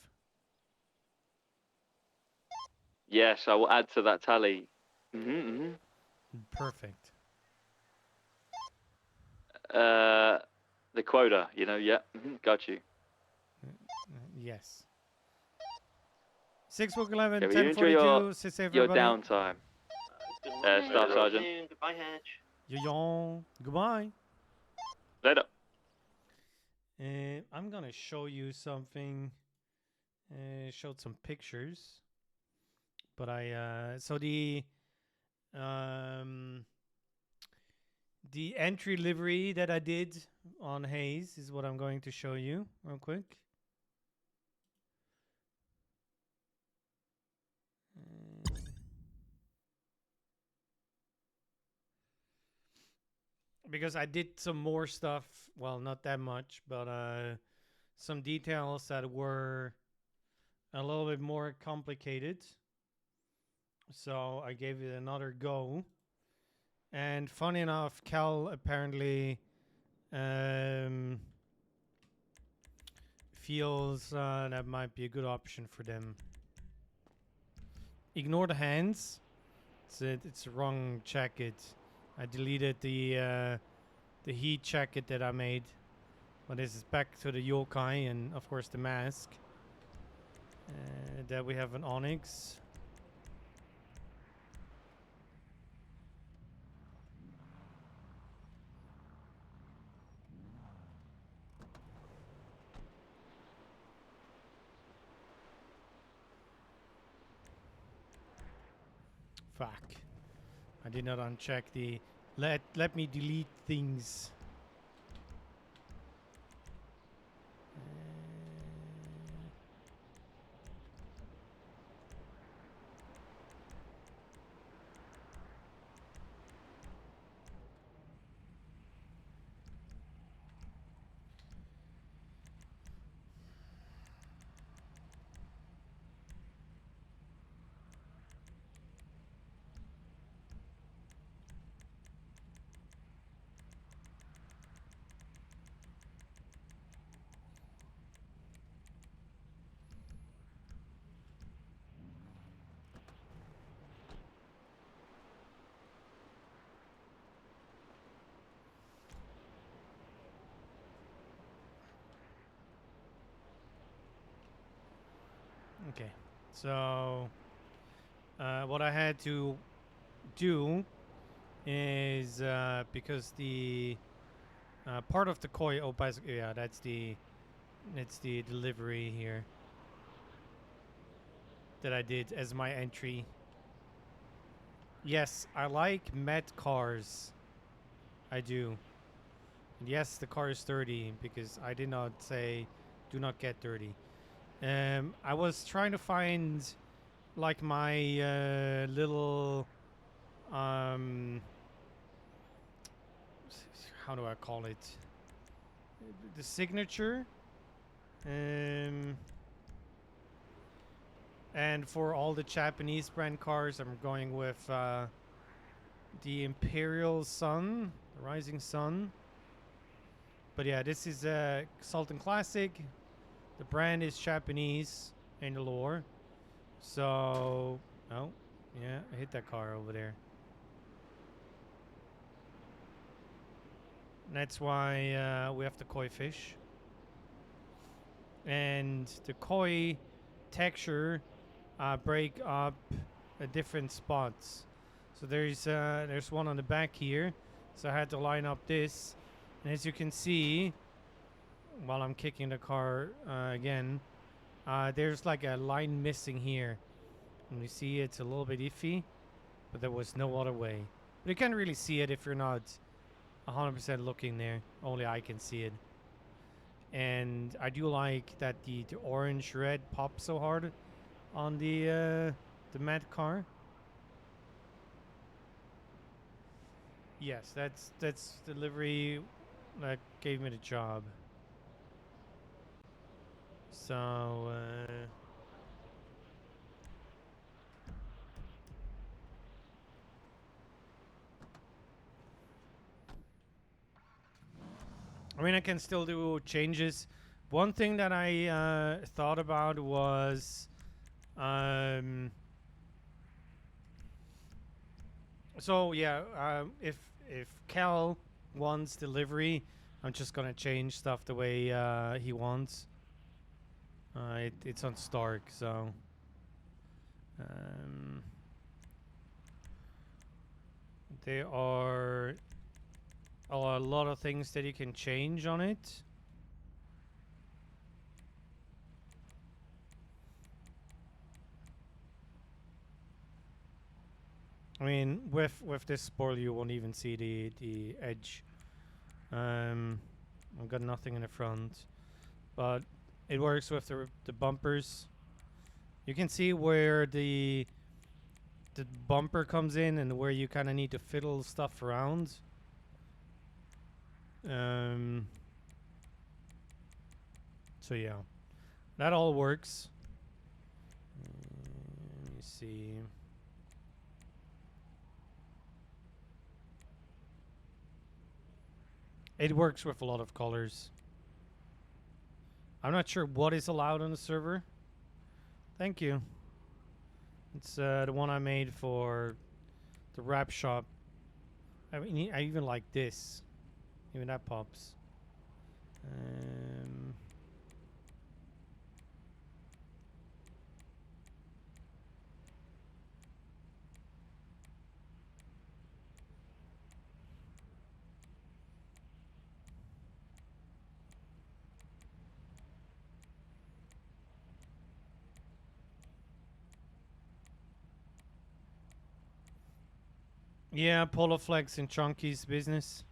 Yes, I will add to that tally. Perfect. The quota, you know, yeah. Got you. Yes. 6 book 11, Yeah, well, you 1042, sit safe your everybody. downtime. Good morning. Staff Sergeant. Goodbye, Hatch. Yo, goodbye. Later. I'm gonna show you something. Showed some pictures, but so the entry livery that I did on Hayes is what I'm going to show you real quick. Because I did some more stuff, well, not that much, but some details that were a little bit more complicated. So I gave it another go. And funny enough, Cal apparently feels that might be a good option for them. Ignore the hands. It's a wrong jacket. I deleted the heat jacket that I made. But this is back to the yokai and of course the mask. That we have an ONX. Fuck. I did not uncheck the let me delete things. Okay, so what I had to do is because the part of the koi, oh, basically, yeah, that's the delivery here that I did as my entry. Yes, I like met cars. I do. And yes, the car is dirty because I did not say do not get dirty. I was trying to find like my little how do I call it? The signature. And for all the Japanese brand cars, I'm going with the Imperial Sun, the Rising Sun. But yeah, this is a Sultan Classic. The brand is Japanese in the lore. So, oh, yeah, I hit that car over there. And that's why we have the koi fish. And the koi texture break up different spots. So there's one on the back here. So I had to line up this, and as you can see, while I'm kicking the car again, there's like a line missing here. And you see it's a little bit iffy, but there was no other way. But you can't really see it if you're not 100% looking there. Only I can see it. And I do like that the orange red pops so hard on the matte car. Yes, that's the livery that gave me the job. So I mean, I can still do changes. One thing that I thought about was, so yeah, if Cal wants delivery, I'm just gonna change stuff the way he wants. It's on Stark, so there are a lot of things that you can change on it. I mean, with this spoiler, you won't even see the edge. I've got nothing in the front, but it works with the bumpers. You can see where the bumper comes in and where you kind of need to fiddle stuff around. So yeah, that all works. Let me see. It works with a lot of colors. I'm not sure what is allowed on the server. Thank you. It's the one I made for the wrap shop. I mean, I even like this. Even that pops. Yeah, Polo Flex and Chunky's business.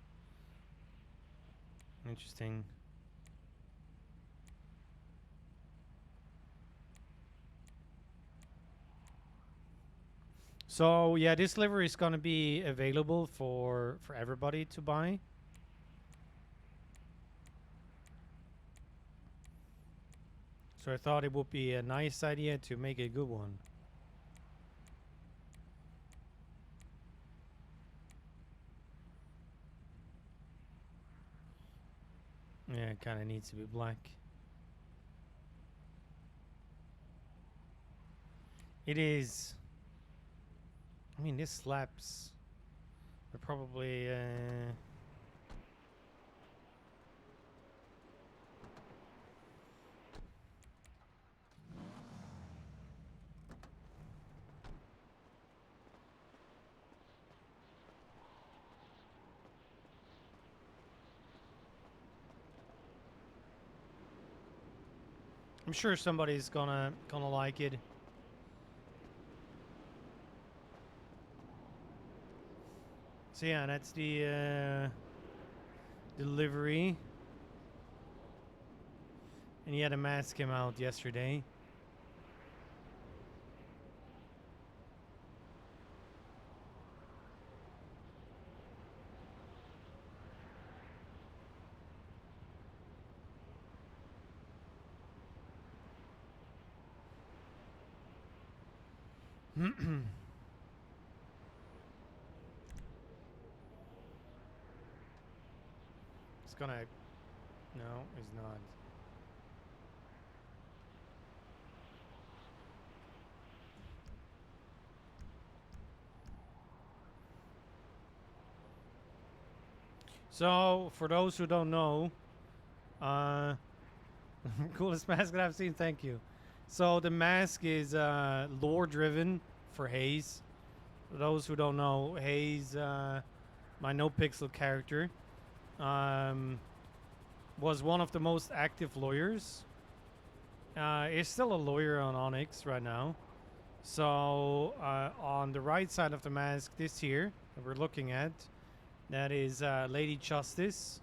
Interesting. So yeah, this livery is gonna be available for everybody to buy. So I thought it would be a nice idea to make a good one. Yeah, it kind of needs to be black. It is. I mean, this slaps. But probably. I'm sure somebody's gonna like it. So yeah, that's the delivery. And yeah, the mask came out yesterday. It's gonna. No, it's not. So, for those who don't know, coolest mask that I've seen, thank you. So the mask is lore driven for Hayes. For those who don't know, Hayes, my no pixel character, was one of the most active lawyers. Is still a lawyer on ONX right now. So on the right side of the mask, this here that we're looking at, that is Lady Justice,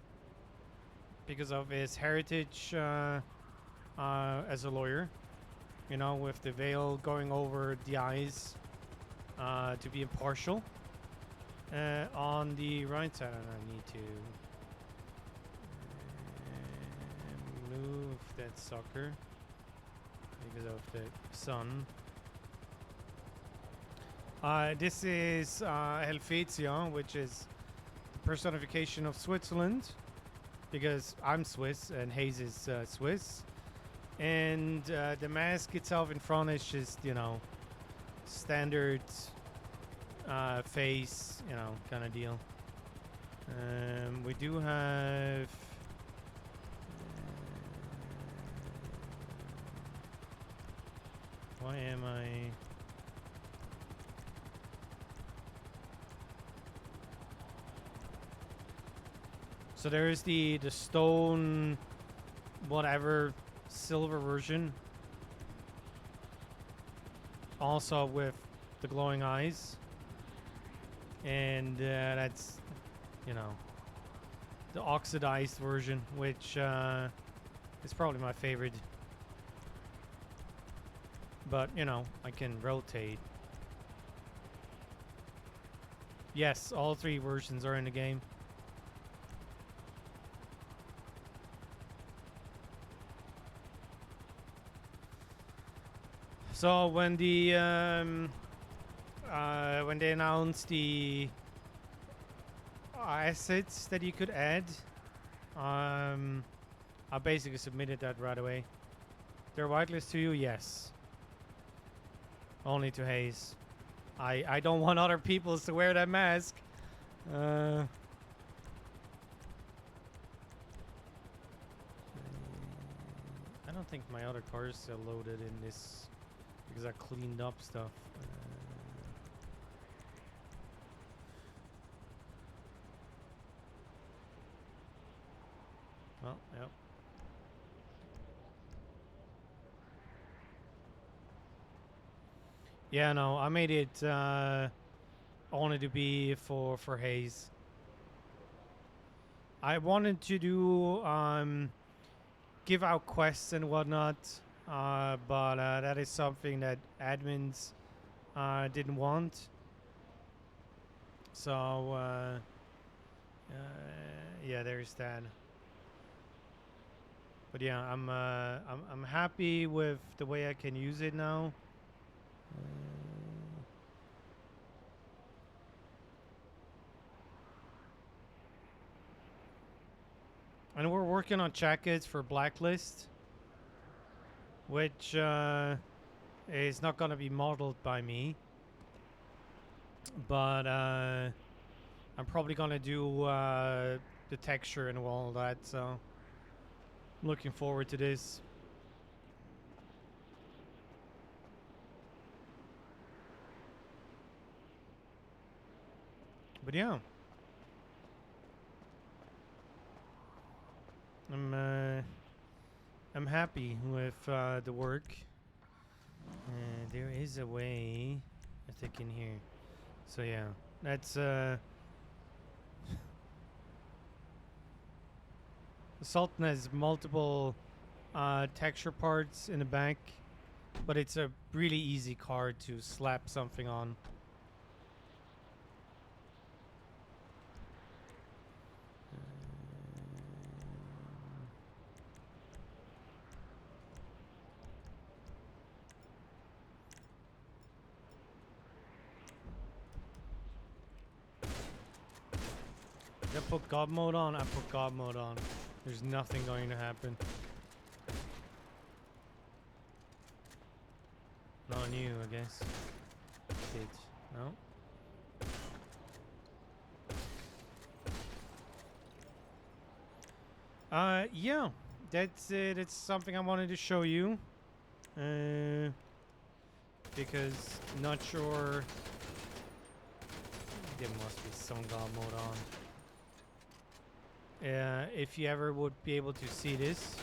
because of his heritage as a lawyer. You know, with the veil going over the eyes to be impartial. On the right side, I need to move that sucker because of the sun. This is Helvetia, which is the personification of Switzerland, because I'm Swiss and Hayes is Swiss. And the mask itself in front is just, you know, standard face, you know, kind of deal. We do have why am I so there is the stone whatever silver version, also with the glowing eyes, and that's, you know, the oxidized version, which is probably my favorite, but you know, I can rotate. Yes, all three versions are in the game. So when the when they announced the assets that you could add, I basically submitted that right away. They're whitelist to you, yes. Only to Hayes. I don't want other people to wear that mask. I don't think my other car is still loaded in this, because I cleaned up stuff. Well, yep. Yeah, no, I made it only to be for Hayes. I wanted to do give out quests and whatnot, but that is something that admins didn't want. So yeah, there's that. But yeah, I'm happy with the way I can use it now. And we're working on jackets for Blacklist, which is not going to be modeled by me, but I'm probably going to do the texture and all that, so I'm looking forward to this. But yeah, I'm happy with the work. There is a way, I think, in here. So yeah, that's the Sultan has multiple texture parts in the back, but it's a really easy card to slap something on. Did I put God mode on? I put God mode on. There's nothing going to happen. Not on you, I guess. It. No? Yeah. That's it. It's something I wanted to show you. Because not sure. There must be some god mode on. If you ever would be able to see this.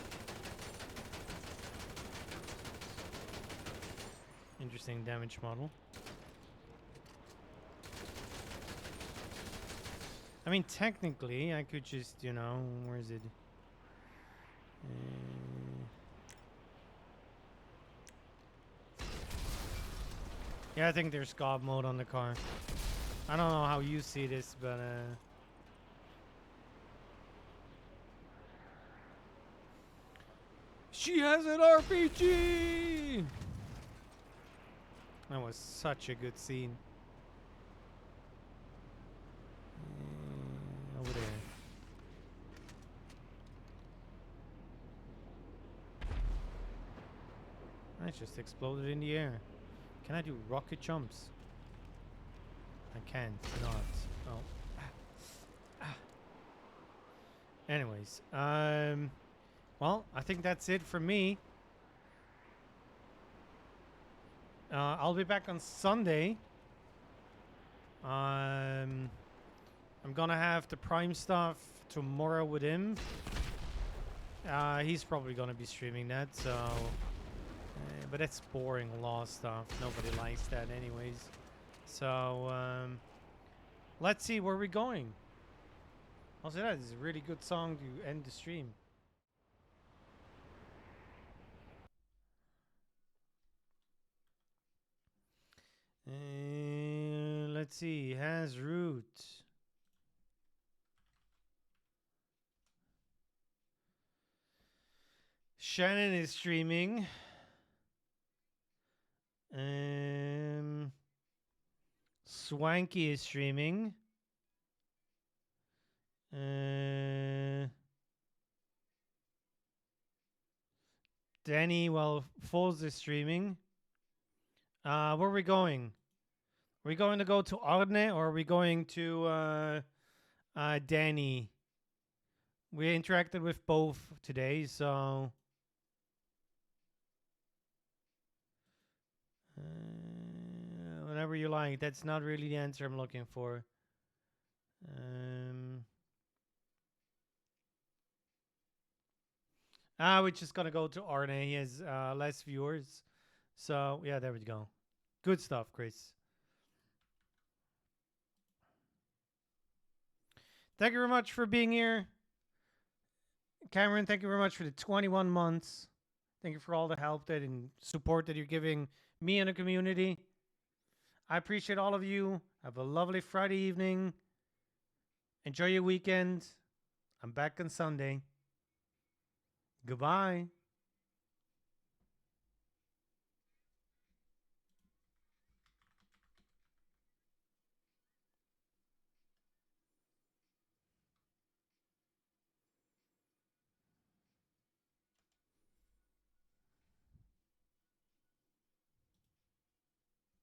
Interesting damage model. I mean, technically, I could just, you know, where is it? Yeah, I think there's god mode on the car. I don't know how you see this, but she has an RPG! That was such a good scene. Over there. I just exploded in the air. Can I do rocket jumps? I can't. Not. Oh. Anyways, well, I think that's it for me. I'll be back on Sunday. I'm gonna have the Prime stuff tomorrow with him. He's probably gonna be streaming that, so. But that's boring law stuff. Nobody likes that, anyways. So let's see where we're going. Also, that is a really good song to end the stream. Let's see. Has root. Shannon is streaming. Swanky is streaming. Danny, well, Foles is streaming. Where are we going? Are we going to go to Arne or are we going to Danny? We interacted with both today, so whatever you like. That's not really the answer I'm looking for. We're just gonna go to Arne. He has less viewers, so yeah, there we go. Good stuff, Chris. Thank you very much for being here. Cameron, thank you very much for the 21 months. Thank you for all the help that and support that you're giving me and the community. I appreciate all of you. Have a lovely Friday evening. Enjoy your weekend. I'm back on Sunday. Goodbye.